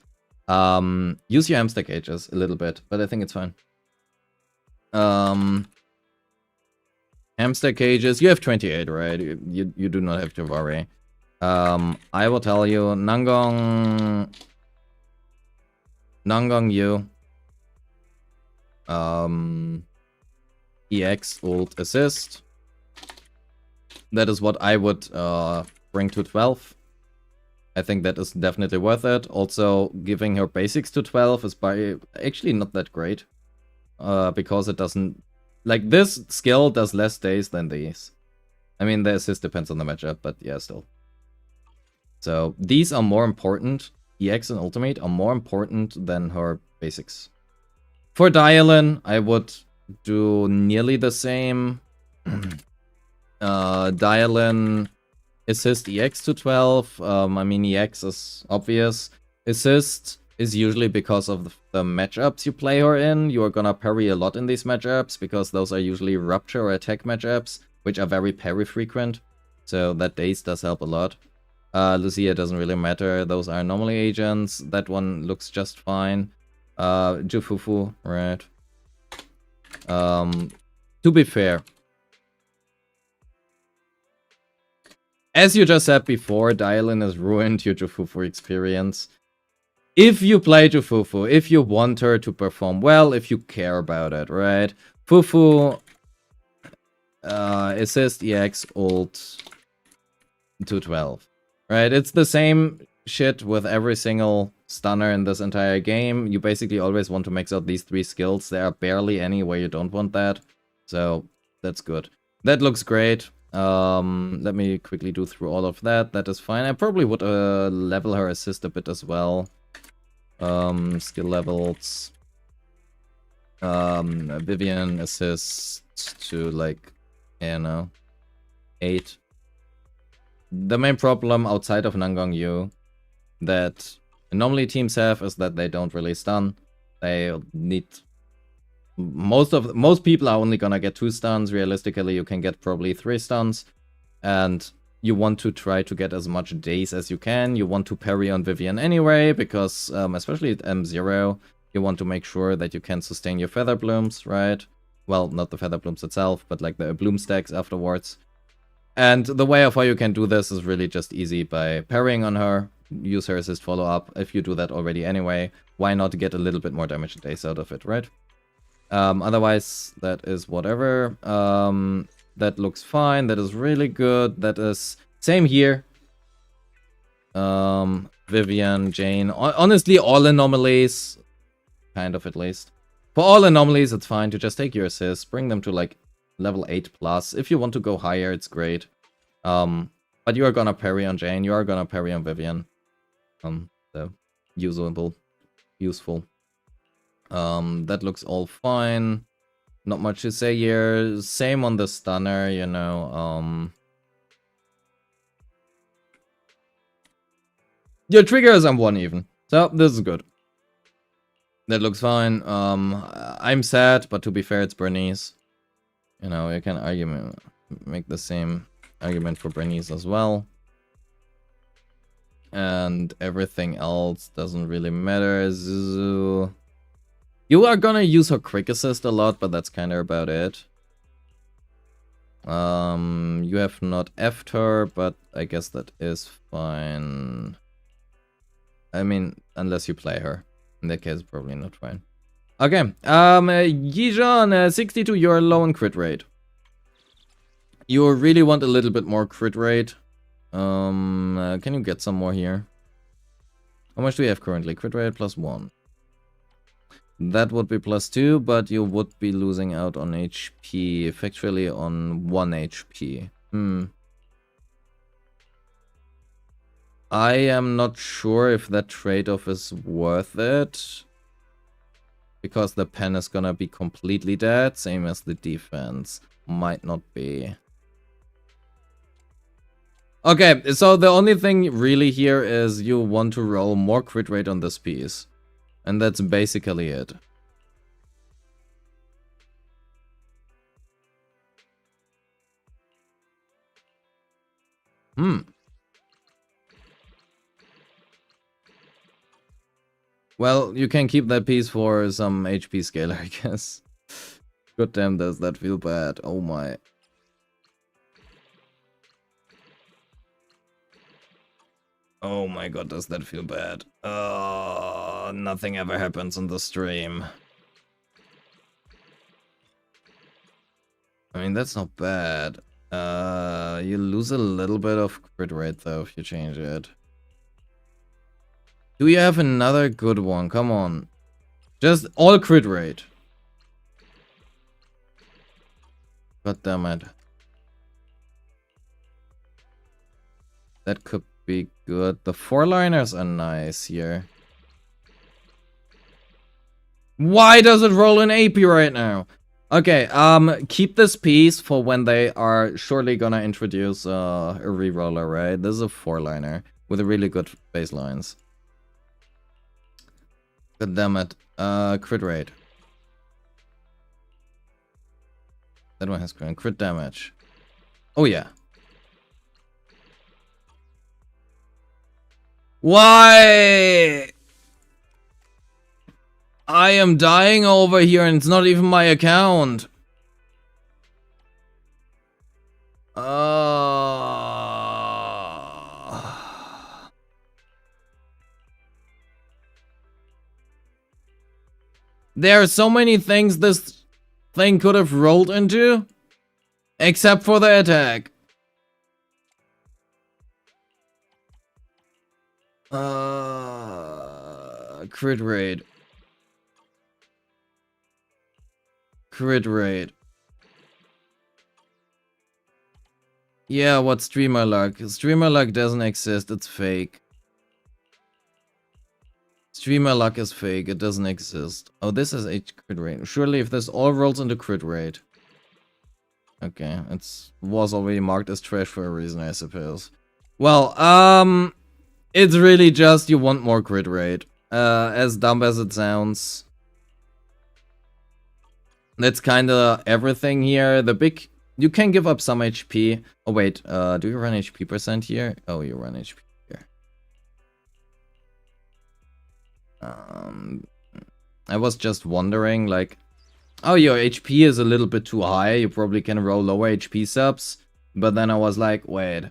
Use your hamster cages a little bit, but I think it's fine. Hamster cages, you have 28, right? You do not have to worry. I will tell you, Nangong Yu. EX ult assist. That is what I would bring to 12. I think that is definitely worth it. Also, giving her basics to 12 is actually not that great. Because it doesn't... Like, this skill does less days than these. I mean, the assist depends on the matchup, but yeah, still. So, these are more important. EX and Ultimate are more important than her basics. For Dialin, I would do nearly the same. Dialin... Assist EX to 12. I mean, EX is obvious. Assist is usually because of the matchups you play her in. You are gonna parry a lot in these matchups, because those are usually rupture or attack matchups, which are very parry frequent. So that days does help a lot. Lucia doesn't really matter. Those are normally agents. That one looks just fine. Jufufu, right. To be fair, as you just said before, Dialin has ruined your Jufufu experience. If you play Jufufu, if you want her to perform well, if you care about it, right? Fufu, assist, EX, ult, to 12. Right? It's the same shit with every single stunner in this entire game. You basically always want to max out these 3 skills. There are barely any where you don't want that. So, that's good. That looks great. Let me quickly do through all of that. That is fine. I probably would level her assist a bit as well. Skill levels. Vivian assist to like, I don't know, 8. The main problem outside of Nangong Yu that Anomaly teams have is that they don't really stun. They need... Most people are only gonna get 2 stuns. Realistically, you can get probably 3 stuns. And you want to try to get as much days as you can. You want to parry on Vivian anyway, because especially at M0, you want to make sure that you can sustain your feather blooms, right? Well, not the feather blooms itself, but like the bloom stacks afterwards. And the way of how you can do this is really just easy by parrying on her. Use her assist follow-up. If you do that already anyway, why not get a little bit more damage days out of it, right? Otherwise, that is whatever. That looks fine. That is really good. That is... Same here. Vivian, Jane. Honestly, all anomalies. Kind of, at least. For all anomalies, it's fine to just take your assists. Bring them to, like, level 8 plus. If you want to go higher, it's great. But you are gonna parry on Jane. You are gonna parry on Vivian. So, usable. Useful. That looks all fine. Not much to say here. Same on the stunner, you know. Your trigger is on 1 even. So, this is good. That looks fine. I'm sad, but to be fair, it's Bernice. You know, you can make the same argument for Bernice as well. And everything else doesn't really matter. Zuzu. You are gonna use her quick assist a lot, but that's kind of about it. You have not F'd her, but I guess that is fine. I mean, unless you play her. In that case, probably not fine. Okay, Yijan, 62, you're low on crit rate. You really want a little bit more crit rate. Can you get some more here? How much do we have currently? Crit rate +1. That would be +2, but you would be losing out on HP, effectively on 1 HP. I am not sure if that trade-off is worth it. Because the pen is gonna be completely dead, same as the defense. Might not be. Okay, so the only thing really here is you want to roll more crit rate on this piece. And that's basically it. Well, you can keep that piece for some HP scaler, I guess. God damn, does that feel bad. Oh my. Oh my god, does that feel bad. Oh, nothing ever happens on the stream. I mean, that's not bad. You lose a little bit of crit rate though if you change it. Do you have another good one? Come on. Just all crit rate. God damn it. That could be good. The 4-liners are nice here. Why does it roll in AP right now? Okay, keep this piece for when they are surely gonna introduce a reroller, right? This is a 4-liner with a really good baselines. God damn it. Crit rate. That one has crit damage. Oh yeah. Why? I am dying over here and it's not even my account. There are so many things this thing could have rolled into, except for the attack. Crit rate. Crit rate. Yeah, what streamer luck? Streamer luck doesn't exist, it's fake. Streamer luck is fake, it doesn't exist. Oh, this is H crit rate. Surely if this all rolls into crit rate. Okay, it was already marked as trash for a reason, I suppose. Well, It's really just you want more crit rate. As dumb as it sounds. That's kinda everything here. You can give up some HP. Oh wait, do you run HP percent here? Oh, you run HP here. I was just wondering, like, oh, your HP is a little bit too high. You probably can roll lower HP subs. But then I was like, wait,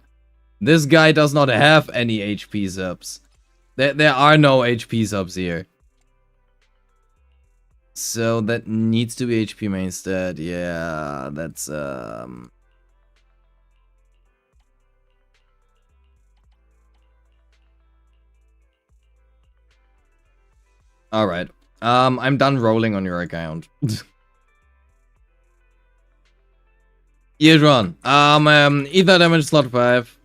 this guy does not have any HP subs. There are no HP subs here. So that needs to be HP main stat. Yeah, that's Alright. I'm done rolling on your account. Yidron. Ether damage slot 5.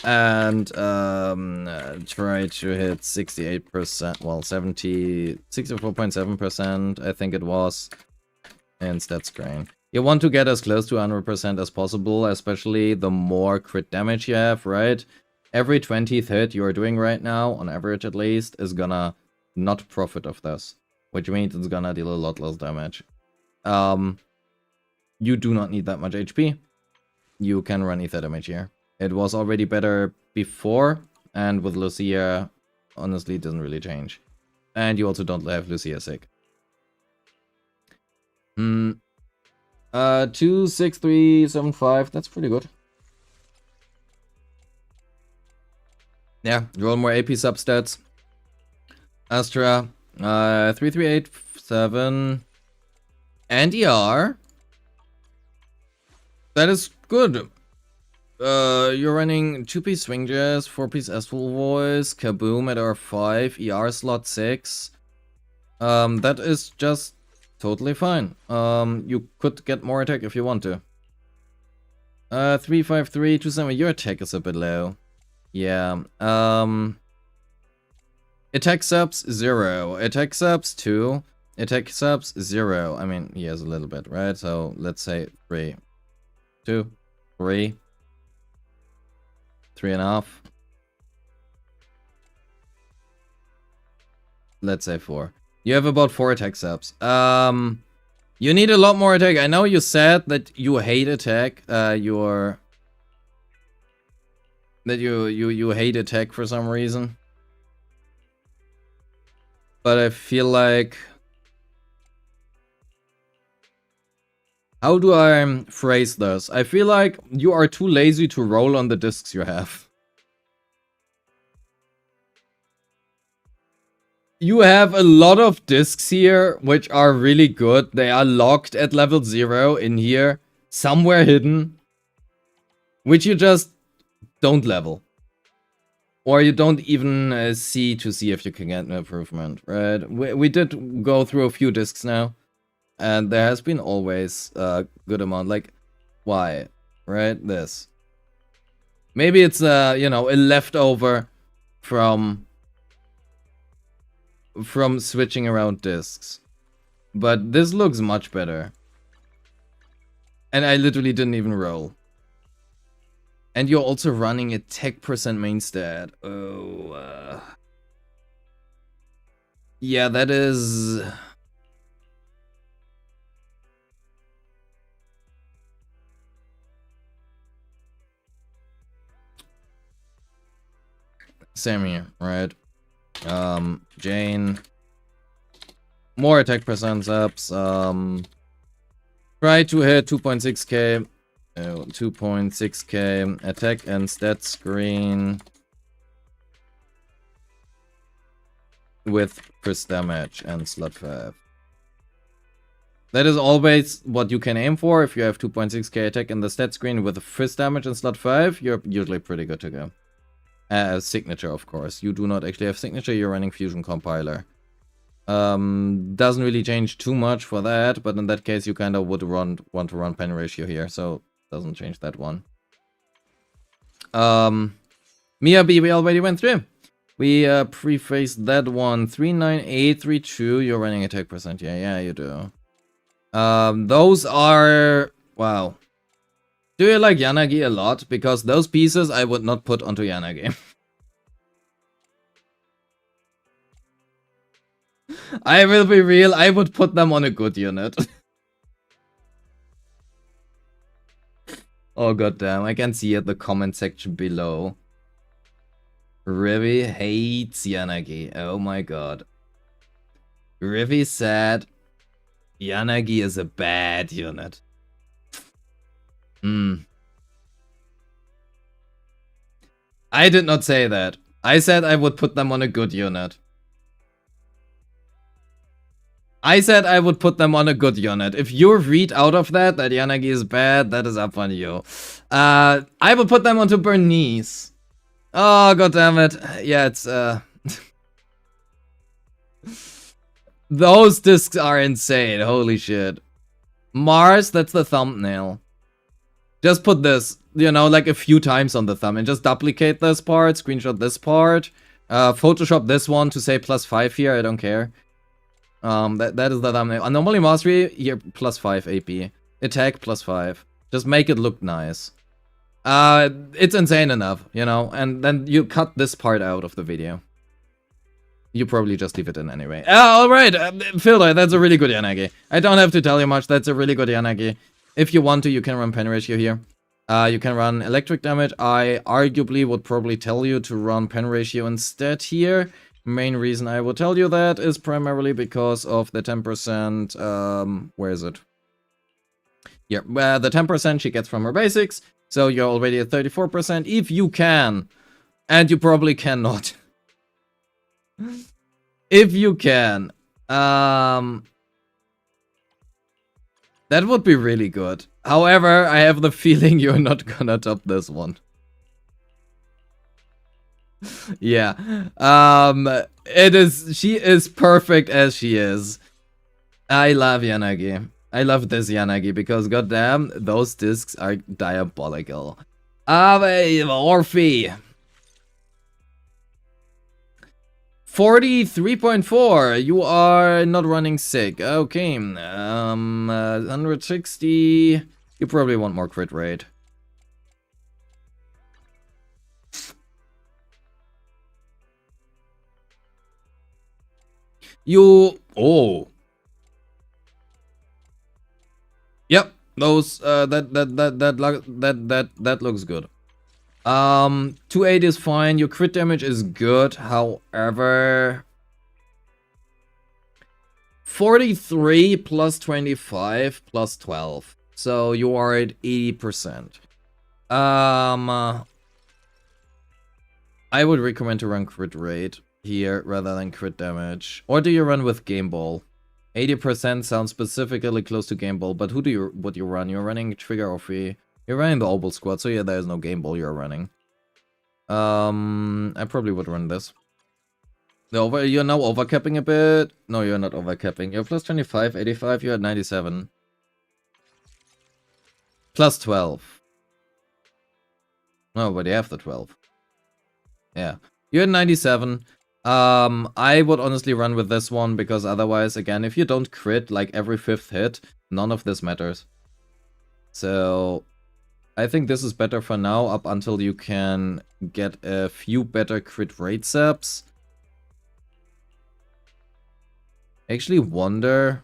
And try to hit 68%, well 64.7% I think it was, and stat screen. You want to get as close to 100% as possible, especially the more crit damage you have, right? Every 20th hit you're doing right now, on average at least, is gonna not profit of this, which means it's gonna deal a lot less damage. You do not need that much HP. You can run ether damage here. It was already better before, and with Lucia, honestly, it doesn't really change. And you also don't have Lucia sick. 26375, that's pretty good. Yeah, roll more AP substats. Astra, 3387, and ER. That is good. You're running 2-piece swing jazz, 4-piece astral voice, kaboom at R5, ER slot 6. That is just totally fine. You could get more attack if you want to. 353, 27, your attack is a bit low. Yeah. Attack subs 0, attack subs 2, attack subs 0. I mean, he has a little bit, right? So let's say 3, 2, 3. 3.5. Let's say 4. You have about 4 attack subs. You need a lot more attack. I know you said that you hate attack. You hate attack for some reason. But I feel like, how do I phrase this? I feel like you are too lazy to roll on the discs you have. You have a lot of discs here, which are really good. They are locked at level 0 in here, somewhere hidden, which you just don't level. Or you don't even see to see if you can get an improvement, right? We did go through a few discs now. And there has been always a good amount, like, why, right? This. Maybe it's, you know, a leftover from switching around discs. But this looks much better. And I literally didn't even roll. And you're also running attack percent main stat. Oh, yeah, that is... Same here, right? Jane. More attack percent ups. Try to hit 2.6k. 2.6k attack and stat screen with first damage and slot 5. That is always what you can aim for. If you have 2.6k attack in the stat screen with first damage and slot 5, you're usually pretty good to go. Signature, of course. You do not actually have signature, you're running Fusion Compiler. Doesn't really change too much for that, but in that case you kind of would want to run pen ratio here, so doesn't change that one. Miyabi, we already went through. We prefaced that one. 39832, you're running attack percent. Yeah, you do. Those are, wow, Do you like Yanagi a lot? Because those pieces I would not put onto Yanagi. I will be real, I would put them on a good unit. Oh goddamn, I can see at the comment section below. Rivi hates Yanagi. Oh my god. Rivi said Yanagi is a bad unit. I did not say that. I said I would put them on a good unit. I said I would put them on a good unit. If you read out of that Yanagi is bad, that is up on you. I would put them onto Bernice. Oh, god damn it. Yeah, it's those discs are insane. Holy shit. Mars, that's the thumbnail. Just put this, you know, like a few times on the thumb and just duplicate this part, screenshot this part, Photoshop this one to say +5 here, I don't care. That is the thumbnail. Anomaly Mastery, here, +5 AP. Attack, +5. Just make it look nice. It's insane enough, you know, and then you cut this part out of the video. You probably just leave it in anyway. Alright, Filter, that's a really good Yanagi. I don't have to tell you much, that's a really good Yanagi. If you want to, you can run pen ratio here. You can run electric damage. I arguably would probably tell you to run pen ratio instead here. Main reason I will tell you that is primarily because of the 10%, where is it? Yeah, the 10% she gets from her basics, so you're already at 34% if you can. And you probably cannot. If you can. That would be really good. However, I have the feeling you're not gonna top this one. Yeah. She is perfect as she is. I love Yanagi. I love this Yanagi because goddamn, those discs are diabolical. Orphe. 43.4. You are not running sick. Okay. 160. You probably want more crit rate. Oh. Yep. Those that looks good. 280 is fine. Your crit damage is good. However, 43 plus 25 plus 12. So you are at 80%. I would recommend to run crit rate here rather than crit damage. Or do you run with Game Ball? 80% sounds specifically close to Game Ball, but would you run? You're running Trigger or Free. You're running the Obel squad, so yeah, there's no Game Ball you're running. I probably would run this. You're now overcapping a bit. No, you're not overcapping. You're plus 25, 85, you're at 97. Plus 12. No, but you have the 12. Yeah. You're at 97. I would honestly run with this one, because otherwise, again, if you don't crit like every 5th hit, none of this matters. So I think this is better for now, up until you can get a few better crit rate zaps. Actually wonder...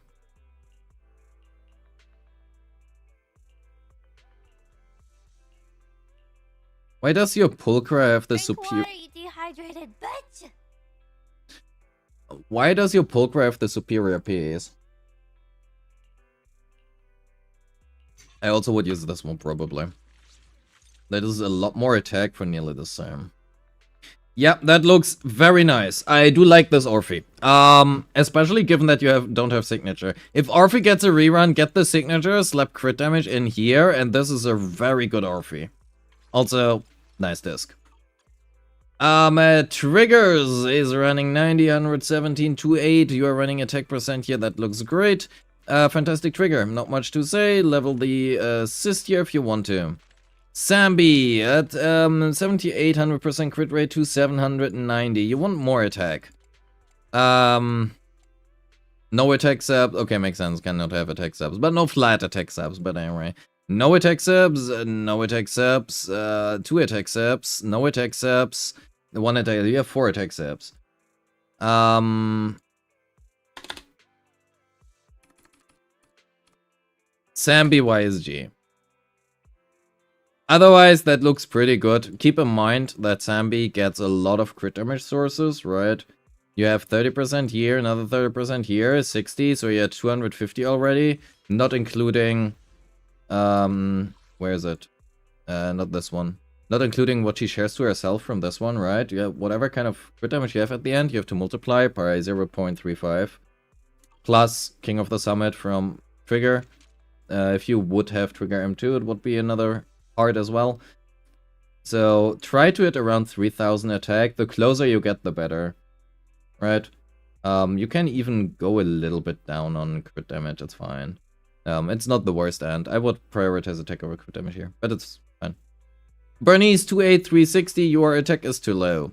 Why does your Pulchra have the superior... you dehydrated bitch! Why does your Pulchra have the superior PAs? I also would use this one, probably. That is a lot more attack for nearly the same. Yeah, that looks very nice. I do like this Orphe. Especially given that you don't have signature. If Orphe gets a rerun, get the signature, slap crit damage in here, and this is a very good Orphe. Also, nice disc. Triggers is running 90, 117, 28. You are running attack percent here. That looks great. Fantastic trigger. Not much to say. Level the assist here if you want to. Sambi at 78, 100% crit rate to 790. You want more attack. No attack subs. Okay, makes sense. Cannot have attack subs. But no flat attack subs. But anyway. No attack subs, no attack subs, 2 attack subs, no attack subs, 1 attack, you have 4 attack subs. Sam BYSG. Otherwise, that looks pretty good. Keep in mind that Sambi gets a lot of crit damage sources, right? You have 30% here, another 30% here, 60, so you're at 250 already. Not including... where is it? Not this one. Not including what she shares to herself from this one, right? You have whatever kind of crit damage you have at the end, you have to multiply by 0.35. Plus King of the Summit from Trigger. If you would have Trigger M2, it would be another part as well. So try to hit around 3000 attack. The closer you get, the better. Right? You can even go a little bit down on crit damage, it's fine. It's not the worst end. I would prioritize attack over crit damage here, but it's fine. Bernice 28360, your attack is too low.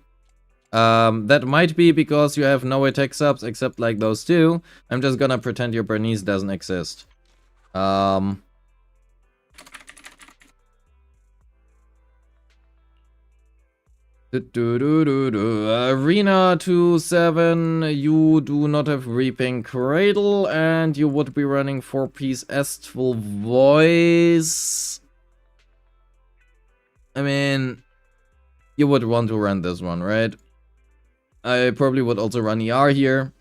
That might be because you have no attack subs except like those two. I'm just gonna pretend your Bernice doesn't exist. Arena 27, you do not have Reaping Cradle, and you would be running 4-piece Estful Voice. I mean, you would want to run this one, right? I probably would also run ER here,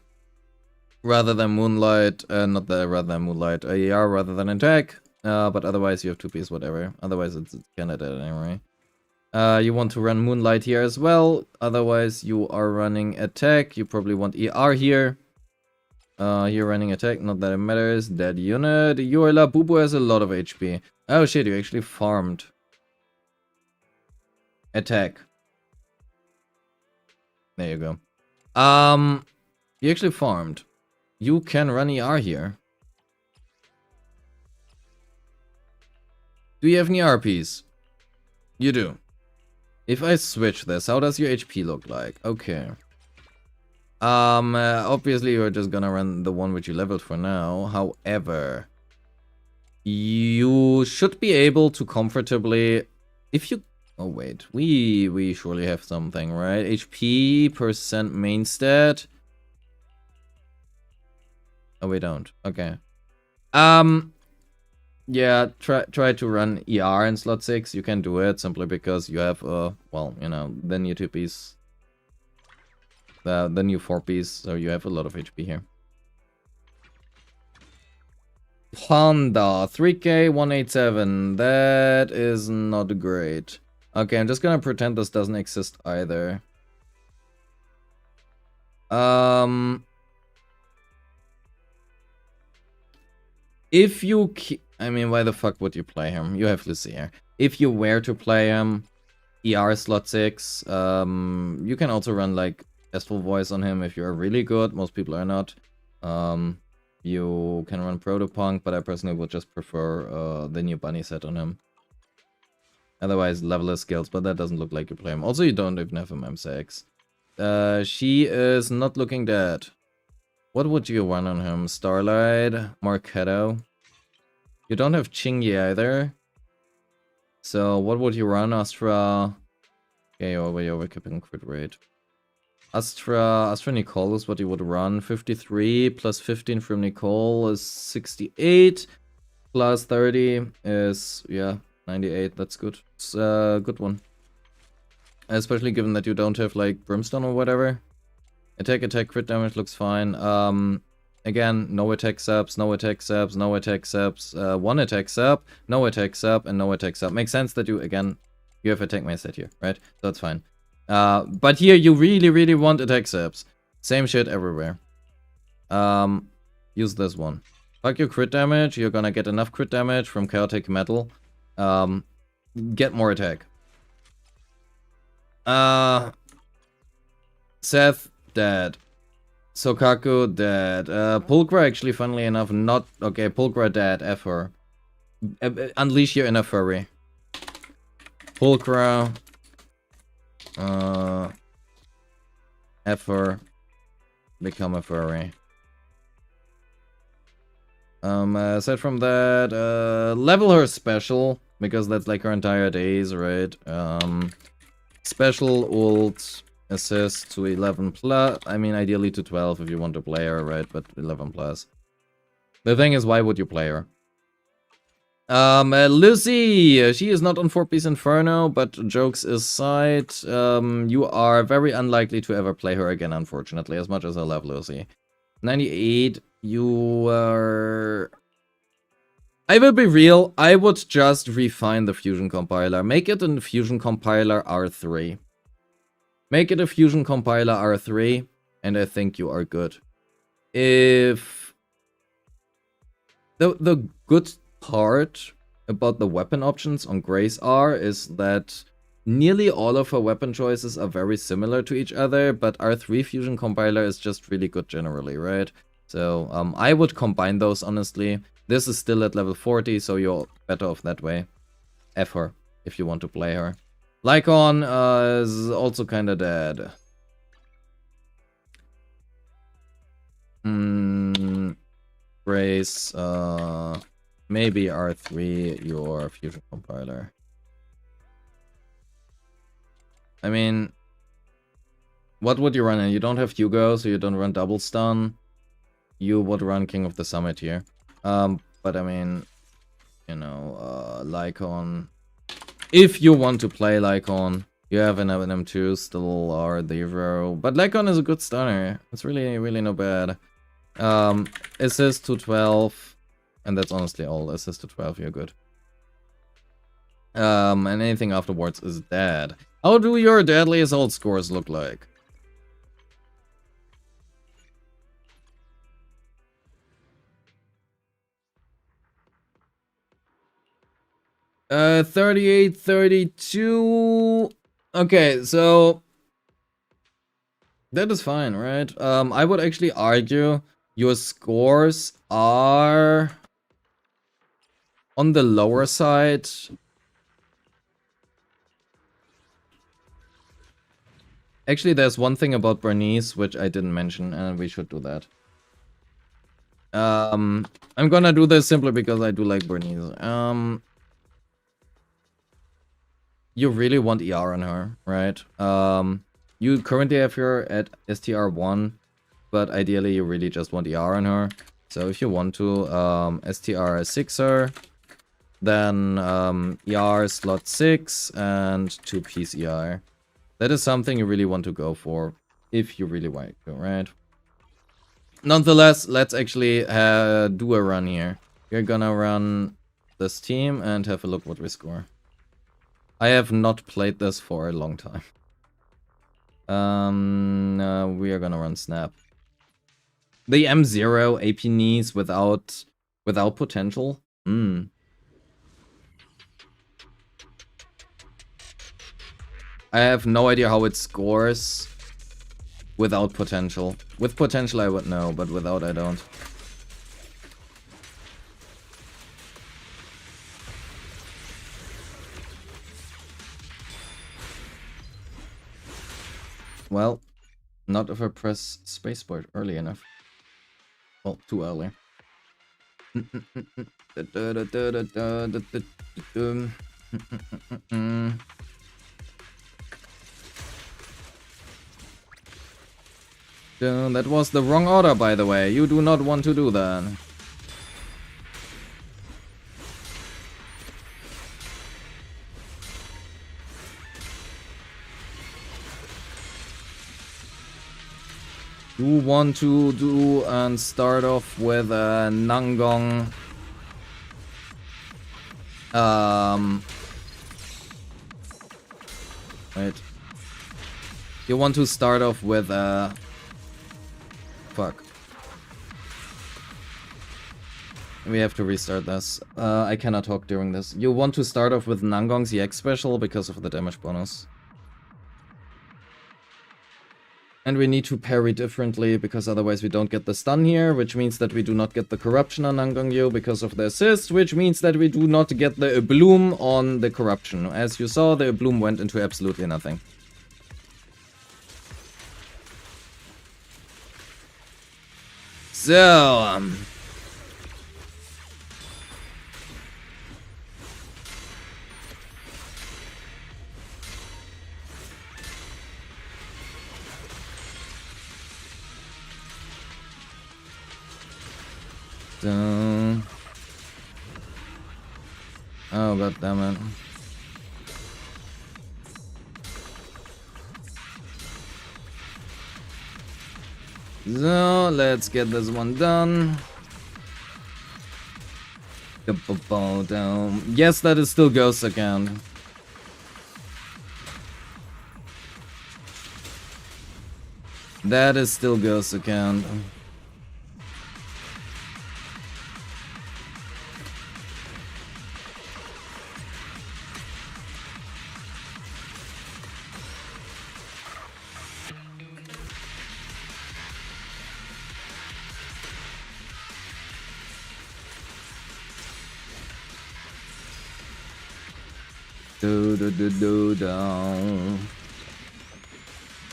rather than Moonlight, rather than Moonlight, ER rather than Attack, but otherwise you have 2-piece whatever, otherwise it's Canada anyway. You want to run Moonlight here as well. Otherwise, you are running Attack. You probably want ER here. You're running Attack. Not that it matters. Dead unit. Your La Bubu has a lot of HP. Oh shit, you actually farmed. Attack. There you go. You actually farmed. You can run ER here. Do you have any RPs? You do. If I switch this, how does your HP look like? Okay. Obviously you're just gonna run the one which you leveled for now. However, you should be able to comfortably, if you, oh wait, we surely have something, right? HP, percent main stat. Oh, we don't. Okay. Yeah, try to run ER in slot 6. You can do it simply because you have well, you know, the new 2-piece, the new 4-piece, so you have a lot of HP here. Honda 3K 187. That is not great. Okay, I'm just gonna pretend this doesn't exist either. If you I mean, why the fuck would you play him? You have Lucia. If you were to play him, ER slot 6, you can also run like Estful Voice on him if you're really good. Most people are not. You can run Protopunk, but I personally would just prefer the new bunny set on him. Otherwise, level skills, but that doesn't look like you play him. Also, you don't even have him M6. She is not looking dead. What would you run on him? Starlight, Marketo. You don't have Chingy either. So what would you run? Astra. Okay, you're overkipping crit rate. Astra Nicole is what you would run. 53 plus 15 from Nicole is 68. Plus 30 is, yeah, 98. That's good. It's a good one. Especially given that you don't have like Brimstone or whatever. Attack, crit damage looks fine. Again, no attack subs, no attack subs, no attack subs, 1 attack sub, no attack sub, and no attack sub. Makes sense that you, again, you have attack my set here, right? That's fine. But here you really want attack subs. Same shit everywhere. Use this one. Fuck your crit damage, you're gonna get enough crit damage from Chaotic Metal. Get more attack. Seth, dead. Sokaku, dead. Pulchra, actually, funnily enough, not... Okay, Pulchra, dead. F her. Unleash your inner furry. Pulchra. F her. Become a furry. Aside from that, level her special, because that's like her entire days, right? Special ult assist to 11 plus. I mean, ideally to 12 if you want to play her, right? But 11 plus. The thing is, why would you play her? Lucy, she is not on 4-piece Inferno, but jokes aside, you are very unlikely to ever play her again, unfortunately, as much as I love Lucy. 98, you are... I will be real, I would just refine the Fusion Compiler. Make it a Fusion Compiler R3. Make it a Fusion Compiler R3, and I think you are good. If... The good part about the weapon options on Grace R is that nearly all of her weapon choices are very similar to each other, but R3 Fusion Compiler is just really good generally, right? So I would combine those, honestly. This is still at level 40, so you're better off that way. F her, if you want to play her. Lycon is also kinda dead. Grace, maybe R3, your Fusion Compiler. I mean, what would you run in? You don't have Hugo, so you don't run Double Stun. You would run King of the Summit here. But I mean, you know, Lycon. If you want to play Lycon, you have an M2 still or the hero. But Lycon is a good stunner. It's really, really not bad. Assist to 12. And that's honestly all. Assist to 12, you're good. And anything afterwards is dead. How do your Deadly Assault scores look like? Uh, 38, 32. Okay, so that is fine, right? I would actually argue your scores are on the lower side. Actually, there's one thing about Bernice which I didn't mention, and we should do that. I'm gonna do this simply because I do like Bernice. You really want ER on her, right? You currently have her at STR1, but ideally you really just want ER on her. So if you want to STR6 her, then ER slot 6 and 2-piece ER. That is something you really want to go for, if you really want to, right? Nonetheless, let's actually do a run here. We're gonna run this team and have a look what we score. I have not played this for a long time. We are gonna run Snap. The M0 AP knees without potential. I have no idea how it scores without potential. With potential I would know, but without I don't. Well, not if I press spacebar early enough. Well, too early. That was the wrong order, by the way. You do not want to do that. You want to do and start off with a Nangong. Wait. You want to start off with a... Fuck. We have to restart this. I cannot talk during this. You want to start off with Nangong's EX special because of the damage bonus. And we need to parry differently because otherwise we don't get the stun here, which means that we do not get the corruption on Nangongyo because of the assist, which means that we do not get the bloom on the corruption. As you saw, the bloom went into absolutely nothing. So, Dun. Oh, god damn it. So, let's get this one done. Yes, that is still Ghost account. That is still Ghost account.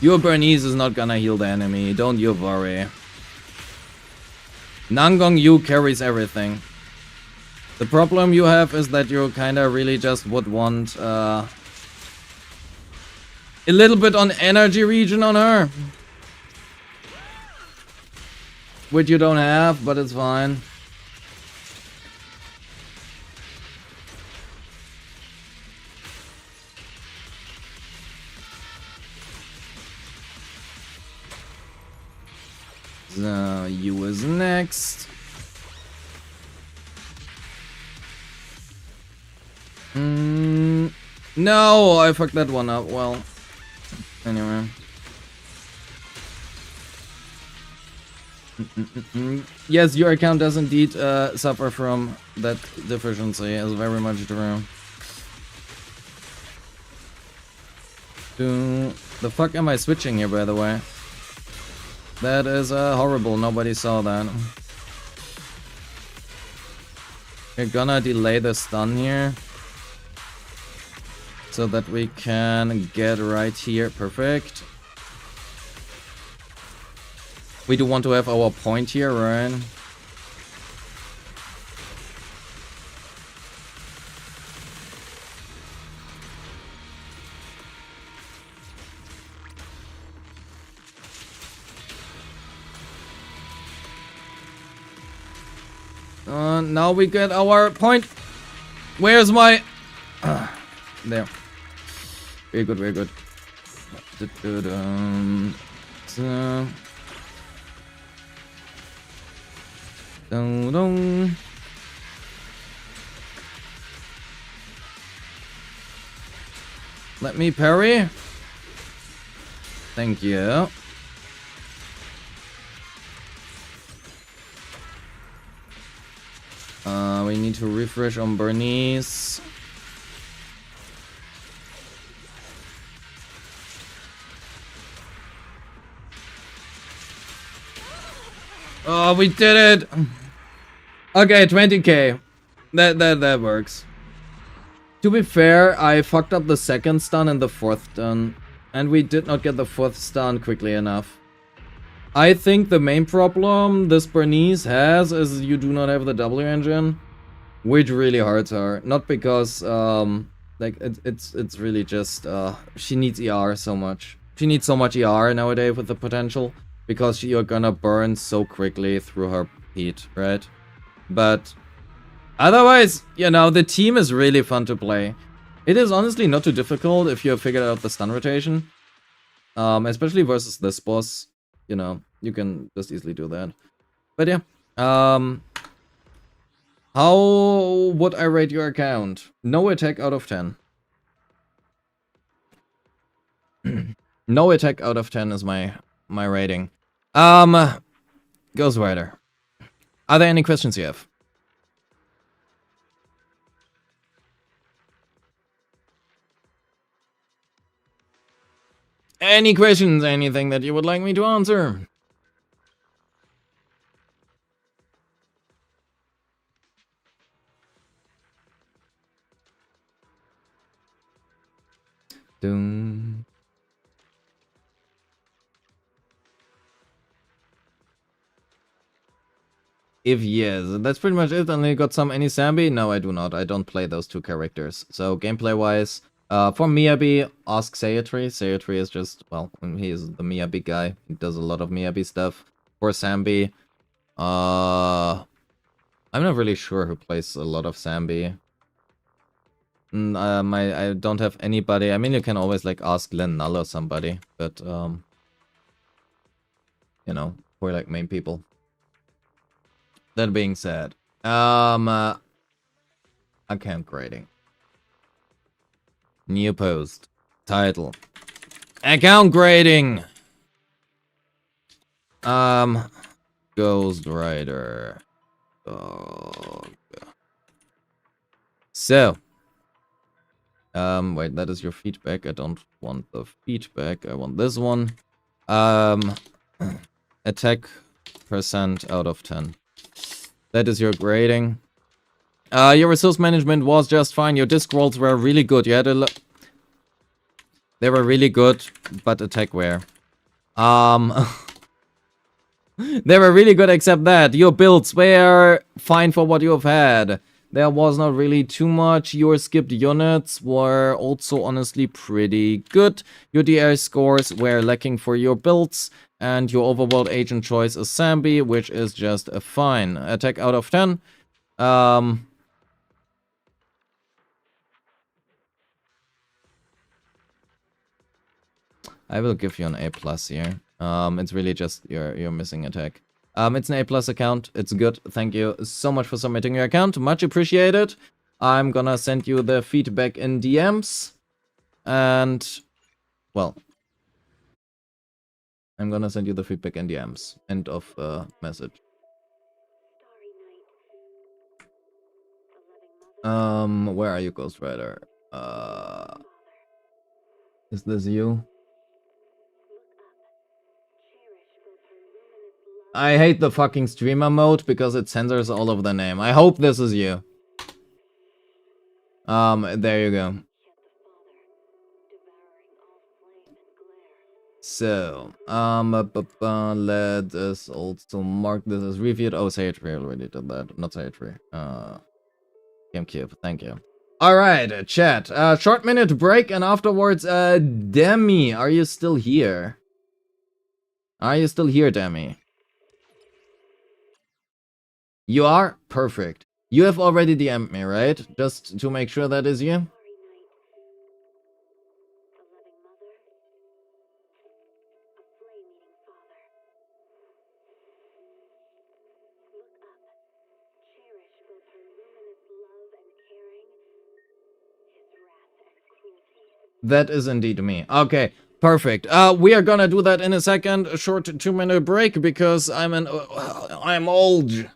Your Bernese is not gonna heal the enemy, don't you worry. Nangong Yu carries everything. The problem you have is that you kinda really just would want a little bit on energy regen on her. Which you don't have, but it's fine. So, you is next. No, I fucked that one up. Well, anyway. Yes, your account does indeed suffer from that deficiency. Is very much true. The fuck am I switching here, by the way? That is horrible. Nobody saw that. We're gonna delay the stun here, so that we can get right here. Perfect. We do want to have our point here, right? Now we get our point. Where's my... there. Very good, very good. So... Let me parry. Thank you. We need to refresh on Bernice. Oh, we did it! Okay, 20k. That works. To be fair, I fucked up the second stun and the fourth stun, and we did not get the fourth stun quickly enough. I think the main problem this Bernice has is you do not have the W engine, which really hurts her. Not because like it's really just she needs ER so much. She needs so much ER nowadays with the potential, because you're gonna burn so quickly through her heat, right? But otherwise, you know, the team is really fun to play. It is honestly not too difficult if you have figured out the stun rotation, especially versus this boss. You know, you can just easily do that. But yeah, how would I rate your account? No attack out of 10. No attack out of 10 is my rating. Ghost Rider. Are there any questions you have? Any questions? Anything that you would like me to answer? Doom. If yes, that's pretty much it. And you got some any Sambi? No, I do not. I don't play those two characters. So gameplay wise, for Miyabi, ask Sayatri. Sayatri is just, well, he is the Miyabi guy. He does a lot of Miyabi stuff. For Sambi, I'm not really sure who plays a lot of Zambi. I don't have anybody. I mean, you can always like ask Len Null or somebody, but you know, for like main people. That being said, account grading. New post. Title. Account grading. Ghost Rider. So. Wait, that is your feedback. I don't want the feedback. I want this one. Attack percent out of 10. That is your grading. Your resource management was just fine. Your disc rolls were really good. You had a they were really good, but attack were. They were really good except that. Your builds were fine for what you have had. There was not really too much. Your skipped units were also honestly pretty good. Your DR scores were lacking for your builds. And your overworld agent choice is Zambi, which is just a fine. Attack out of 10. I will give you an A+ here. It's really just your missing attack. It's an A+ account. It's good. Thank you so much for submitting your account. Much appreciated. I'm gonna send you the feedback in DMs. And, well, I'm gonna send you the feedback in DMs. End of message. Where are you, Ghost Rider? Is this you? I hate the fucking streamer mode because it censors all of the name. I hope this is you. There you go. So, let us also mark this as reviewed. Oh, Sayatri already did that. Not Sayatri. GameCube, thank you. Alright, chat. Short minute break and afterwards, Demi, are you still here? Are you still here, Demi? You are? Perfect. You have already DM'd me, right? Just to make sure that is you? That is indeed me. Okay, perfect. We are gonna do that in a second. A short 2-minute break because I'm old.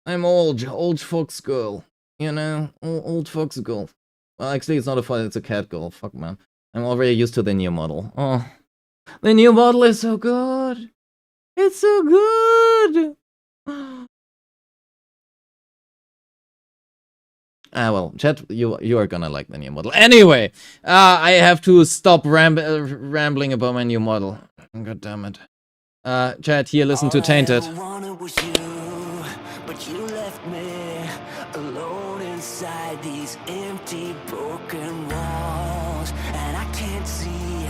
I'm old fox girl. You know, old fox girl. Well, actually, it's not a fox, it's a cat girl. Fuck, man. I'm already used to the new model. Oh, the new model is so good. It's so good. Well, chat, you are gonna like the new model. Anyway, I have to stop rambling about my new model. God damn it. Chat, here, listen to Tainted. All I ever wanted was you, but you left me alone inside these empty, broken walls. And I can't see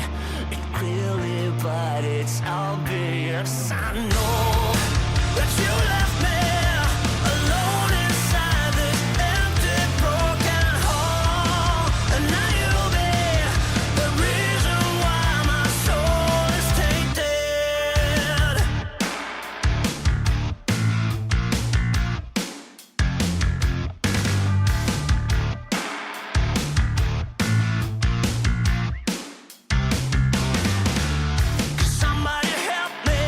it clearly, but it's obvious. I know that you left me alone inside this empty, broken hall. And now you'll be the reason why my soul is tainted. Somebody help me,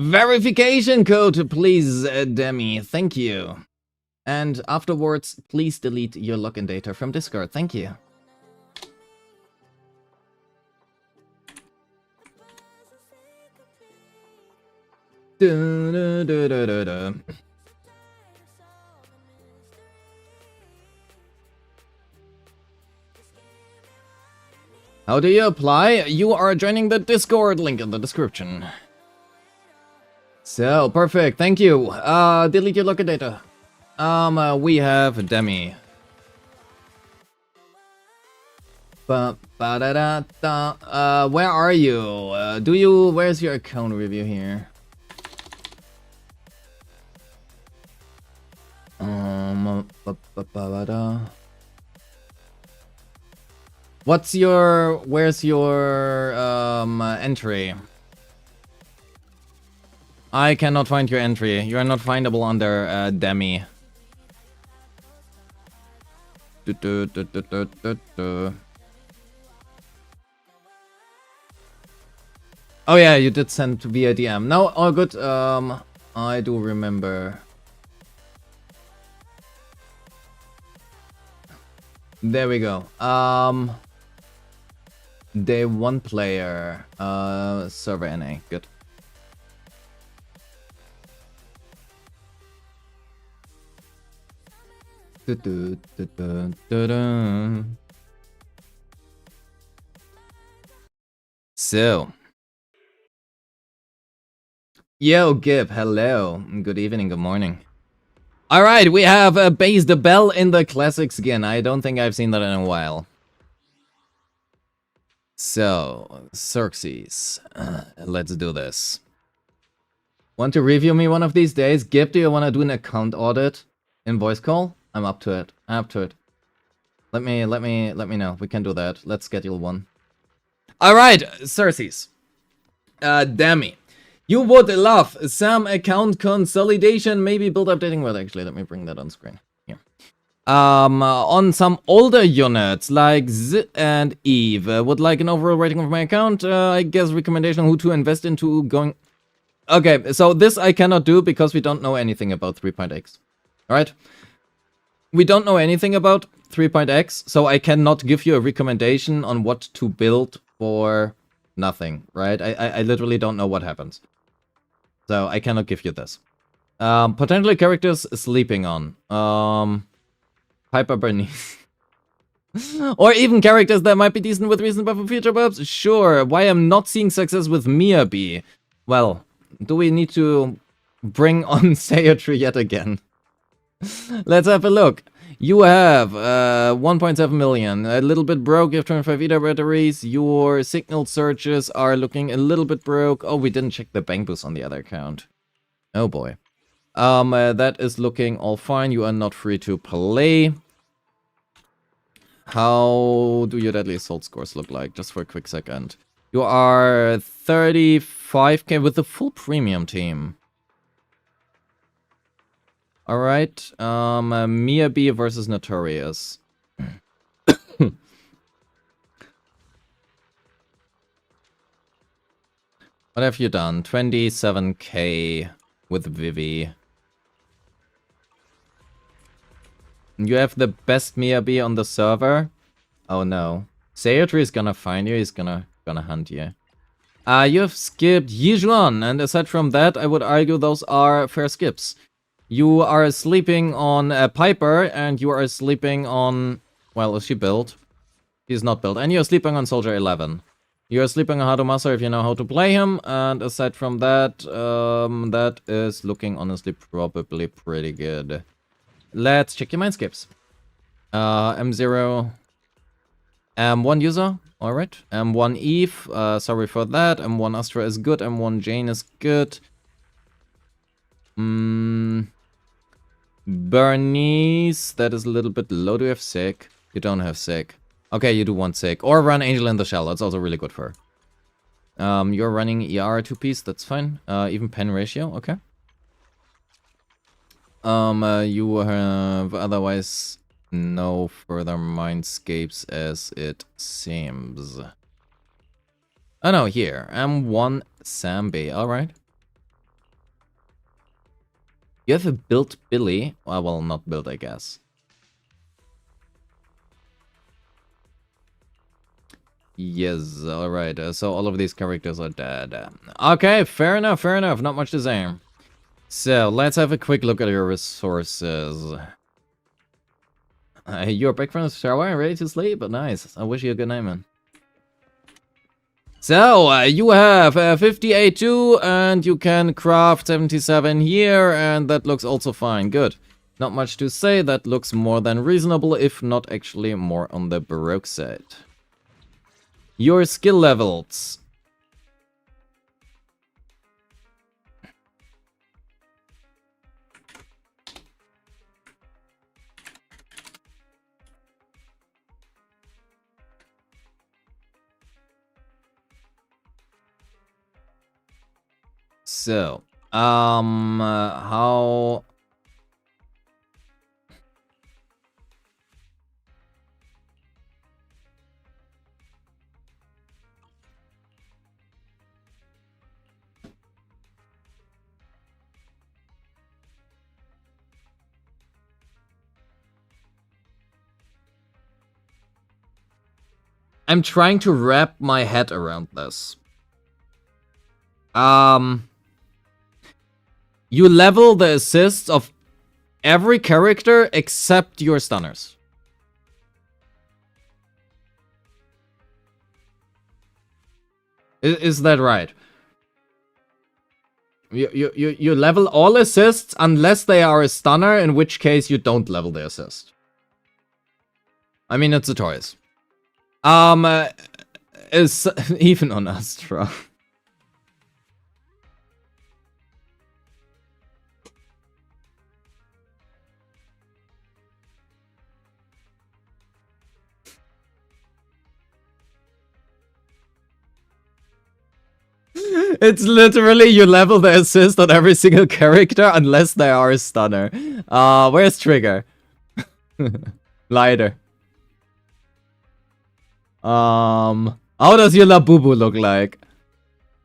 Verification code, please, Demi. Thank you. And afterwards, please delete your login data from Discord. Thank you. Du-du-du-du-du-du. How do you apply? You are joining the Discord, link in the description. So, perfect, thank you. Delete your login data. We have Demi. Ba-da-da-da. Where are you? Where's your account review here? Where's your entry? I cannot find your entry. You are not findable under Demi. Oh yeah, you did send via DM. No, all good. I do remember. There we go. Day 1 player. Server NA. Good. So. Yo, Gib, hello. Good evening, good morning. Alright, we have Base the Bell in the classic skin. I don't think I've seen that in a while. So, Xerxes. Let's do this. Want to review me one of these days? Gib, do you want to do an account audit in voice call? I'm up to it. I'm up to it. Let me know. We can do that. Let's schedule one. Alright, Xerxes. Demi. You would love some account consolidation, maybe build updating. Well, actually, let me bring that on screen. Here. On some older units like Z and Eve. Would like an overall rating of my account. I guess recommendation who to invest into going. Okay, so this I cannot do because we don't know anything about 3.x. Alright? We don't know anything about 3.x, so I cannot give you a recommendation on what to build for nothing, right? I literally don't know what happens. So I cannot give you this. Potentially characters sleeping on. Piper Bernice. Or even characters that might be decent with recent buff and future buffs? Sure. Why I'm not seeing success with Miyabi? Well, do we need to bring on Sayatri yet again? Let's have a look. You have 1.7 million, a little bit broke, you have 25 ETA batteries, your signal searches are looking a little bit broke. Oh, we didn't check the bank boost on the other account. Oh boy. That is looking all fine, you are not free to play. How do your Deadly Assault scores look like, just for a quick second? You are 35k with the full premium team. Alright, Miyabi versus Notorious. What have you done? 27k with Vivi. You have the best Miyabi on the server? Oh no. Sayatri is gonna find you, he's gonna hunt you. You have skipped Yijuan, and aside from that, I would argue those are fair skips. You are sleeping on Piper, and you are sleeping on... Well, is she built? She's not built. And you're sleeping on Soldier 11. You're sleeping on Hadoumaster if you know how to play him. And aside from that, that is looking, honestly, probably pretty good. Let's check your mindscapes. M0... M1 user, alright. M1 Eve, sorry for that. M1 Astra is good. M1 Jane is good. Bernice, that is a little bit low. Do you have Sick? You don't have Sick. Okay, you do want Sick. Or run Angel in the Shell, that's also really good for her. You're running ER 2-piece, that's fine. Even pen ratio, okay. You have otherwise no further mindscapes as it seems. Oh no, here. M1 Sambi, alright. You have a built Billy. Well, not built, I guess. Yes, alright. So all of these characters are dead. Okay, fair enough, fair enough. Not much to say. So, let's have a quick look at your resources. You're back from the shower and ready to sleep? But nice. I wish you a good night, man. So, you have 58 too, and you can craft 77 here, and that looks also fine. Good. Not much to say. That looks more than reasonable, if not actually more on the baroque side. Your skill levels. So, how... I'm trying to wrap my head around this. You level the assists of every character except your stunners. Is that right? You level all assists unless they are a stunner, in which case you don't level the assist. I mean, it's a choice. Is even on Astra. It's literally you level the assist on every single character unless they are a stunner. Where's Trigger? Lighter. How does your Labubu look like?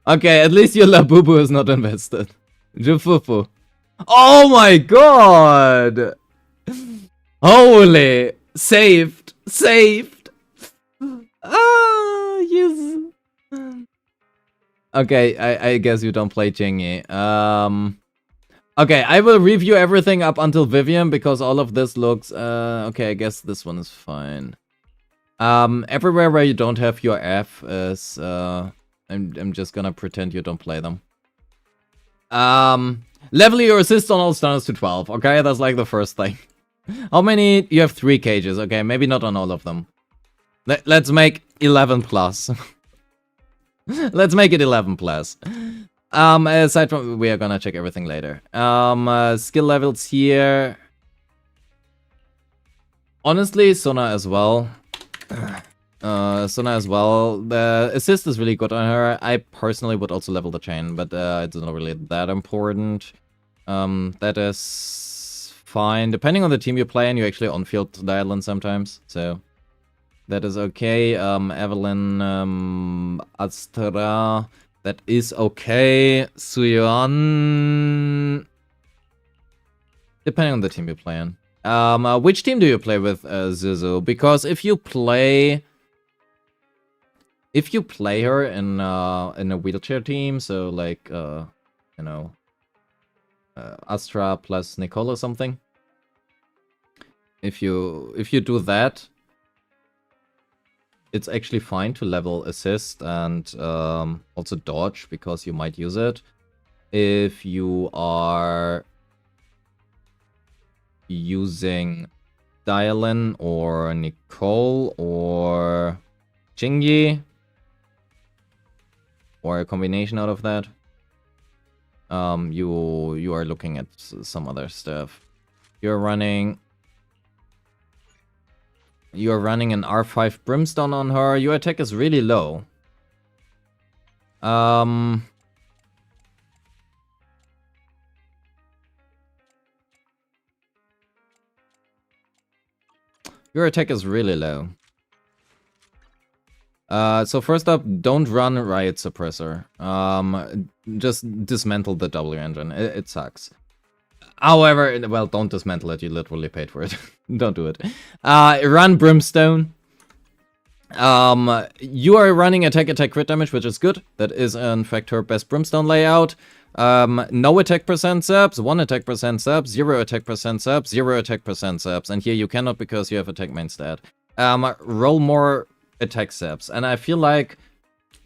Okay, at least your Labubu is not invested. Jufufu. Oh my god! Holy! Saved! Saved! Ah, yes! Okay, I guess you don't play Jingy. Okay, I will review everything up until Vivian because all of this looks... okay, I guess this one is fine. Everywhere where you don't have your F is... I'm just gonna pretend you don't play them. Level your assist on all stunners to 12, okay? That's like the first thing. How many? You have 3 cages, okay? Maybe not on all of them. Let's make 11 plus. Let's make it 11 plus. Aside from... We are gonna check everything later. Skill levels here. Honestly, Sona as well. Sona as well. The assist is really good on her. I personally would also level the chain, but it's not really that important. That is fine. Depending on the team you play in, you actually on-field dial in sometimes, so that is okay. Evelyn, Astra, that is okay. Suyeon, depending on the team you play in. Which team do you play with, Zuzu? Because if you play her in a wheelchair team, so like you know, Astra plus Nicole or something. If you do that, it's actually fine to level assist and also dodge because you might use it. If you are using Dialin or Nicole or Chingy or a combination out of that, you are looking at some other stuff. You're running an R5 Brimstone on her. Your attack is really low. Your attack is really low. So first up, don't run Riot Suppressor. Just dismantle the W engine. It sucks. However, well, don't dismantle it. You literally paid for it. Don't do it. Run Brimstone. You are running attack, crit damage, which is good. That is, in fact, her best Brimstone layout. No attack percent subs, 1 attack percent subs, 0 attack percent subs, 0 attack percent subs. And here you cannot because you have attack main stat. Roll more attack subs. And I feel like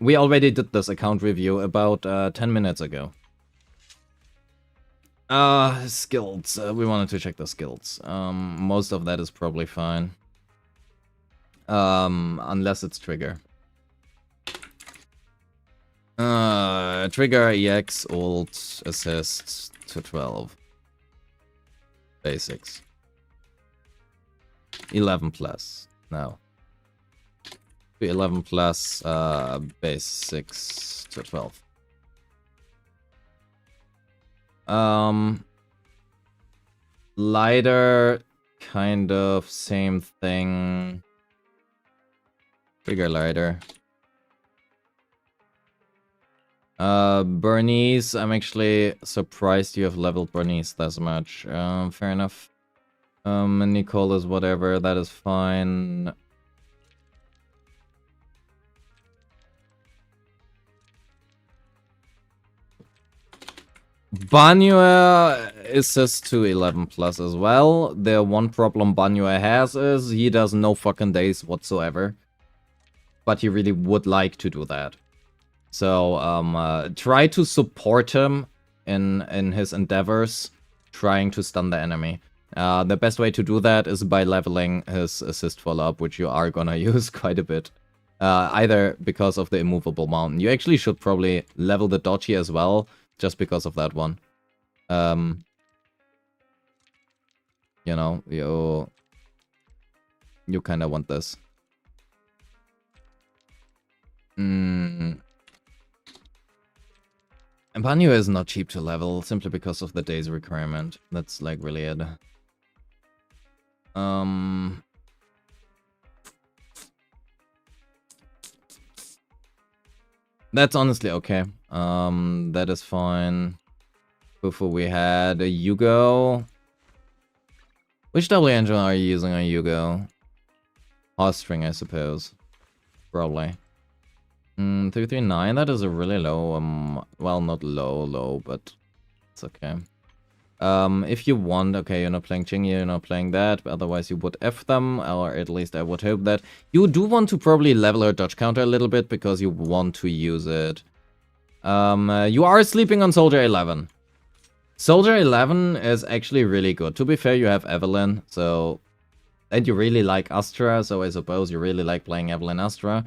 we already did this account review about 10 minutes ago. Skills. We wanted to check the skills. Most of that is probably fine. Unless it's trigger. Trigger, EX, ult, assist to 12. Basics. 11 plus. No. 11 plus, basics to 12. Lighter, kind of same thing. Trigger lighter. Bernice, I'm actually surprised you have leveled Bernice this much. Fair enough. Nicole is whatever, that is fine. Banua assist to 11 plus as well. The one problem Banua has is he does no fucking days whatsoever. But he really would like to do that. So, try to support him in his endeavors, trying to stun the enemy. The best way to do that is by leveling his assist follow-up, which you are gonna use quite a bit. Either because of the immovable mountain. You actually should probably level the dodgy as well, just because of that one. You know, you kind of want this. And Banyu is not cheap to level, simply because of the days requirement. That's like really it. That's honestly okay. That is fine. Before we had a Yugo. Which double engine are you using on Yugo? Heartstring, I suppose. Probably. 339, that is a really low, well, not low, but it's okay. If you want, okay, you're not playing Chingy, you're not playing that, but otherwise you would F them, or at least I would hope that. You do want to probably level her dodge counter a little bit, because you want to use it. You are sleeping on Soldier 11. Soldier 11 is actually really good. To be fair, you have Evelyn, so... And you really like Astra, so I suppose you really like playing Evelyn Astra.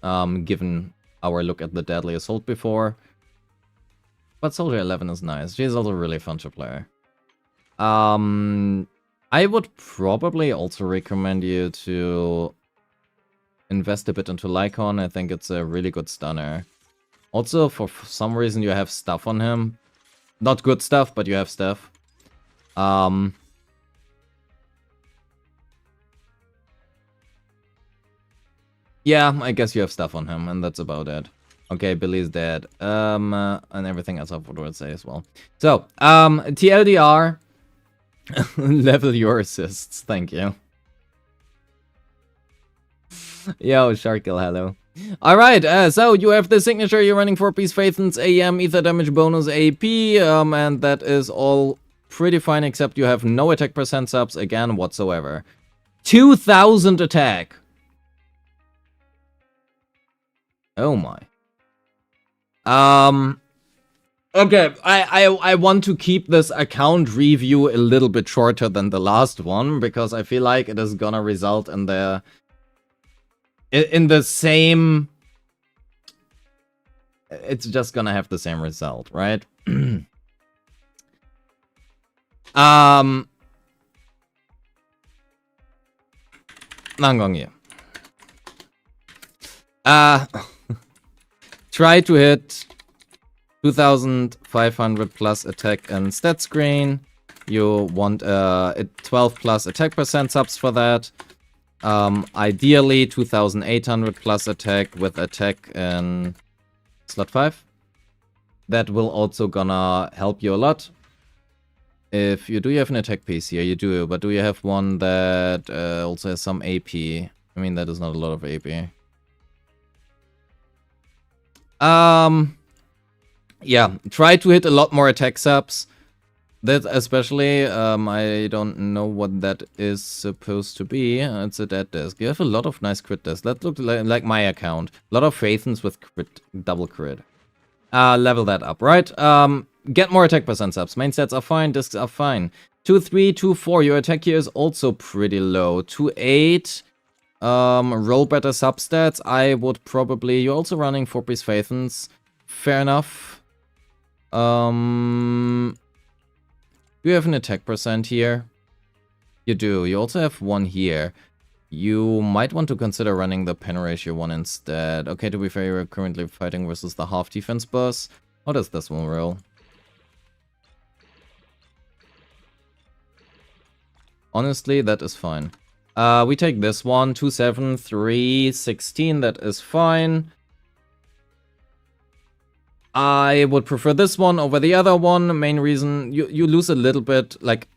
Given our look at the Deadly Assault before. But Soldier 11 is nice. She's also really fun to play. I would probably also recommend you to invest a bit into Lycon. I think it's a really good stunner. Also, for some reason, you have stuff on him. Not good stuff, but you have stuff. Yeah, I guess you have stuff on him, and that's about it. Okay, Billy's dead. And everything else I would say as well. So, TLDR, level your assists, thank you. Yo, Sharkill, hello. Alright, so you have the signature, you're running 4 Peace Faithens, AM, Ether Damage bonus, AP, and that is all pretty fine, except you have no attack percent subs again whatsoever. 2000 attack! Oh my. Okay, I want to keep this account review a little bit shorter than the last one, because I feel like it is gonna result in the same... It's just gonna have the same result, right? Nangongye. Try to hit 2500 plus attack and stat screen. You want 12 plus attack percent subs for that. Ideally 2800 plus attack with attack in slot 5. That will also gonna help you a lot. If you do, you have an attack piece here. You do, but do you have one that also has some AP? I mean, that is not a lot of AP. Yeah, try to hit a lot more attack subs. That especially, I don't know what that is supposed to be. It's a dead disc. You have a lot of nice crit discs. That looked like my account. A lot of Phaethons with crit, double crit. Level that up, right? Get more attack percent subs. Main stats are fine, discs are fine. 2-3, 2-4. Your attack here is also pretty low. 2-8. Roll better substats. I would probably... You're also running 4-piece Phaethons. Fair enough. Do you have an attack percent here? You do. You also have one here. You might want to consider running the pen ratio one instead. Okay, to be fair, you're currently fighting versus the half defense boss. How does this one roll? Honestly, that is fine. We take this one. 2, 7, 3, 16. That is fine. I would prefer this one over the other one. Main reason, you lose a little bit, like,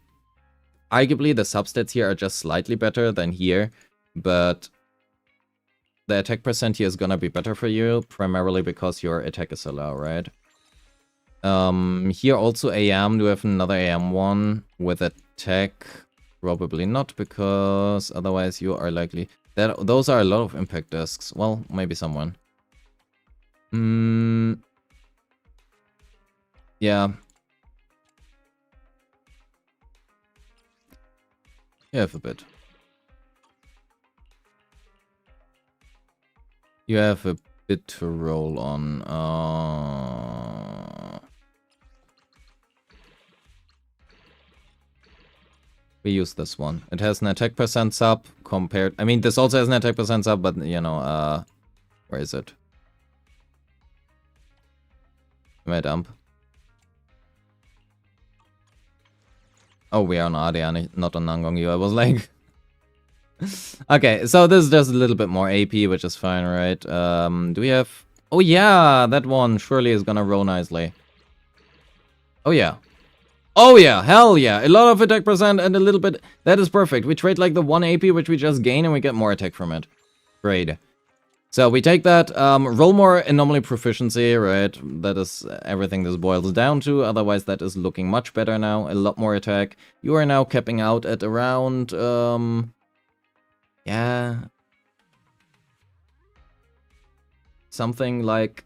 arguably the substats here are just slightly better than here, but the attack percent here is gonna be better for you, primarily because your attack is so low, right? Here also AM, do you have another AM one with attack? Probably not, because otherwise you are likely... Those are a lot of impact discs. Well, maybe someone. Yeah. You have a bit. You have a bit to roll on. We use this one. It has an attack percent sub compared... I mean, this also has an attack percent sub, but, you know, where is it? My dump. Oh, we are on Adiani, not on Nangongyu. I was like... Okay, so this is just a little bit more AP, which is fine, right? Do we have... Oh yeah, that one surely is gonna roll nicely. Oh yeah. Oh yeah, hell yeah. A lot of attack percent and a little bit... That is perfect. We trade like the 1 AP, which we just gain, and we get more attack from it. Great. So we take that, roll more anomaly proficiency, right? That is everything this boils down to. Otherwise, that is looking much better now. A lot more attack. You are now capping out at around, yeah, something like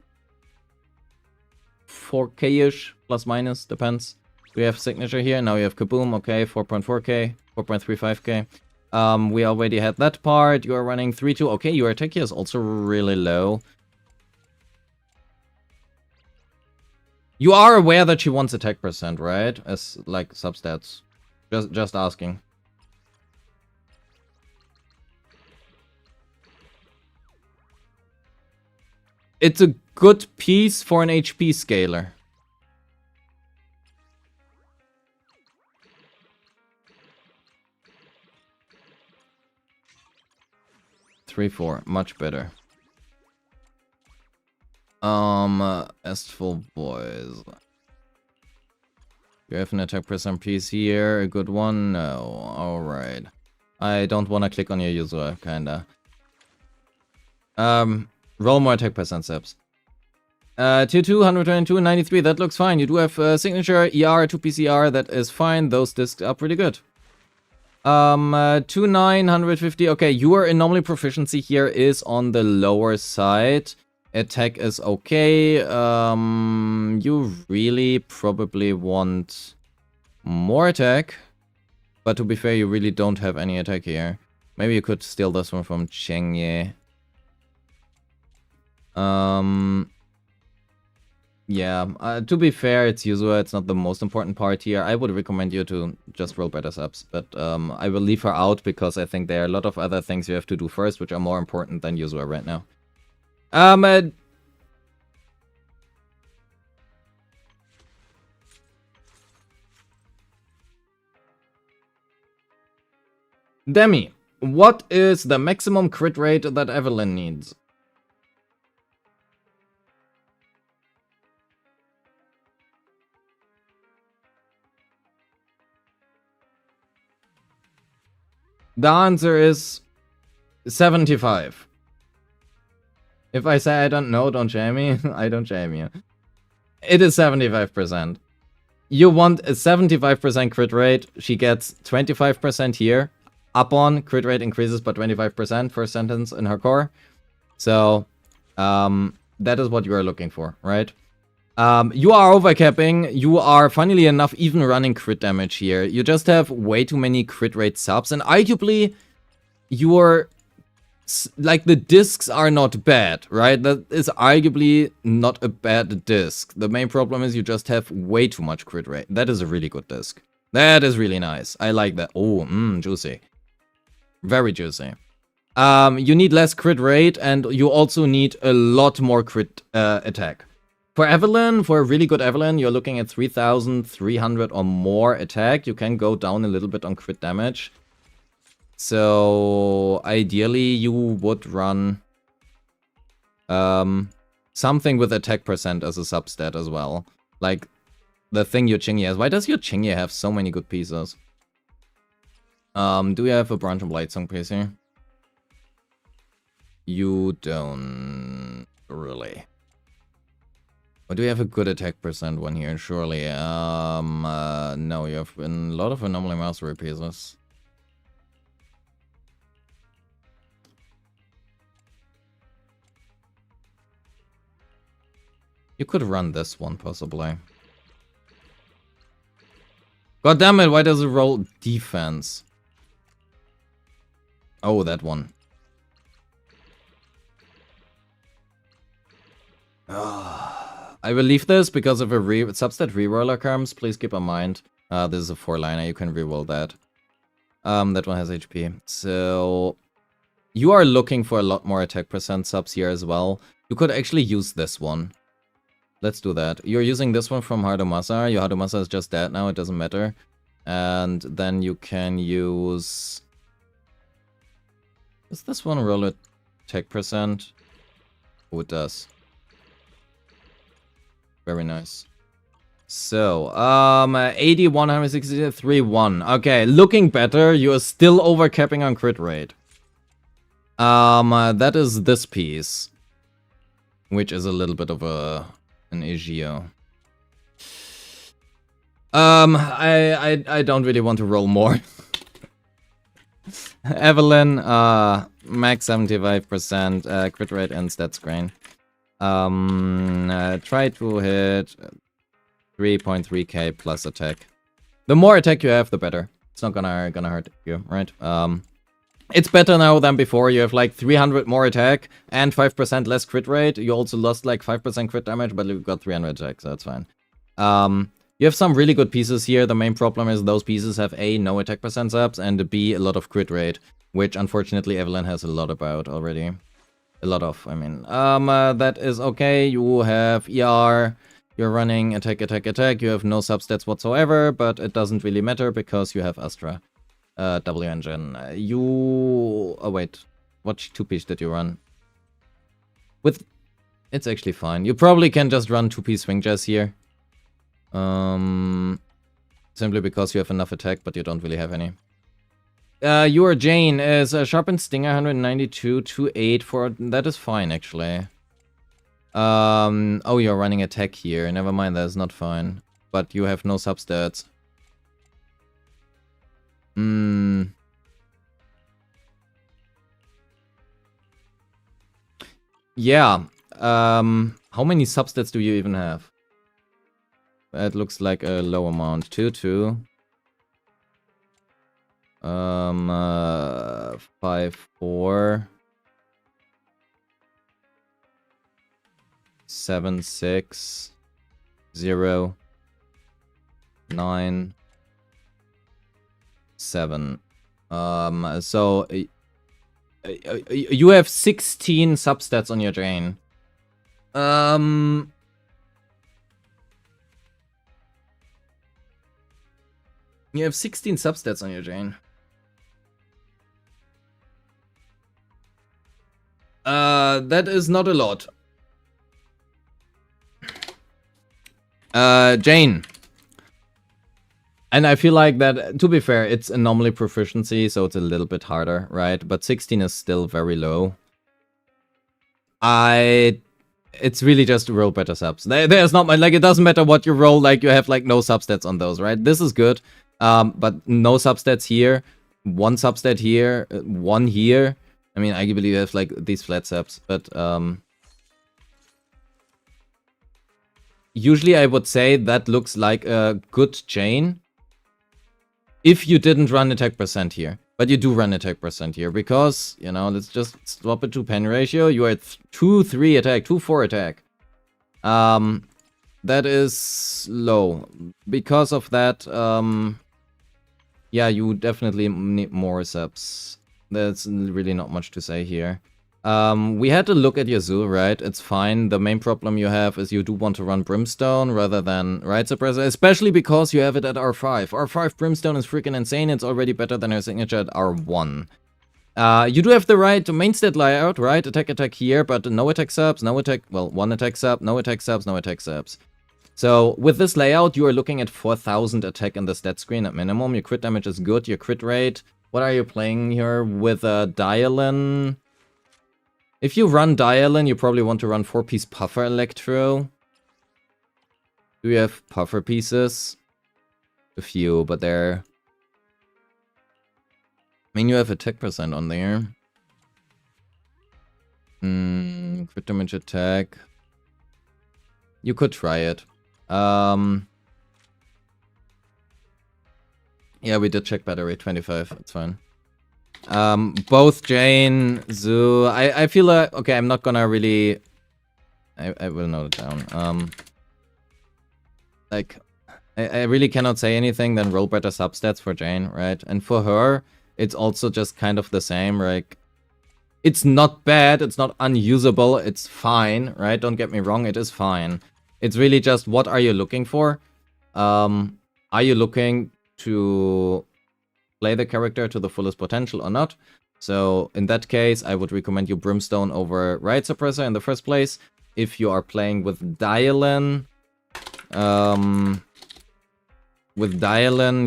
4k-ish, plus minus, depends. We have signature here. Now you have Kaboom, okay, 4.4k, 4.35k. We already had that part. You are running 3-2. Okay, your attack here is also really low. You are aware that she wants attack percent, right? As, like, substats. Just asking. It's a good piece for an HP scaler. 3-4, much better. Estful boys. You have an attack percent piece here, a good one? No, alright. I don't wanna click on your user, kinda. Roll more attack percent steps. Tier 2, 122, 93, that looks fine. You do have signature, ER, 2 PCR, that is fine. Those discs are pretty good. 2, 9, 150. Okay, your anomaly proficiency here is on the lower side. Attack is okay. You really probably want more attack. But to be fair, you really don't have any attack here. Maybe you could steal this one from Chengye. Yeah, to be fair, it's Yuzua, it's not the most important part here. I would recommend you to just roll better subs, but I will leave her out because I think there are a lot of other things you have to do first, which are more important than Yuzua right now. Demi, what is the maximum crit rate that Evelyn needs? The answer is 75. If I say I don't know, don't shame me. I don't shame you. It is 75%. You want a 75% crit rate. She gets 25% here. Up on, crit rate increases by 25% first sentence in her core. So, that is what you are looking for, right? You are overcapping. You are, funnily enough, even running crit damage here. You just have way too many crit rate subs. And arguably, your... like, the discs are not bad, right? That is arguably not a bad disc. The main problem is you just have way too much crit rate. That is a really good disc. That is really nice. I like that. Oh, juicy. Very juicy. You need less crit rate, and you also need a lot more crit attack. For Evelyn, for a really good Evelyn, you're looking at 3,300 or more attack. You can go down a little bit on crit damage. So, ideally, you would run something with attack percent as a substat as well. Like the thing your Chingy has. Why does your Chingy have so many good pieces? Do you have a Branch and Blight Song PC? You don't really. Or do you have a good attack percent one here? Surely. No, you have a lot of Anomaly Mastery pieces. You could run this one, possibly. God damn it, why does it roll defense? Oh, that one. I will leave this because if a substat reroller comes, please keep in mind. This is a 4-liner, you can reroll that. That one has HP. So, you are looking for a lot more attack percent subs here as well. You could actually use this one. Let's do that. You're using this one from Hardomasa. Your Hardomasa is just dead now, it doesn't matter. And then you can use... Does this one roll attack percent? Oh, it does. Very nice. So, 80, 163, 1. Okay, looking better. You are still overcapping on crit rate. That is this piece. Which is a little bit of an issue. I don't really want to roll more. Evelyn, max 75%, crit rate and stats grain. Try to hit 3.3k plus attack. The more attack you have, the better. It's not gonna hurt you, right? It's better now than before. You have like 300 more attack and 5% less crit rate. You also lost like 5% crit damage, but you've got 300 attack, so that's fine. You have some really good pieces here. The main problem is those pieces have A, no attack percent subs, and B, a lot of crit rate, which unfortunately Evelyn has a lot about already. A lot of, I mean. That is okay. You have ER. You're running attack, attack, attack. You have no substats whatsoever, but it doesn't really matter because you have Astra. W engine. Oh wait. What 2-piece did you run? With... It's actually fine. You probably can just run 2-piece swing jazz here. Simply because you have enough attack, but you don't really have any. Your Jane is a sharpened stinger 192 to 8 for... That is fine, actually. Oh, you're running attack here. Never mind, that is not fine. But you have no substats. Yeah. How many substats do you even have? That looks like a low amount. 2. 5, 4. 7, 6. 0. 9. 7. So you have 16 substats on your drain. You have 16 substats on your drain. That is not a lot. Jane. And I feel like that, to be fair, it's anomaly proficiency, so it's a little bit harder, right? But 16 is still very low. It's really just to roll better subs. There's not much, like, it doesn't matter what you roll, like, you have, like, no substats on those, right? This is good, but no substats here, one substat here, one here. I mean, I believe you have, like, these flat subs, but, usually I would say that looks like a good chain if you didn't run attack percent here. But you do run attack percent here because, you know, let's just swap it to pen ratio. You are at 2-3 attack, 2-4 attack. That is low. Because of that, yeah, you definitely need more subs. There's really not much to say here. We had to look at your zoo, right? It's fine. The main problem you have is you do want to run Brimstone rather than Right Suppressor, especially because you have it at R5. R5 Brimstone is freaking insane. It's already better than your signature at R1. You do have the right main stat layout, right? Attack here, but no attack subs, no attack, well, one attack sub, no attack subs, no attack subs. So with this layout, you are looking at 4000 attack in the stat screen at minimum. Your crit damage is good, your crit rate. What are you playing here with a Dialin? If you run Dialin, you probably want to run 4-piece Puffer Electro. Do you have Puffer pieces? A few, but they're... I mean, you have attack percent on there. Crit damage attack. You could try it. Yeah, we did check battery, 25, it's fine. Both Jane, Zoo, I feel like, okay, I'm not gonna really, I will note it down. Like, I really cannot say anything than roll better substats for Jane, right? And for her, it's also just kind of the same, like, it's not bad, it's not unusable, it's fine, right? Don't get me wrong, it is fine. It's really just, what are you looking for? Are you looking to play the character to the fullest potential or not? So in that case, I would recommend you Brimstone over Right Suppressor in the first place. If you are playing with Dialin,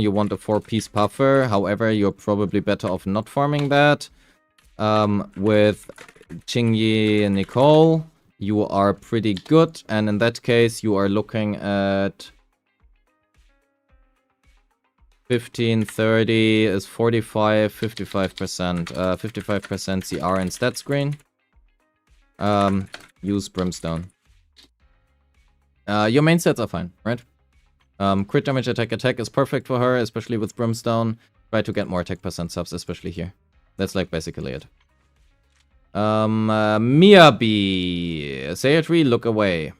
you want a 4-piece Puffer. However, you're probably better off not farming that. With Qingyi and Nicole, you are pretty good, and in that case, you are looking at 15, 30 is 45, 55%. 55% CR in stat screen. Use Brimstone. Your main stats are fine, right? Crit damage, attack is perfect for her, especially with Brimstone. Try to get more attack percent subs, especially here. That's like basically it. Miyabi. Sayatri, look away.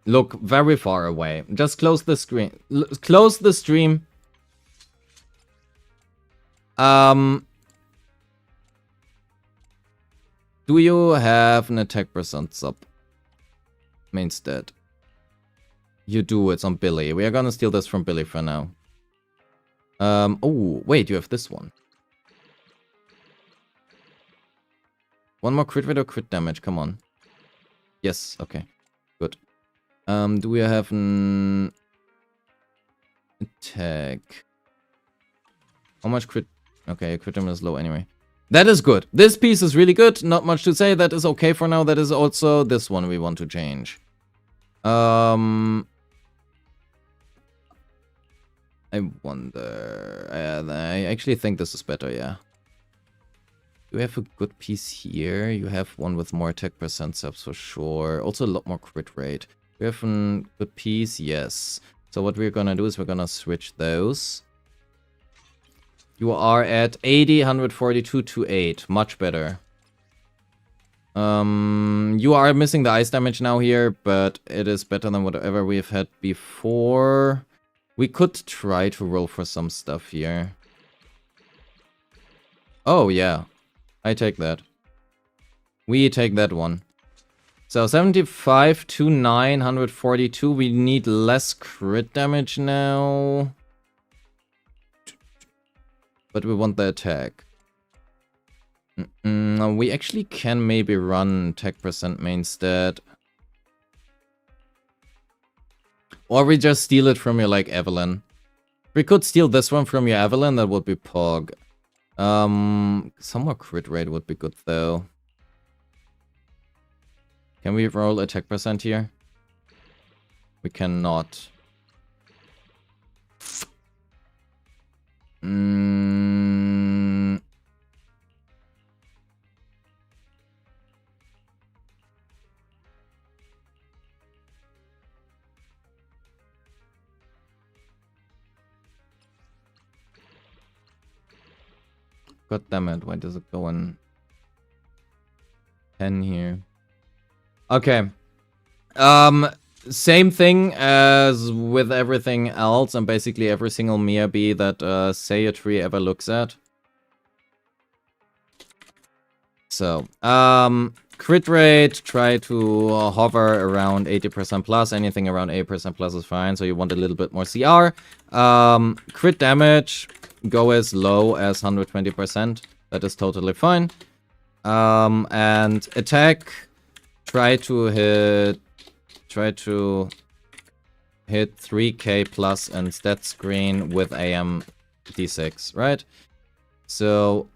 Look very far away. Just close the screen. Close the stream. Do you have an attack percent sub? Main stat. You do, it's on Billy. We are gonna steal this from Billy for now. Oh, wait, you have this one. One more crit rate or crit damage, come on. Yes, okay. Good. Do we have an attack? How much crit? Okay, crit damage is low anyway. That is good. This piece is really good. Not much to say. That is okay for now. That is also this one we want to change. I wonder. I actually think this is better, yeah. You have a good piece here. You have one with more attack percent subs for sure. Also a lot more crit rate. We have a good piece, yes. So what we're gonna do is we're gonna switch those. You are at 80, 142 to 8. Much better. You are missing the ice damage now here, but it is better than whatever we've had before. We could try to roll for some stuff here. Oh, yeah. I take that. We take that one. So 75 to 9, 142. We need less crit damage now. But we want the attack. We actually can maybe run attack percent main stat. Or we just steal it from you like Evelyn. We could steal this one from your Evelyn, that would be Pog. Some more crit rate would be good though. Can we roll attack percent here? We cannot. God damn it, why does it go on 10 here? Okay. Same thing as with everything else and basically every single Miyabi that Sayatri ever looks at. So, crit rate, try to hover around 80% plus. Anything around 80% plus is fine, so you want a little bit more CR. Crit damage, go as low as 120%. That is totally fine. And attack, try to hit 3k plus and stat screen with AM D6, right? So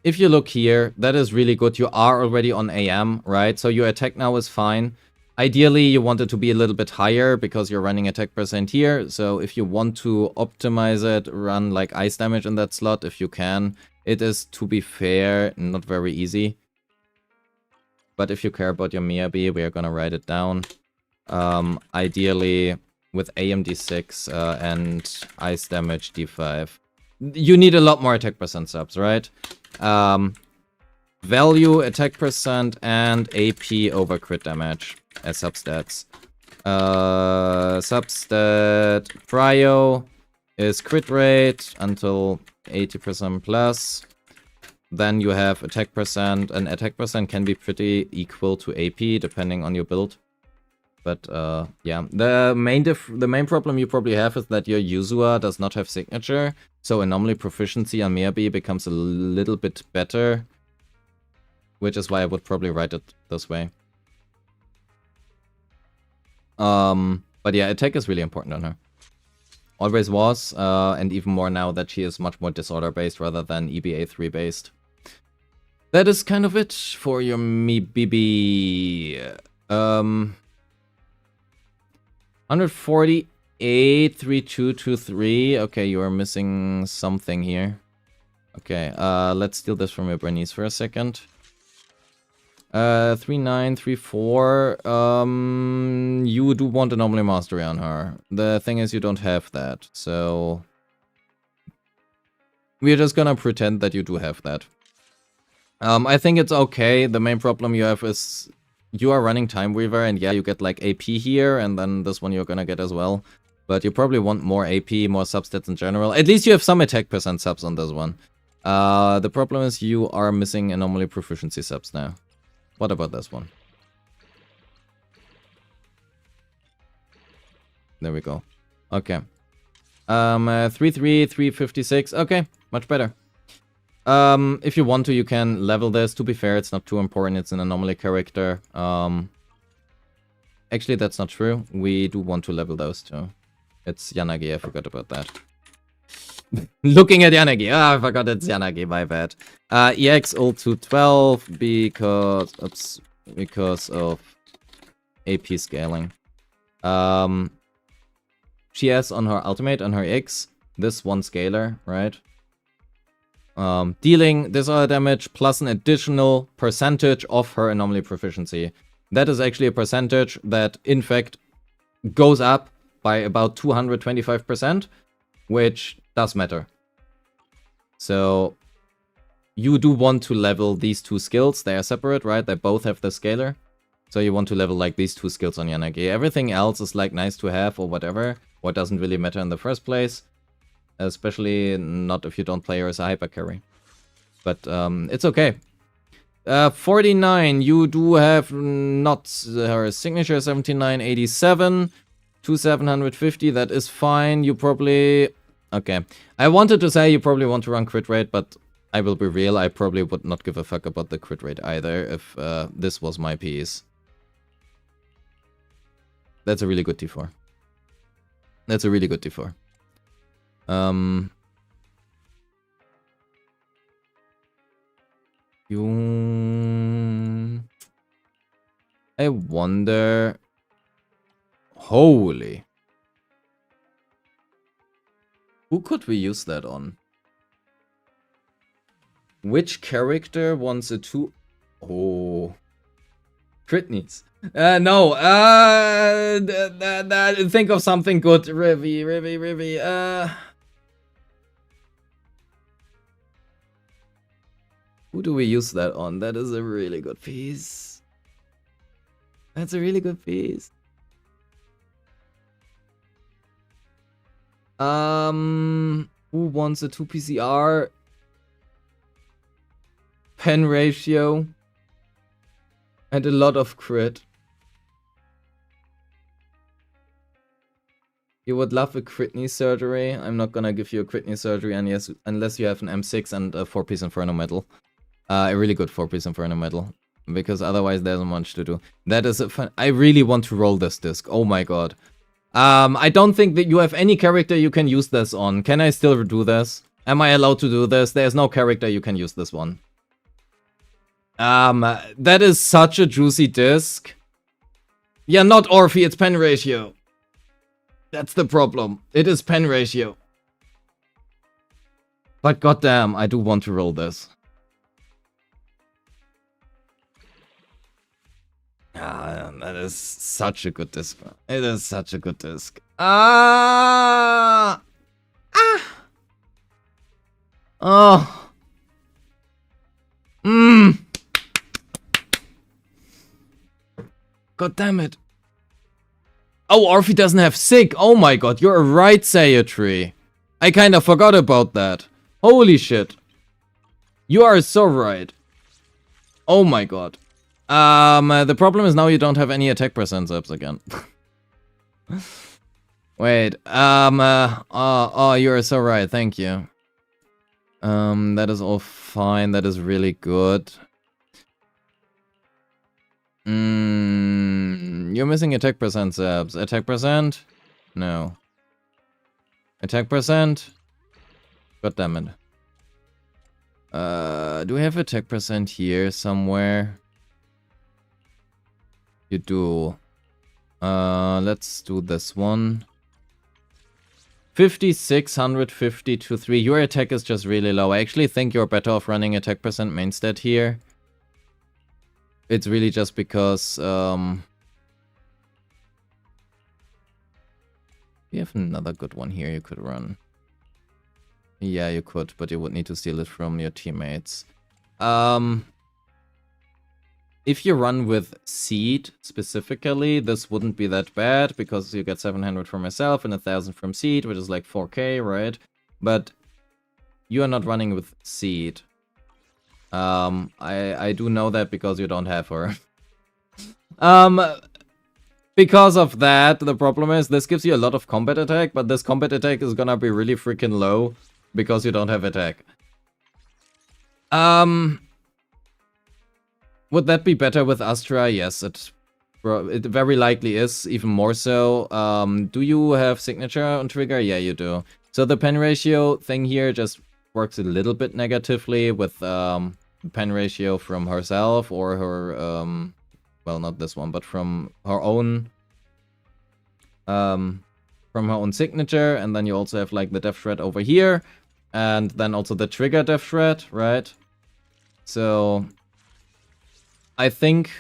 if you look here, that is really good. You are already on AM, right? So your attack now is fine. Ideally, you want it to be a little bit higher because you're running attack percent here. So if you want to optimize it, run like ice damage in that slot if you can. It is, to be fair, not very easy. But if you care about your Miyabi, we are gonna write it down. Ideally, with AMD6 and ice damage D5. You need a lot more attack percent subs, right? Value, attack percent, and AP over crit damage as substats. Substat prio is crit rate until 80% plus. Then you have attack percent, and attack percent can be pretty equal to AP depending on your build. But yeah, the main problem you probably have is that your Yuzua does not have signature, so anomaly proficiency on Miyabi becomes a little bit better, which is why I would probably write it this way. But yeah, attack is really important on her. Always was, and even more now that she is much more disorder based rather than EBA 3 based. That is kind of it for your Miyabi. 148, 3223. Okay, you are missing something here. Okay, let's steal this from your Bernice for a second. 3934. You do want anomaly mastery on her. The thing is, you don't have that, so we're just gonna pretend that you do have that. I think it's okay. The main problem you have is you are running Time Weaver, and yeah, you get like AP here, and then this one you're gonna get as well. But you probably want more AP, more substats in general. At least you have some attack percent subs on this one. The problem is you are missing anomaly proficiency subs now. What about this one? There we go. Okay. 33356. Okay, much better. If you want to, you can level this. To be fair, it's not too important. It's an anomaly character. Actually, that's not true. We do want to level those too. It's Yanagi. I forgot about that. Looking at Yanagi. Ah, I forgot it's Yanagi. My bad. EX ult to 12 because of AP scaling. She has on her ultimate, on her X, this one scalar, right? Dealing disorder damage plus an additional percentage of her anomaly proficiency. That is actually a percentage that, in fact, goes up by about 225%, which does matter. So, you do want to level these two skills. They are separate, right? They both have the scalar. So you want to level like these two skills on Yanagi. Everything else is like nice to have or whatever, or doesn't really matter in the first place. Especially not if you don't play her as a hyper carry. But it's okay. 49, you do have not her signature, 7987 to 750. That is fine. You probably... Okay. I wanted to say you probably want to run crit rate, but I will be real. I probably would not give a fuck about the crit rate either if this was my piece. That's a really good T4. That's a really good D4. I wonder. Holy. Who could we use that on? Which character wants a 2? Oh. Crit needs. No. Think of something good. Rivy. Who do we use that on? That is a really good piece. That's a really good piece. Who wants a 2 PCR? Pen ratio. And a lot of crit. You would love a crit knee surgery. I'm not gonna give you a crit knee surgery unless you have an M6 and a 4-piece Inferno medal. A really good 4-piece Inferno medal. Because otherwise there's not much to do. That is a fun. I really want to roll this disc. Oh my god. I don't think that you have any character you can use this on. Can I still do this? Am I allowed to do this? There's no character you can use this one. That is such a juicy disc. Yeah, not Orphe, it's pen ratio. That's the problem. It is pen ratio. But goddamn, I do want to roll this. That is such a good disc. It is such a good disc. Oh. God damn it. Oh, Orphe doesn't have sick. Oh my god, you're right, Sayatri. I kind of forgot about that. Holy shit. You are so right. Oh my god. The problem is now you don't have any attack percent ups again. Wait, oh, you are so right, thank you. That is all fine, that is really good. You're missing attack percent subs. Attack percent? No. Attack percent? God damn it. Do we have attack percent here somewhere? You do. Let's do this one. 5650 to 3. Your attack is just really low. I actually think you're better off running attack percent main stat here. It's really just because you have another good one here you could run. Yeah, you could, but you would need to steal it from your teammates. If you run with Seed specifically, this wouldn't be that bad because you get 700 from myself and 1000 from Seed, which is like 4k, right? But you are not running with Seed. I do know that because you don't have her. Because of that, the problem is this gives you a lot of combat attack, but this combat attack is gonna be really freaking low because you don't have attack. Would that be better with Astra? Yes, it very likely is, even more so. Do you have signature on trigger? Yeah, you do. So the pen ratio thing here just works a little bit negatively with pen ratio from herself or her, well, not this one, but from her own signature. And then you also have like the death threat over here, and then also the trigger death threat, right? So I think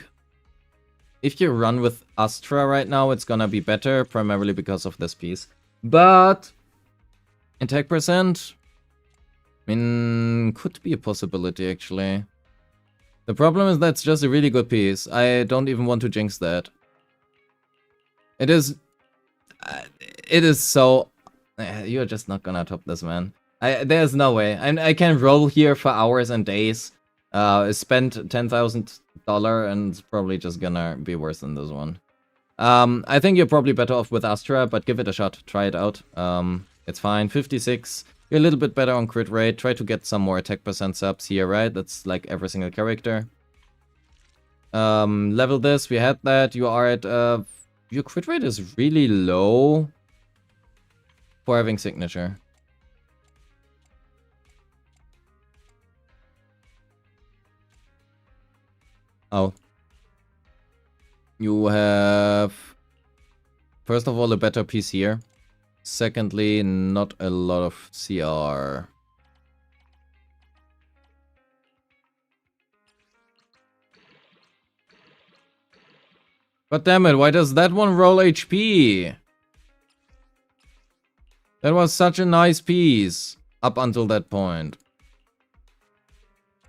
if you run with Astra right now, it's gonna be better, primarily because of this piece. But attack percent, I mean, could be a possibility, actually. The problem is that's just a really good piece. I don't even want to jinx that. It is so... You're just not gonna top this, man. There's no way. I can roll here for hours and days. Spend $10,000 and it's probably just gonna be worse than this one. I think you're probably better off with Astra, but give it a shot. Try it out. It's fine. 56. You're a little bit better on crit rate. Try to get some more attack percent subs here, right? That's like every single character. Level this. We had that. You are at... your crit rate is really low. for having signature. Oh. You have, first of all, a better piece here. Secondly, not a lot of CR. But damn it, why does that one roll HP? That was such a nice piece up until that point.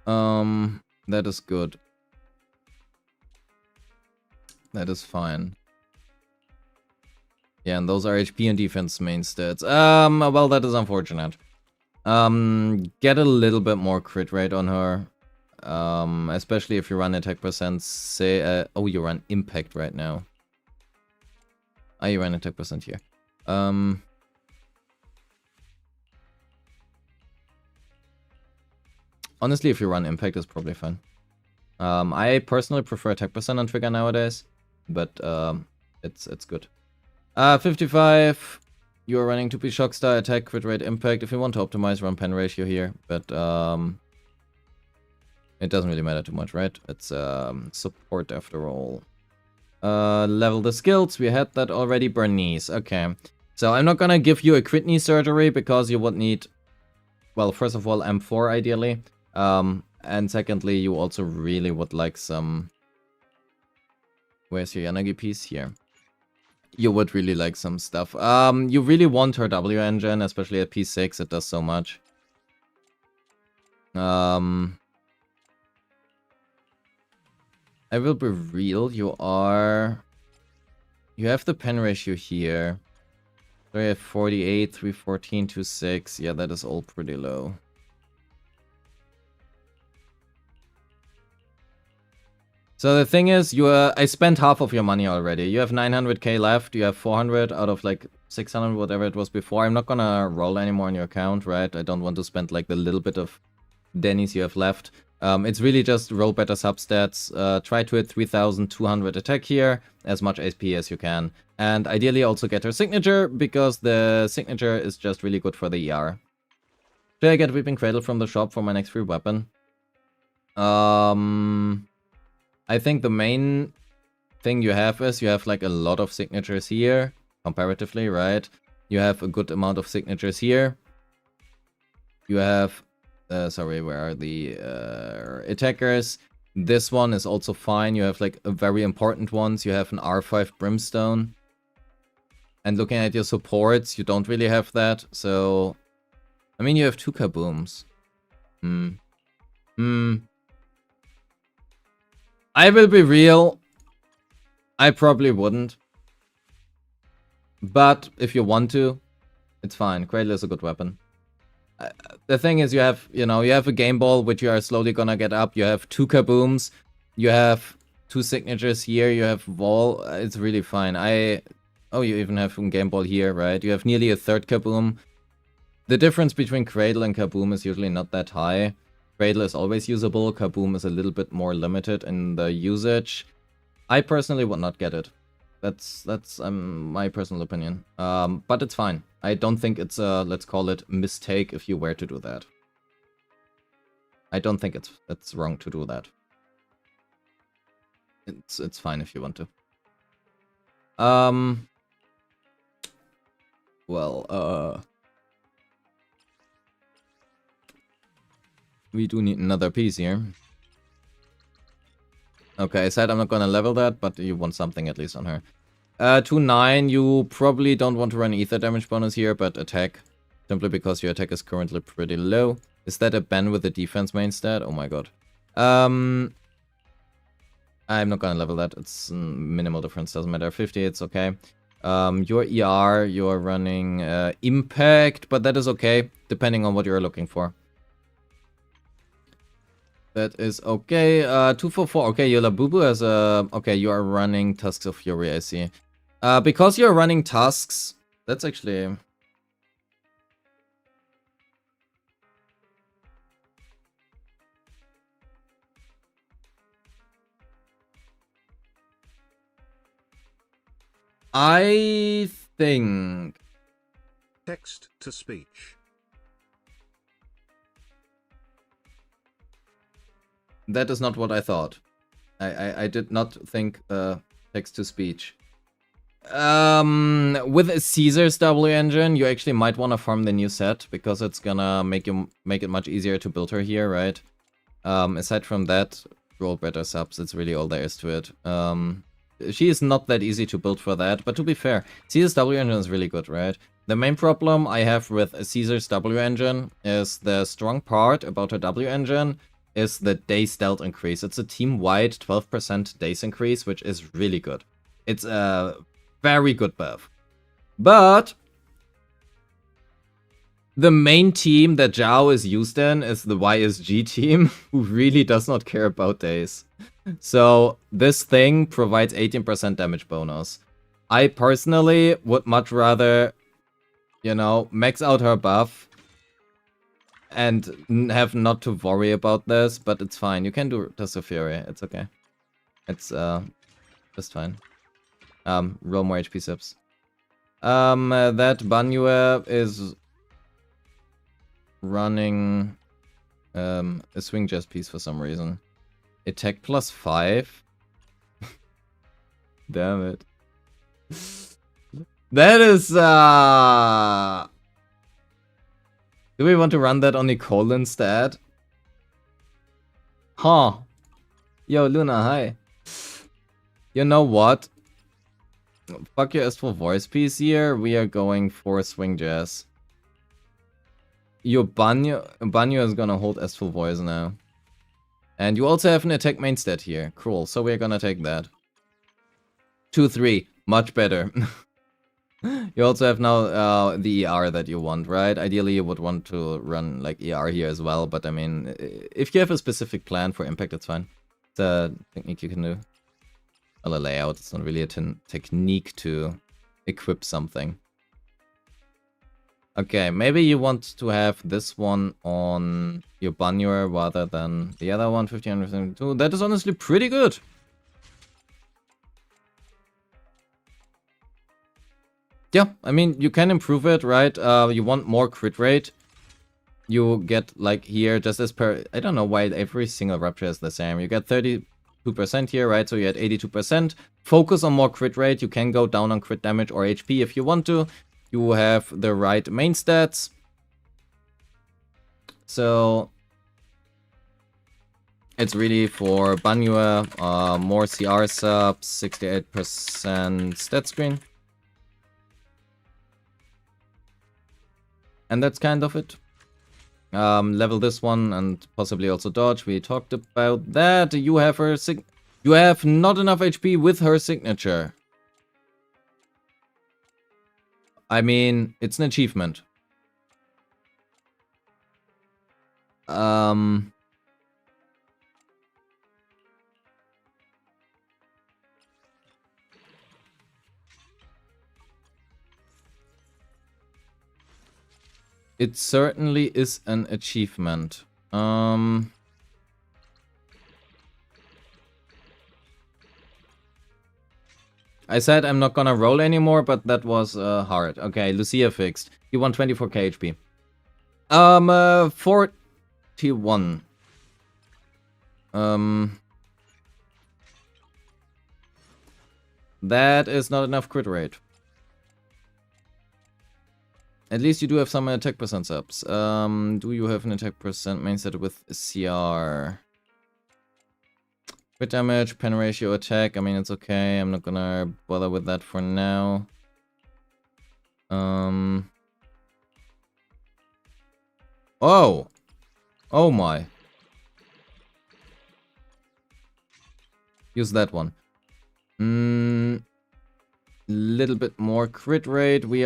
That is good. That is fine. Yeah, and those are HP and defense main stats. Well, that is unfortunate. Get a little bit more crit rate on her. Especially if you run attack percent, say, oh, you run impact right now. Ah, you run attack percent here. Honestly, if you run impact, it's probably fine. I personally prefer attack percent on trigger nowadays, but it's good. 55. You are running 2P Shockstar, attack, crit rate, impact. If you want to optimize, run pen ratio here, but it doesn't really matter too much, right? It's support after all. Level the skills. We had that already. Bernice. Okay. So I'm not gonna give you a kidney surgery because you would need, well, first of all, M4 ideally. And secondly, you also really would like some... Where's your Yanagi piece? Here. You would really like some stuff. You really want her W engine, especially at P6. It does so much. I will be real. You have the pen ratio here. So you have 48, 314, 26. Yeah, that is all pretty low. So the thing is, I spent half of your money already. You have 900k left. You have 400 out of like 600, whatever it was before. I'm not gonna roll anymore on your account, right? I don't want to spend like the little bit of Denny's you have left. It's really just roll better substats. Try to hit 3200 attack here, as much AP as you can. And ideally also get her signature, because the signature is just really good for the ER. Should I get Weeping Cradle from the shop for my next free weapon? I think the main thing you have is you have like a lot of signatures here, comparatively, right? You have a good amount of signatures here. You have, sorry, where are the attackers? This one is also fine. You have like a very important ones. You have an R5 Brimstone. And looking at your supports, you don't really have that. So, I mean, you have 2 kabooms. I will be real. I probably wouldn't. But if you want to, it's fine. Cradle is a good weapon. The thing is, you have a game ball, which you are slowly gonna get up. You have 2 kabooms. You have 2 signatures here. You have wall. It's really fine. Oh, you even have a game ball here, right? You have nearly a 3rd kaboom. The difference between Cradle and kaboom is usually not that high. Cradle is always usable. Kaboom is a little bit more limited in the usage. I personally would not get it. That's my personal opinion. But it's fine. I don't think it's a, let's call it, mistake if you were to do that. I don't think it's wrong to do that. It's fine if you want to. Well, we do need another piece here. Okay, I said I'm not gonna level that, but you want something at least on her. 2-9, you probably don't want to run ether damage bonus here, but attack. Simply because your attack is currently pretty low. Is that a ban with the defense main stat? Oh my god. I'm not gonna level that. It's minimal difference, doesn't matter. 50, it's okay. Your ER, you're running impact, but that is okay, depending on what you're looking for. That is okay. 244. Okay, your Labubu has a... Okay, you are running Tusks of Fury, I see. Because you're running Tusks, that's actually... I think Text to speech. That is not what I thought. I did not think text to speech. With Caesar's W engine, you actually might want to farm the new set because it's gonna make it much easier to build her here, right? Aside from that, roll better subs. It's really all there is to it. She is not that easy to build for that, but to be fair, Caesar's W engine is really good, right? The main problem I have with Caesar's W engine is the strong part about her W engine is the days dealt increase. It's a team-wide 12% days increase, which is really good. It's a very good buff. But the main team that Zhao is used in is the YSG team, who really does not care about days. So this thing provides 18% damage bonus. I personally would much rather, you know, max out her buff and have not to worry about this, but it's fine. You can do Test of Fury. It's okay. It's just fine. Roll more HP sips. That Banyu is running a swing chest piece for some reason. Attack +5. Damn it. That is do we want to run that on Nicole instead? Huh. Yo, Luna, hi. You know what? Fuck your Astral Voice piece here. We are going for Swing Jazz. Your Banyu is gonna hold Astral Voice now. And you also have an attack main stat here. Cool, so we're gonna take that. 2-3. Much better. You also have now the ER that you want, right? Ideally, you would want to run like ER here as well, but I mean, if you have a specific plan for impact, it's fine. It's a technique you can do. Well, a layout, it's not really a technique to equip something. Okay, maybe you want to have this one on your Banyu rather than the other one, 1572. That is honestly pretty good. Yeah, I mean, you can improve it, right? You want more crit rate. You get, like, here, just as per... I don't know why every single Rupture is the same. You get 32% here, right? So you had 82%. Focus on more crit rate. You can go down on crit damage or HP if you want to. You have the right main stats. So... it's really for Banyu, more CR subs, 68% stat screen. And that's kind of it. Level this one and possibly also dodge. We talked about that. You have her you have not enough HP with her signature. I mean, it's an achievement. It certainly is an achievement. I said I'm not gonna roll anymore, but that was hard. Okay, Lucia fixed. You want 24k HP. 41. That is not enough crit rate. At least you do have some attack percent subs. Do you have an attack percent main set with CR? Crit damage, pen ratio, attack. I mean, it's okay. I'm not gonna bother with that for now. Oh! Oh my. Use that one. Little bit more crit rate. We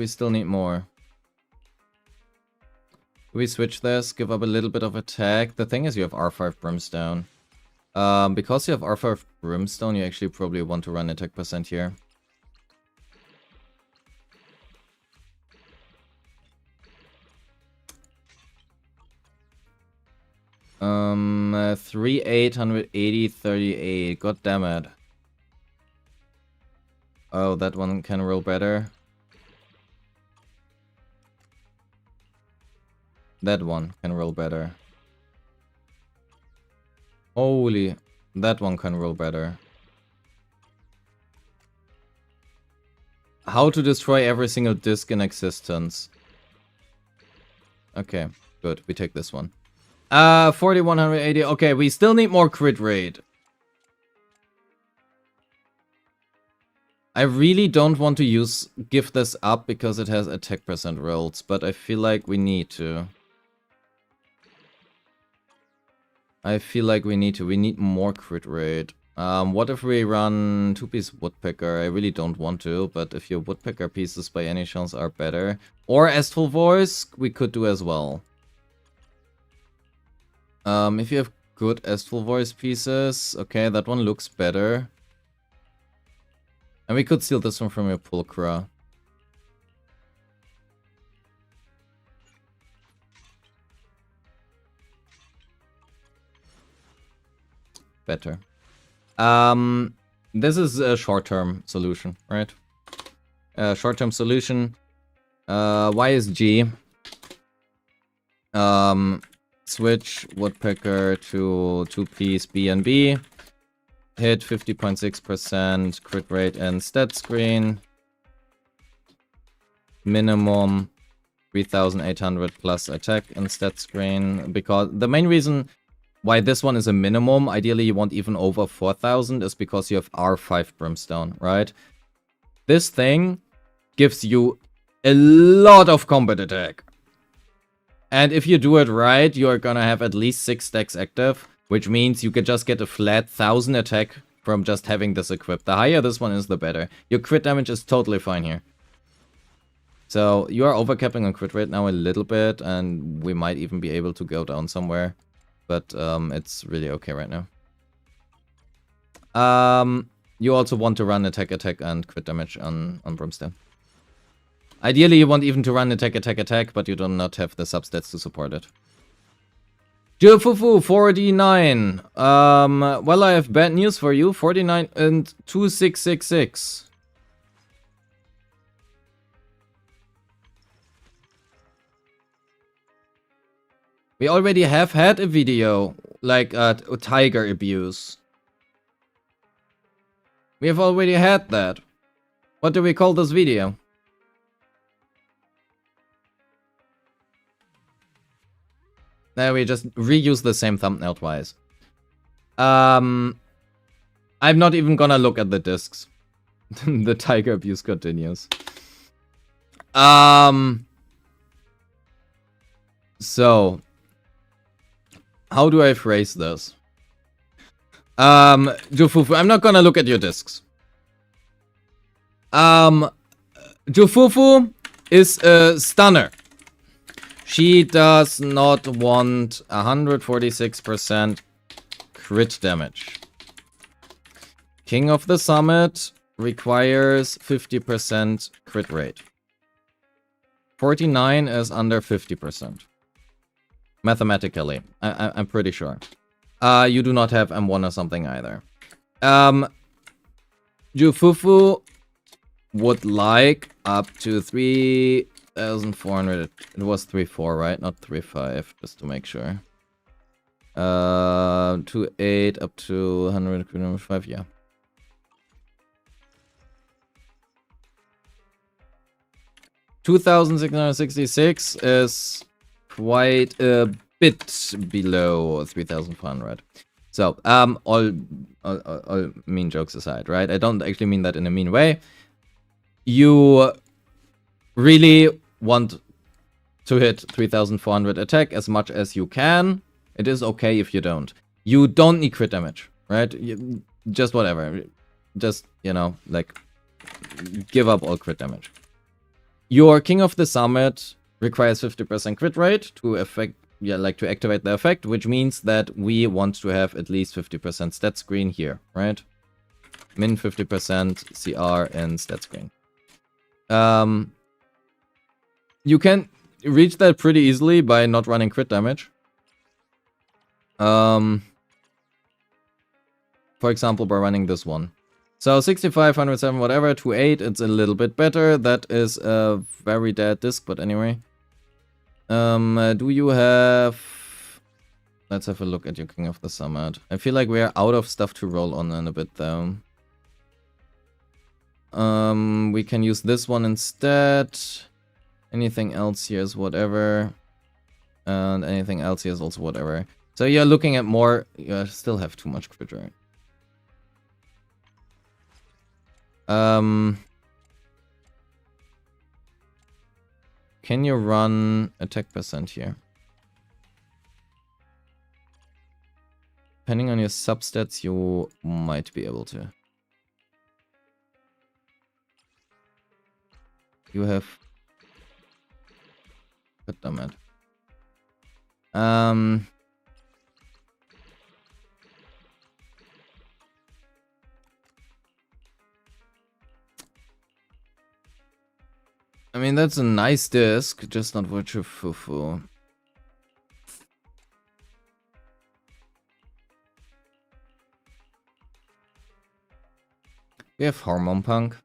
still need more. We switch this, give up a little bit of attack. The thing is you have R5 Brimstone. Because you have R5 Brimstone, you actually probably want to run attack percent here. Um, 3880, 38. God damn it. Oh, that one can roll better. That one can roll better. Holy, that one can roll better. How to destroy every single disc in existence. Okay, good. We take this one. 4180. Okay, we still need more crit rate. I really don't want to give this up because it has attack percent rolls, but I feel like we need to. We need more crit rate. What if we run 2-piece woodpecker? I really don't want to, but if your woodpecker pieces by any chance are better, or Astral Voice, we could do as well. If you have good Astral Voice pieces, okay, that one looks better. And we could steal this one from your Pulchra. Better. This is a short-term solution, right? Short-term solution. Y is G. Switch woodpecker to 2-piece B and B. Hit 50.6% crit rate and stat screen. Minimum 3,800 plus attack and stat screen. Because the main reason why this one is a minimum, ideally you want even over 4,000, is because you have R5 Brimstone, right? This thing gives you a lot of combat attack. And if you do it right, you're gonna have at least 6 stacks active, which means you could just get a flat 1,000 attack from just having this equipped. The higher this one is, the better. Your crit damage is totally fine here. So you are overcapping on crit rate now a little bit, and we might even be able to go down somewhere. But it's really okay right now. You also want to run attack, and crit damage on Brimstone. Ideally, you want even to run attack, but you do not have the substats to support it. Jufufu 49. Well, I have bad news for you. 49 and 2666. We already have had a video, like tiger abuse. We have already had that. What do we call this video? Now we just reuse the same thumbnail twice. I'm not even gonna look at the discs. The tiger abuse continues. So how do I phrase this? Jufufu, I'm not gonna look at your discs. Jufufu is a stunner. She does not want 146% crit damage. King of the Summit requires 50% crit rate. 49 is under 50%. Mathematically, I'm pretty sure. You do not have M1 or something either. Jufufu would like up to 3,400. It was 3.4, right? Not 3.5, just to make sure. 2.8 up to 105, yeah. $2,666 is quite a bit below 3,400. So, all mean jokes aside, right? I don't actually mean that in a mean way. You really want to hit 3,400 attack as much as you can. It is okay if you don't. You don't need crit damage, right? Just whatever. Just, you know, like, give up all crit damage. Your King of the Summit requires 50% crit rate to to activate the effect, which means that we want to have at least 50% stat screen here, right? Min 50% CR and stat screen. You can reach that pretty easily by not running crit damage. For example, by running this one. So 65, 107, whatever, 2.8, it's a little bit better. That is a very dead disc, but anyway. Do you have... Let's have a look at your King of the Summit. I feel like we're out of stuff to roll on in a bit though. We can use this one instead. Anything else here is whatever. And anything else here is also whatever. So you're looking at more... You still have too much crit rate. Can you run attack percent here? Depending on your substats, you might be able to. You have... God damn it. I mean, that's a nice disc, just not virtue fufu. We have Hormone Punk.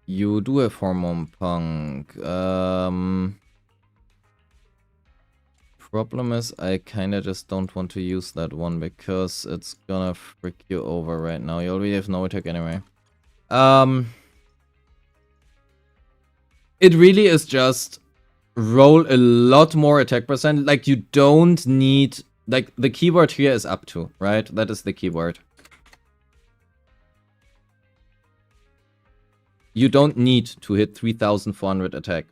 You do have Hormone Punk. Problem is, I kinda just don't want to use that one because it's gonna frick you over right now. You already have no attack anyway. It really is just roll a lot more attack percent. Like, you don't need... Like, the keyword here is up to, right? That is the keyword. You don't need to hit 3,400 attack.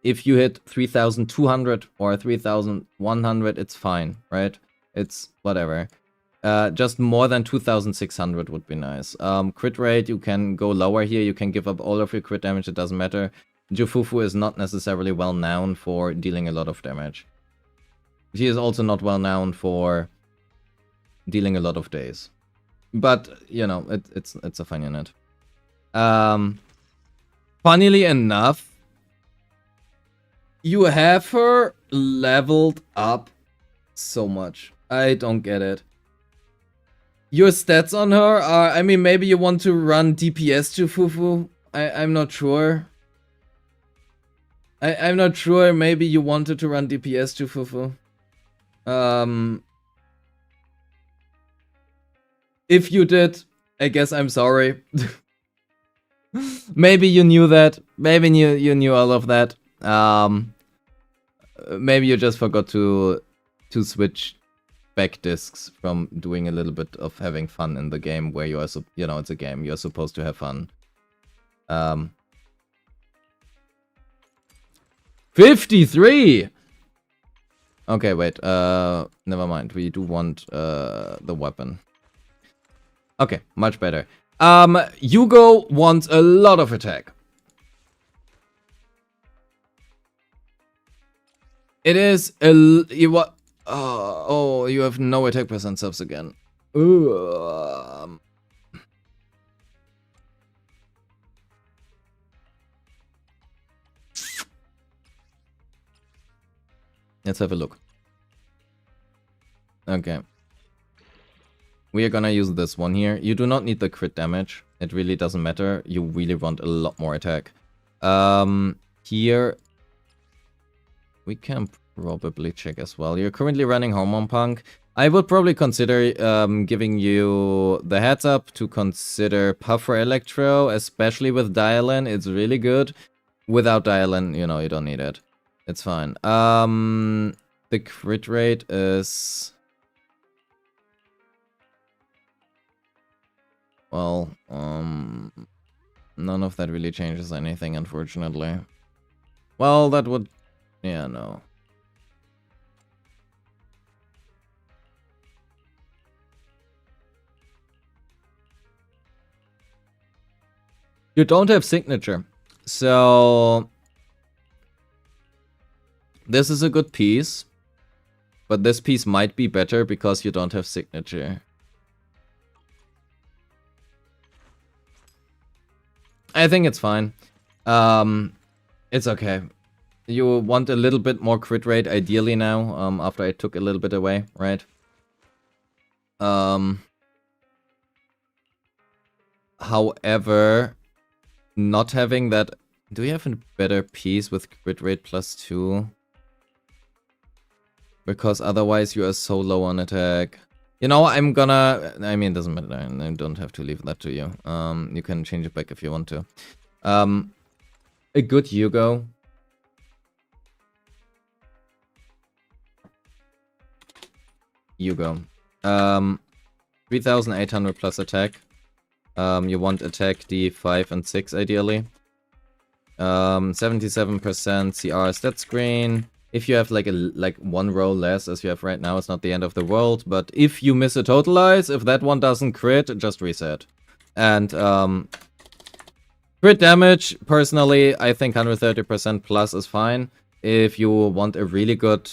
If you hit 3,200 or 3,100, it's fine, right? It's whatever. Just more than 2,600 would be nice. Crit rate, you can go lower here. You can give up all of your crit damage. It doesn't matter. Jufufu is not necessarily well known for dealing a lot of damage. He is also not well known for dealing a lot of days. But, you know, it's a fun unit. Funnily enough, you have her leveled up so much. I don't get it. Your stats on her are... I mean, maybe you want to run DPS Jufufu. I'm not sure. I'm not sure. Maybe you wanted to run DPS Jufufu. If you did, I guess I'm sorry. Maybe you knew that. Maybe you knew all of that. Maybe you just forgot to switch back discs from doing a little bit of having fun in the game where you are, you know, it's a game. You're supposed to have fun. 53! Okay, wait. Never mind. We do want the weapon. Okay, much better. Hugo wants a lot of attack. It is a... Oh, you have no attack percent subs again. Let's have a look. Okay. We are gonna use this one here. You do not need the crit damage. It really doesn't matter. You really want a lot more attack. Here... We can probably check as well. You're currently running Hormone Punk. I would probably consider giving you the heads up to consider Puffer Electro, especially with Dialin. It's really good. Without Dialin, you know, you don't need it. It's fine. The crit rate is... Well, none of that really changes anything, unfortunately. Well, that would... Yeah, no. You don't have signature. So... This is a good piece. But this piece might be better because you don't have signature. I think it's fine. It's okay. You want a little bit more crit rate ideally now, after I took a little bit away, right? However, not having that... Do we have a better piece with crit rate +2? Because otherwise you are so low on attack. You know, I'm gonna... I mean, it doesn't matter. I don't have to leave that to you. You can change it back if you want to. A good Yugo. Yugo. 3,800 plus attack. You want attack D5 and 6 ideally. 77% CR stat screen. If you have like one row less as you have right now, it's not the end of the world. But if you miss a totalize, if that one doesn't crit, just reset. And crit damage, personally, I think 130% plus is fine. If you want a really good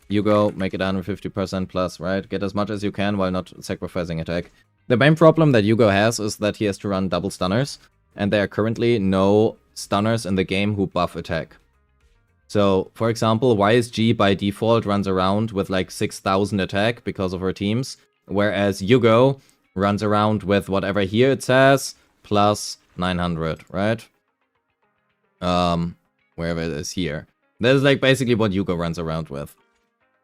Yugo, make it 150% plus, right? Get as much as you can while not sacrificing attack. The main problem that Yugo has is that he has to run double stunners. And there are currently no stunners in the game who buff attack. So, for example, YSG by default runs around with like 6,000 attack because of her teams, whereas Yugo runs around with whatever here it says, plus 900, right? Wherever it is here. That is like basically what Yugo runs around with.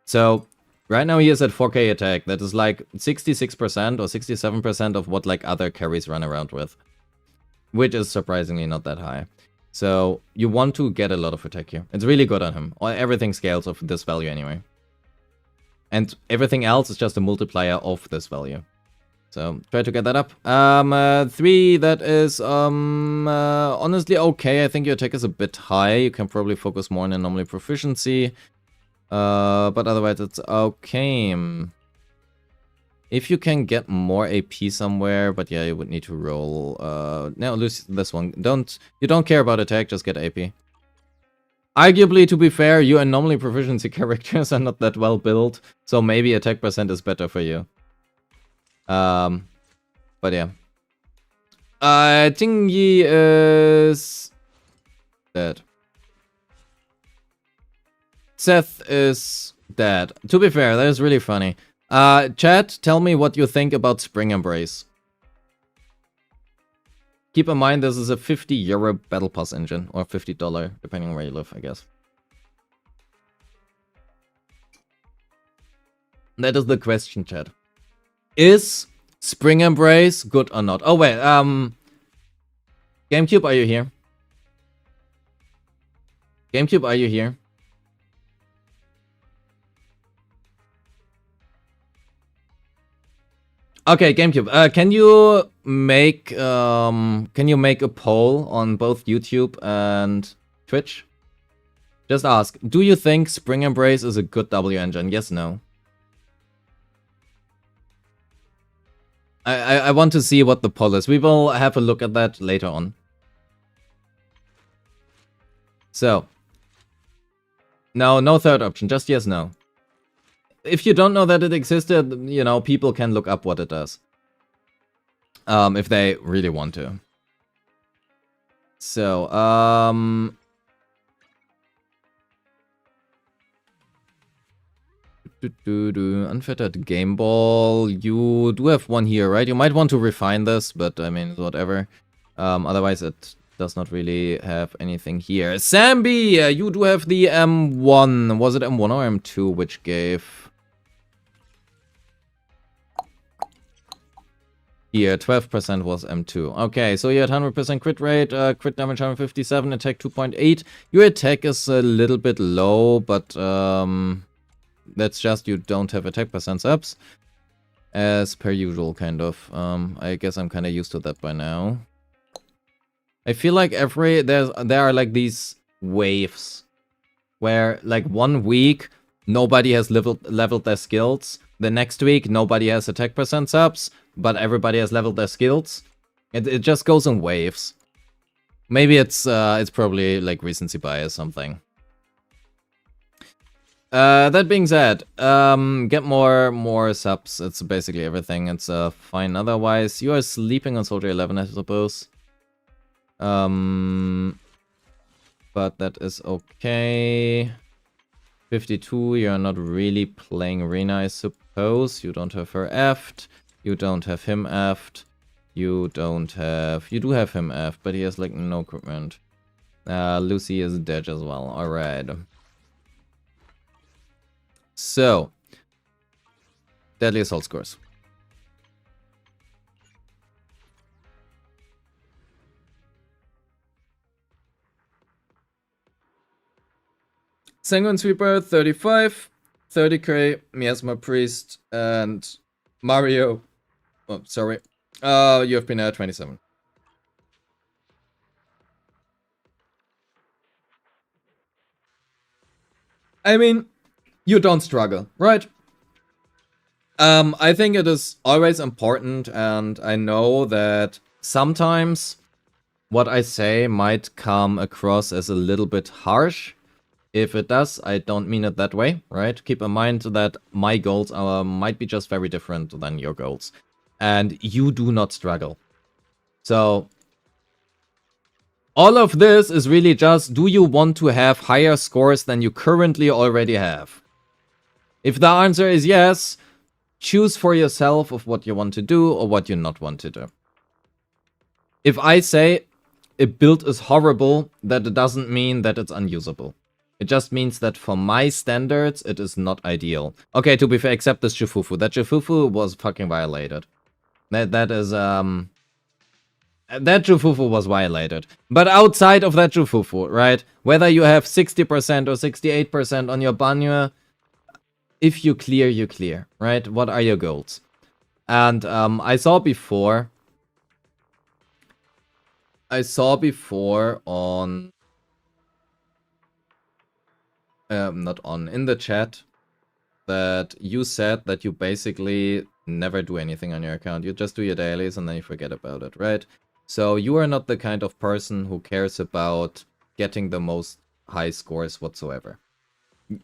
So, right now he is at 4k attack. That is like 66% or 67% of what like other carries run around with. Which is surprisingly not that high. So, you want to get a lot of attack here. It's really good on him. Everything scales of this value anyway. And everything else is just a multiplier of this value. So, try to get that up. 3, that is, honestly okay. I think your attack is a bit high. You can probably focus more on anomaly proficiency. But otherwise, it's okay. If you can get more AP somewhere, but yeah, you would need to roll. No, lose this one. You don't care about attack, just get AP. Arguably, to be fair, your anomaly proficiency characters are not that well built, so maybe attack percent is better for you. But yeah. Tingyi is dead. Seth is dead. To be fair, that is really funny. Chat, tell me what you think about Spring Embrace. Keep in mind this is a €50 Battle Pass engine, or $50, depending on where you live, I guess. That is the question, chat. Is Spring Embrace good or not? Oh wait, GameCube, are you here? GameCube, are you here? Okay, GameCube. Can you make a poll on both YouTube and Twitch? Just ask. Do you think Spring Embrace is a good W engine? Yes, no. I want to see what the poll is. We will have a look at that later on. So. No third option. Just yes, no. If you don't know that it existed, you know, people can look up what it does. If they really want to. So, unfettered game ball. You do have one here, right? You might want to refine this, but I mean, whatever. Otherwise, it does not really have anything here. Sambi, you do have the M1. Was it M1 or M2 which gave... Here, 12% was M2. Okay, so you had 100% crit rate, crit damage 157, attack 2.8. Your attack is a little bit low, but that's just you don't have attack percent ups. As per usual, kind of. I guess I'm kind of used to that by now. I feel like there are like these waves where like 1 week nobody has leveled their skills. The next week nobody has attack percent ups. But everybody has leveled their skills. It just goes in waves. Maybe it's probably like recency bias something. That being said, get more subs. It's basically everything. It's fine. Otherwise, you are sleeping on Soldier 11, I suppose. But that is okay. 52. You're not really playing Arena, I suppose. suppose. You don't have her effed. You don't have him effed. You don't have... You do have him effed, but he has like no equipment. Lucy is dead as well. Alright. So. Deadly assault scores. Sanguine Sweeper, 35. 30k, Miasma Priest, and Mario. Oh, sorry. You have been at 27. I mean, you don't struggle, right? I think it is always important, and I know that sometimes what I say might come across as a little bit harsh. If it does, I don't mean it that way, right? Keep in mind that my goals might be just very different than your goals. And you do not struggle. So, all of this is really just, do you want to have higher scores than you currently already have? If the answer is yes, choose for yourself of what you want to do or what you not want to do. If I say a build is horrible, that doesn't mean that it's unusable. It just means that for my standards, it is not ideal. Okay, to be fair, except this Jufufu. That Jufufu was fucking violated. That Jufufu was violated. But outside of that Jufufu, right? Whether you have 60% or 68% on your Banyu, if you clear, you clear, right? What are your goals? And I saw before on... in the chat, that you said that you basically never do anything on your account. You just do your dailies and then you forget about it, right? So you are not the kind of person who cares about getting the most high scores whatsoever.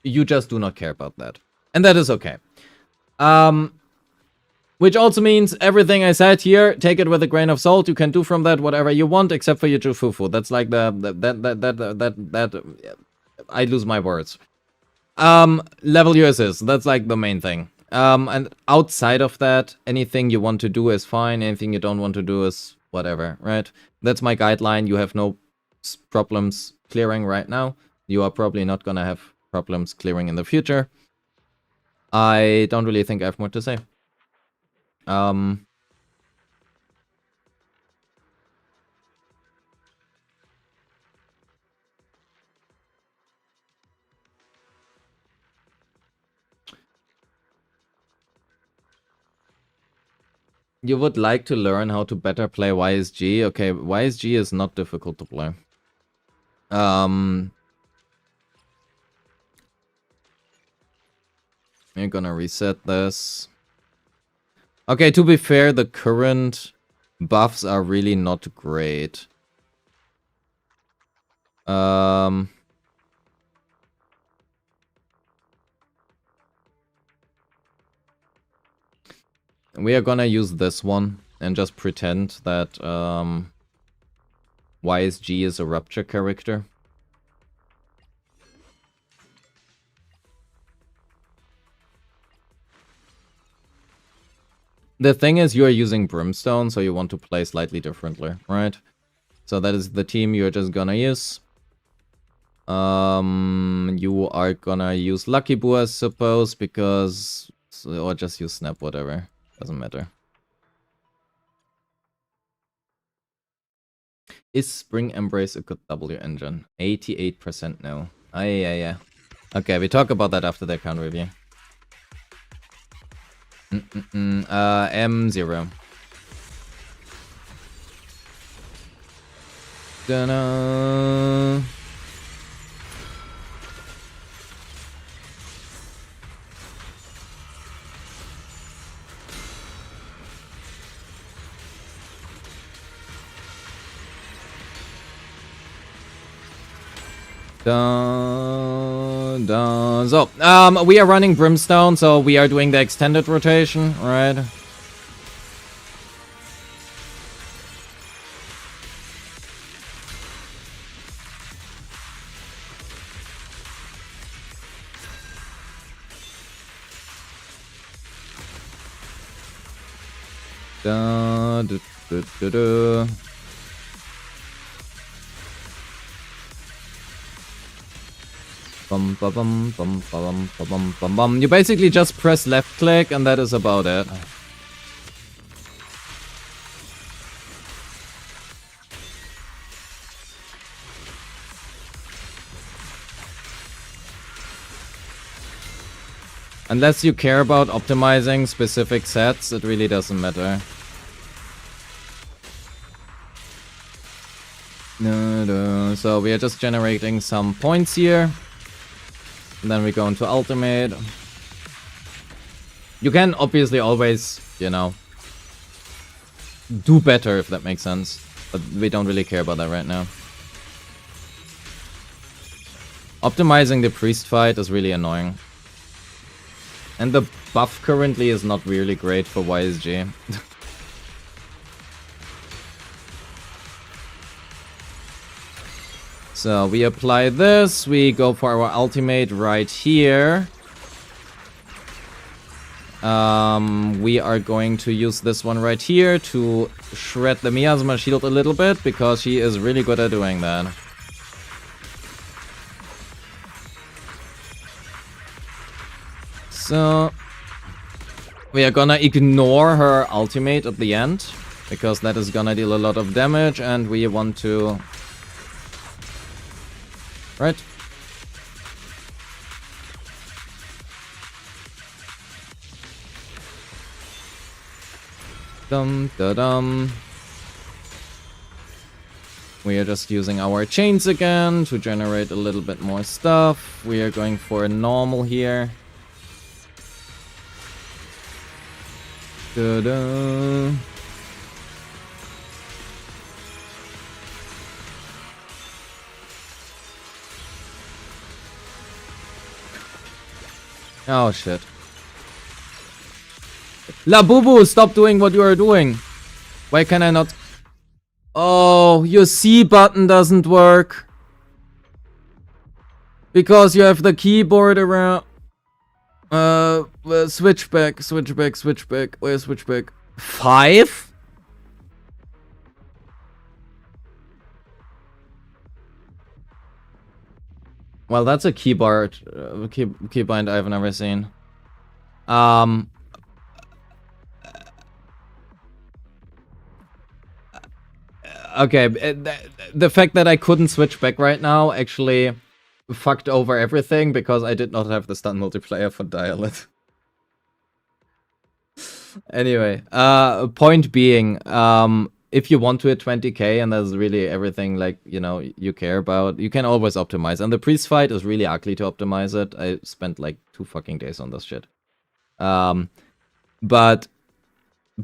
You just do not care about that. And that is okay. Which also means everything I said here, take it with a grain of salt. You can do from that whatever you want, except for your Jufufu. That's like I lose my words. Level your assist. That's like the main thing. And outside of that, anything you want to do is fine. Anything you don't want to do is whatever, right? That's my guideline. You have no problems clearing right now. You are probably not gonna have problems clearing in the future. I don't really think I have more to say. You would like to learn how to better play YSG? Okay, YSG is not difficult to play. We're gonna reset this. Okay, to be fair, the current buffs are really not great. We are gonna use this one and just pretend that YSG is a Rupture character. The thing is, you are using Brimstone, so you want to play slightly differently, right? So that is the team you're just gonna use. You are gonna use Lucky Boo, I suppose, because... Or just use Snap, whatever. Doesn't matter. Is Spring Embrace a good W engine? 88% no. Yeah. Okay, we talk about that after the account review. M0. Da-na. So, we are running Brimstone, so we are doing the extended rotation, right? Da, du, du, du, du. Bum, ba, bum, bum, ba, bum, ba, bum, bum, bum. You basically just press left click and that is about it. Unless you care about optimizing specific sets, it really doesn't matter. So we are just generating some points here. And then we go into ultimate. You can obviously always, you know, do better if that makes sense. But we don't really care about that right now. Optimizing the priest fight is really annoying. And the buff currently is not really great for YSG. So we apply this, we go for our ultimate right here. We are going to use this one right here to shred the Miasma shield a little bit, because she is really good at doing that. So we are gonna ignore her ultimate at the end, because that is gonna deal a lot of damage, and we want to... Right? Dum da dum. We are just using our chains again to generate a little bit more stuff. We are going for a normal here. Da-da. Oh shit. La Bubu, stop doing what you are doing. Why can I not? Oh, your C button doesn't work. Because you have the keyboard around. Switch back. Where's switch back? 5? Well, that's a keyboard, keybind I've never seen. Okay, the fact that I couldn't switch back right now actually fucked over everything, because I did not have the stun multiplayer for Dial-It. Anyway, point being, if you want to hit 20k and that's really everything, like, you know, you care about, you can always optimize. And the priest fight is really ugly to optimize it. I spent like 2 fucking days on this shit. But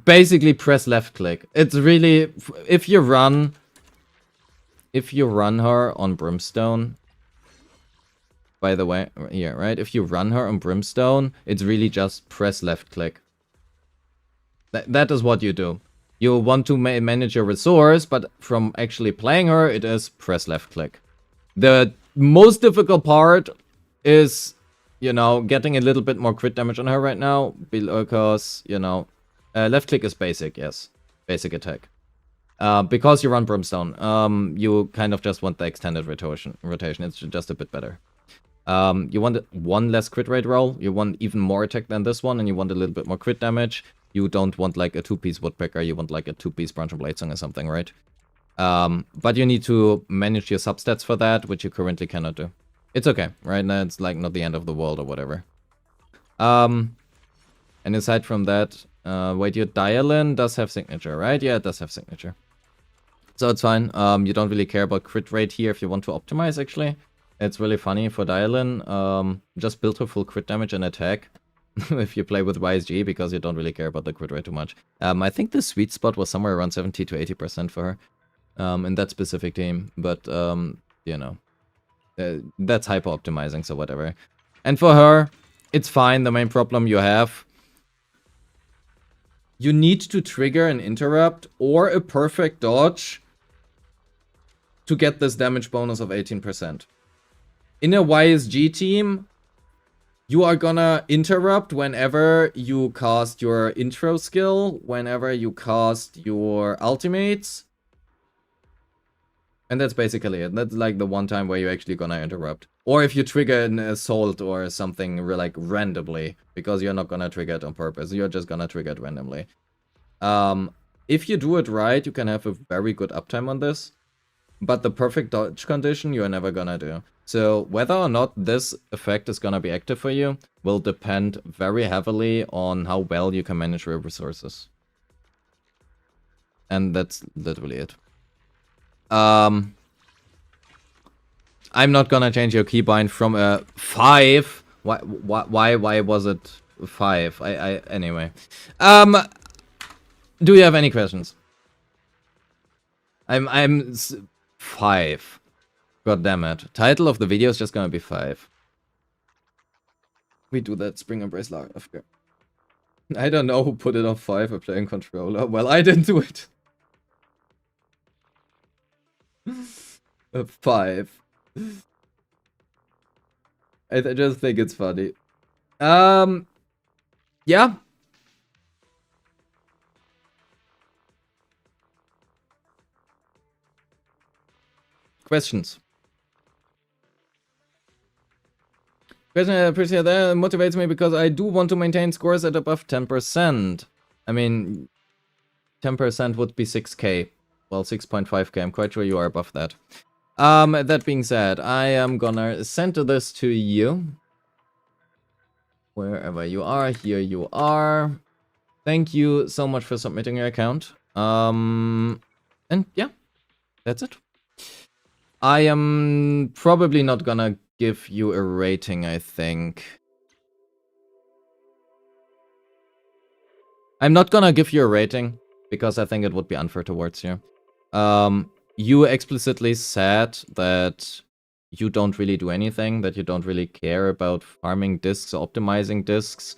basically press left click. It's really, if you run her on Brimstone, by the way, here, right? If you run her on Brimstone, it's really just press left click. That is what you do. You want to manage your resource, but from actually playing her, it is press left click. The most difficult part is, you know, getting a little bit more crit damage on her right now, because, you know, left click is basic, yes. Basic attack. Because you run Brimstone, you kind of just want the extended rotation. It's just a bit better. You want 1 less crit rate roll, you want even more attack than this one, and you want a little bit more crit damage. You don't want like a 2-piece Woodpecker, you want like a 2-piece Branch and Bladesong or something, right? But you need to manage your substats for that, which you currently cannot do. It's okay, right? Now it's like not the end of the world or whatever. And aside from that, wait, your Dial-In does have signature, right? Yeah, it does have signature. So it's fine. You don't really care about crit rate here if you want to optimize, actually. It's really funny for Dial-In. Just build her full crit damage and attack. If you play with YSG, because you don't really care about the crit rate too much. I think the sweet spot was somewhere around 70 to 80% for her in that specific team, but you know, that's hyper optimizing, so whatever. And for her, it's fine. The main problem you have, you need to trigger an interrupt or a perfect dodge to get this damage bonus of 18%. In a YSG team, You are gonna interrupt whenever you cast your intro skill, whenever you cast your ultimates. And that's basically it. That's like the one time where you're actually gonna interrupt. Or if you trigger an assault or something like randomly, because you're not gonna trigger it on purpose. You're just gonna trigger it randomly. If you do it right, you can have a very good uptime on this. But the perfect dodge condition, you're never gonna do. So whether or not this effect is gonna be active for you will depend very heavily on how well you can manage your resources. And that's literally it. I'm not gonna change your keybind from a 5. Why was it 5? Anyway. Do you have any questions? I'm 5. God damn it. Title of the video is just gonna be 5. We do that Spring Embrace after. I don't know who put it on 5 or playing controller. Well, I didn't do it. 5. I just think it's funny. Yeah. Questions? Question, I appreciate that. It motivates me because I do want to maintain scores at above 10%. I mean, 10% would be 6k. Well, 6.5k. I'm quite sure you are above that. That being said, I am gonna send this to you. Wherever you are, here you are. Thank you so much for submitting your account. And yeah, that's it. I am probably not gonna give you a rating, I think. I'm not gonna give you a rating, because I think it would be unfair towards you. You explicitly said that you don't really do anything, that you don't really care about farming discs or optimizing discs.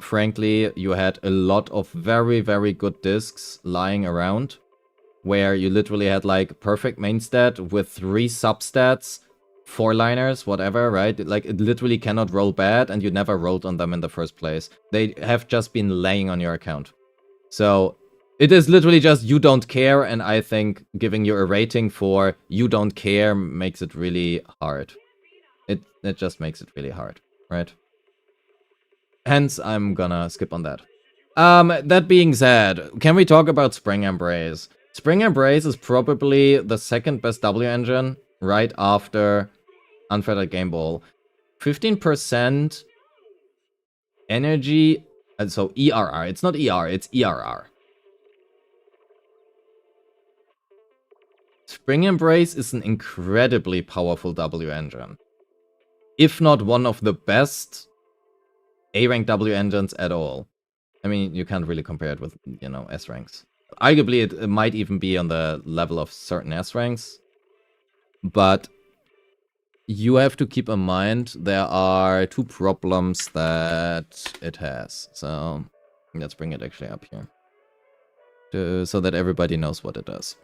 Frankly, you had a lot of very, very good discs lying around, where you literally had like perfect main stat with 3 substats, 4-liners, whatever, right? Like, it literally cannot roll bad, and you never rolled on them in the first place. They have just been laying on your account. So, it is literally just you don't care, and I think giving you a rating for you don't care makes it really hard. It just makes it really hard, right? Hence, I'm gonna skip on that. That being said, can we talk about Spring Embrace? Spring Embrace is probably the second best W engine right after Unfettered Game Ball. 15% energy, and so ERR. It's not ER, it's ERR. Spring Embrace is an incredibly powerful W engine. If not one of the best A-rank W engines at all. I mean, you can't really compare it with, you know, S ranks. Arguably, it might even be on the level of certain S ranks. But you have to keep in mind there are 2 problems that it has. So let's bring it actually up here, so that everybody knows what it does.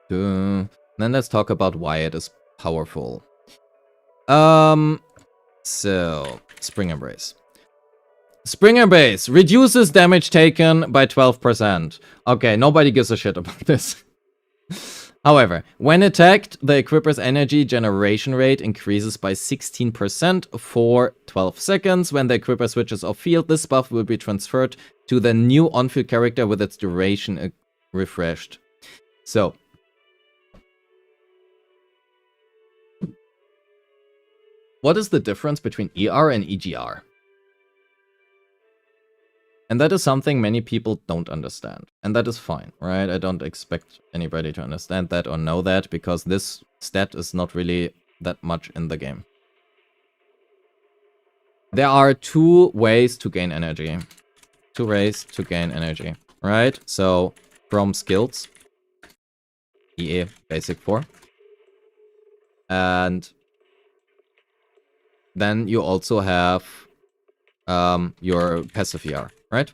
Then let's talk about why it is powerful. So Spring Embrace. Spring Embrace reduces damage taken by 12%. Okay, nobody gives a shit about this. However, when attacked, the equipper's energy generation rate increases by 16% for 12 seconds. When the equipper switches off field, this buff will be transferred to the new on-field character with its duration refreshed. So, what is the difference between ER and EGR? And that is something many people don't understand. And that is fine, right? I don't expect anybody to understand that or know that, because this stat is not really that much in the game. There are 2 ways to gain energy. 2 ways to gain energy, right? So, from skills, EA Basic 4. And then you also have your passive ER, right?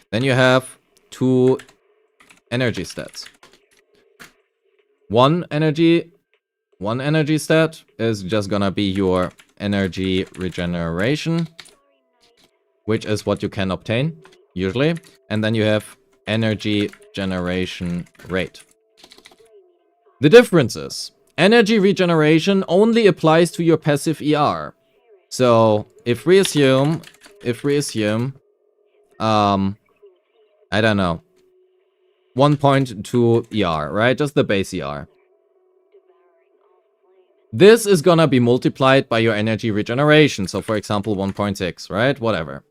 Then you have 2 energy stats. One energy one energy stat is just gonna be your energy regeneration, which is what you can obtain, usually. And then you have energy generation rate. The difference is, energy regeneration only applies to your passive ER. So, if we assume, I don't know, 1.2 ER, right? Just the base ER. This is gonna be multiplied by your energy regeneration. So, for example, 1.6, right? Whatever.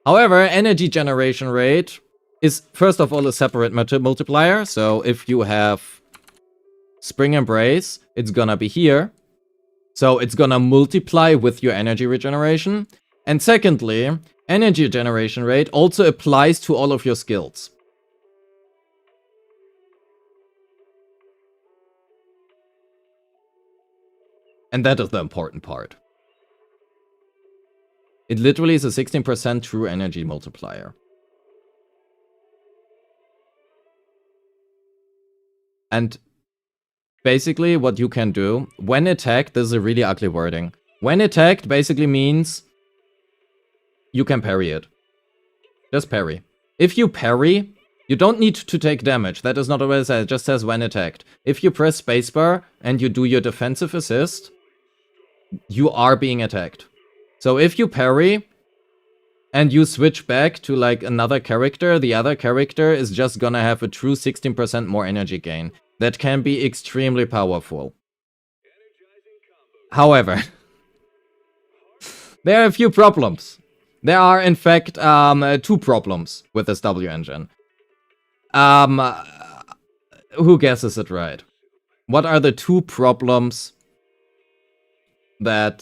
However, energy generation rate is, first of all, a separate multiplier. So, if you have Spring Embrace, it's gonna be here. So, it's gonna multiply with your energy regeneration. And secondly, energy generation rate also applies to all of your skills. And that is the important part. It literally is a 16% true energy multiplier. And basically what you can do, when attacked, this is a really ugly wording. When attacked basically means you can parry it. Just parry. If you parry, you don't need to take damage. That is not what it says. It just says when attacked. If you press spacebar and you do your defensive assist, you are being attacked. So if you parry and you switch back to like another character, the other character is just gonna have a true 16% more energy gain. That can be extremely powerful. However, there are a few problems. There are, in fact, 2 problems with this W engine. Who guesses it right? What are the 2 problems that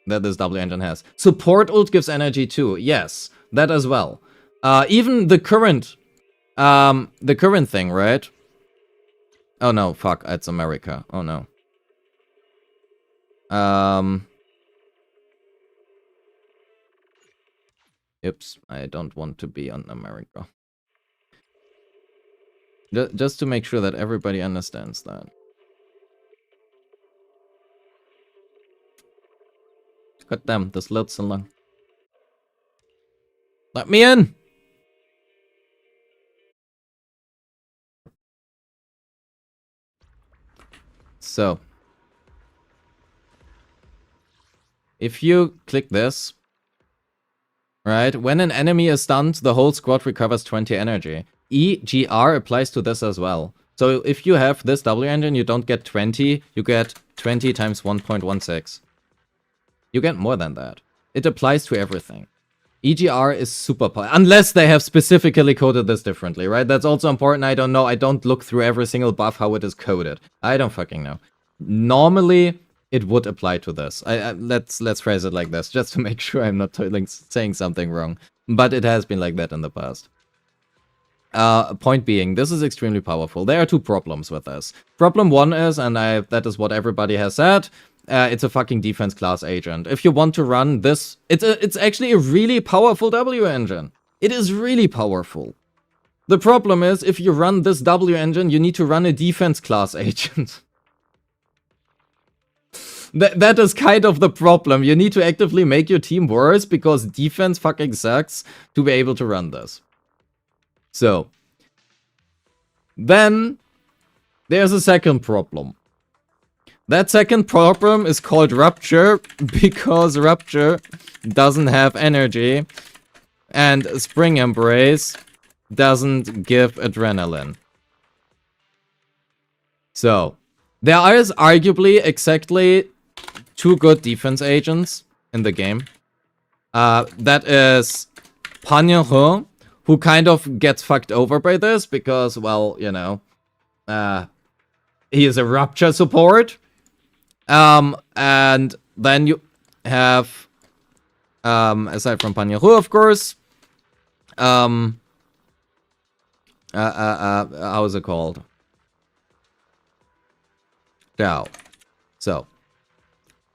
that this W engine has? Support ult gives energy too. Yes, that as well. Even the current thing, right? Oh no, fuck, it's America. Oh no. Oops, I don't want to be on America. Just to make sure that everybody understands that. God damn, this loads so long. Let me in! So, if you click this, right, when an enemy is stunned, the whole squad recovers 20 energy. EGR applies to this as well. So if you have this W engine, you don't get 20, you get 20 times 1.16. You get more than that. It applies to everything. EGR is super powerful, unless they have specifically coded this differently, right? That's also important. I don't know. I don't look through every single buff how it is coded. I don't fucking know. Normally, it would apply to this. Let's phrase it like this, just to make sure I'm not saying something wrong. But it has been like that in the past. Point being, this is extremely powerful. There are 2 problems with this. Problem 1 is, and that is what everybody has said, it's a fucking defense class agent. If you want to run this, it's actually a really powerful W engine. It is really powerful. The problem is, if you run this W engine, you need to run a defense class agent. That is kind of the problem. You need to actively make your team worse because defense fucking sucks to be able to run this. So, then there's a second problem. That second problem is called Rupture because Rupture doesn't have energy and Spring Embrace doesn't give adrenaline. So, there is arguably exactly 2 good defense agents in the game. That is Panyeho, who kind of gets fucked over by this because, well, you know, he is a Rupture support. And then you have, aside from Panyeho, of course, how is it called? Zhao. So,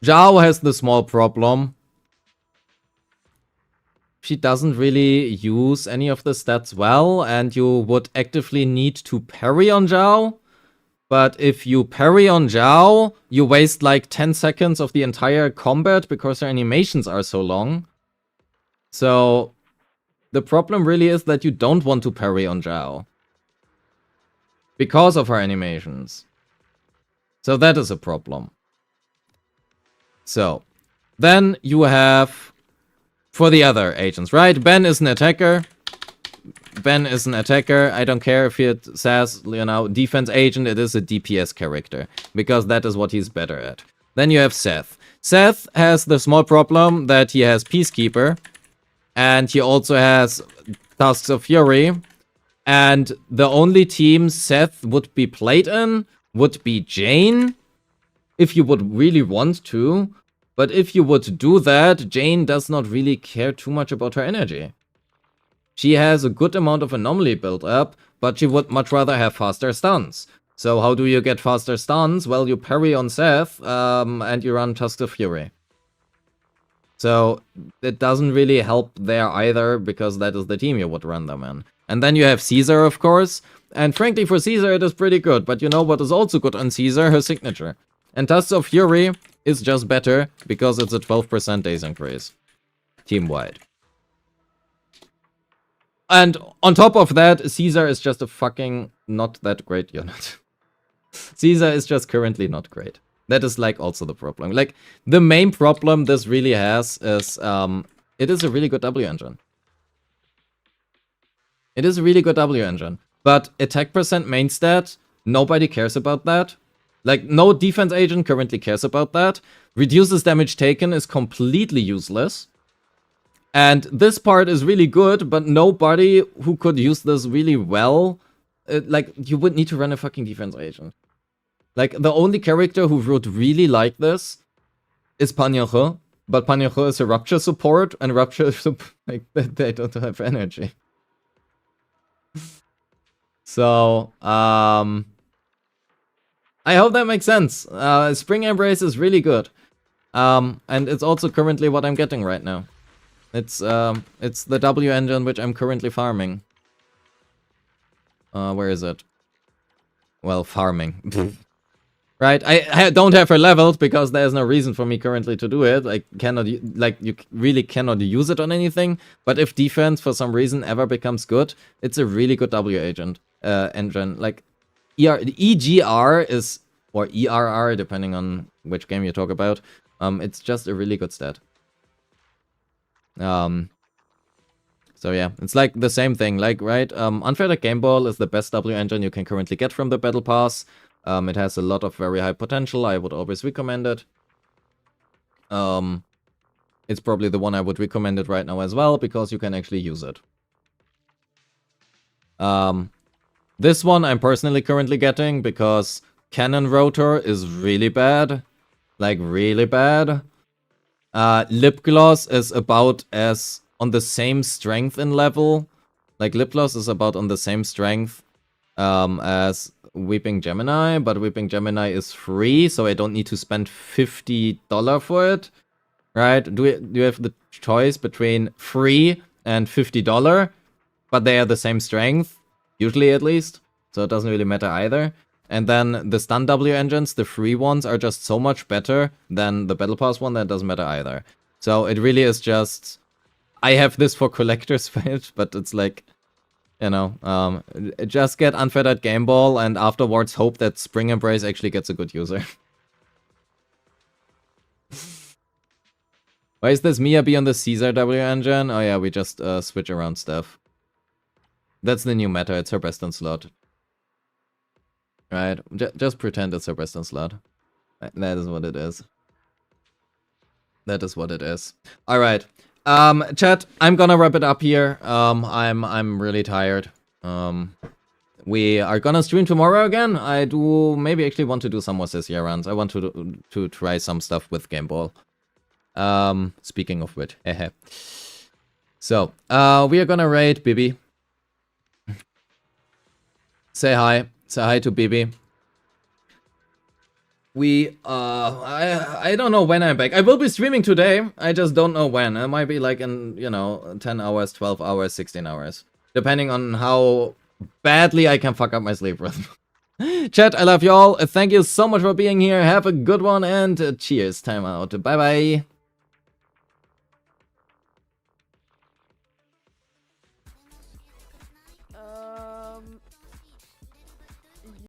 Zhao has the small problem. She doesn't really use any of the stats well, and you would actively need to parry on Zhao. But if you parry on Zhao, you waste like 10 seconds of the entire combat because her animations are so long. So the problem really is that you don't want to parry on Zhao because of her animations. So that is a problem. So then you have for the other agents, right? Ben is an attacker. I don't care if it says, you know, defense agent, it is a DPS character, because that is what he's better at. Then you have Seth. Seth has the small problem that he has Peacekeeper, and he also has Tusks of Fury, and the only team Seth would be played in would be Jane, if you would really want to, but if you would do that, Jane does not really care too much about her energy. She has a good amount of anomaly built up, but she would much rather have faster stuns. So how do you get faster stuns? Well, you parry on Seth, and you run Tusk of Fury. So it doesn't really help there either, because that is the team you would run them in. And then you have Caesar, of course. And frankly, for Caesar, it is pretty good. But you know what is also good on Caesar? Her signature. And Tusk of Fury is just better, because it's a 12% days increase. Team-wide. And on top of that, Caesar is just a fucking not that great unit. Caesar is just currently not great. That is like also the problem. Like the main problem this really has is it is a really good W engine. It is a really good W engine. But attack percent main stat, nobody cares about that. Like no defense agent currently cares about that. Reduces damage taken is completely useless. And this part is really good, but nobody who could use this really well, like, you would need to run a fucking defense agent. Like, the only character who would really like this is Panyahe, but Panyahe is a Rupture support, and Rupture, like, they don't have energy. So, I hope that makes sense. Spring Embrace is really good. And it's also currently what I'm getting right now. It's the W engine which I'm currently farming. Where is it? Well, farming. Right, I don't have her leveled because there's no reason for me currently to do it. I cannot, like, you really cannot use it on anything. But if defense for some reason ever becomes good, it's a really good W agent engine. Like, EGR is, or ERR, depending on which game you talk about. It's just a really good stat. So yeah, it's like the same thing, like, right, Unfettered Game Ball is the best W engine you can currently get from the Battle Pass. It has a lot of very high potential, I would always recommend it. It's probably the one I would recommend it right now as well, because you can actually use it. This one I'm personally currently getting, because Cannon Rotor is really bad. Like, really bad. Lip Gloss is about as on the same strength and level. Like, Lip Gloss is about on the same strength as Weeping Gemini, but Weeping Gemini is free, so I don't need to spend $50 for it. Right? Do you have the choice between free and $50? But they are the same strength, usually at least, so it doesn't really matter either. And then the stun W engines, the free ones, are just so much better than the Battle Pass one that it doesn't matter either. So it really is just, I have this for collector's page, but it's like, you know, just get Unfettered Game Ball and afterwards hope that Spring Embrace actually gets a good user. Why is this Mia B on the Caesar W engine? Oh yeah, we just switch around stuff. That's the new meta, it's her best in slot. Right, just pretend it's her best in slot. That is what it is. That is what it is. Alright. Chat, I'm gonna wrap it up here. I'm really tired. We are gonna stream tomorrow again. I do maybe actually want to do some more CCR runs. I want to try some stuff with Game Ball. Speaking of which, So, we are gonna raid Bibi. Say hi. Say hi to Bibi. We, I don't know when I'm back. I will be streaming today. I just don't know when. It might be like in, you know, 10 hours, 12 hours, 16 hours. Depending on how badly I can fuck up my sleep rhythm. Chat, I love you all. Thank you so much for being here. Have a good one and cheers. Time out. Bye bye.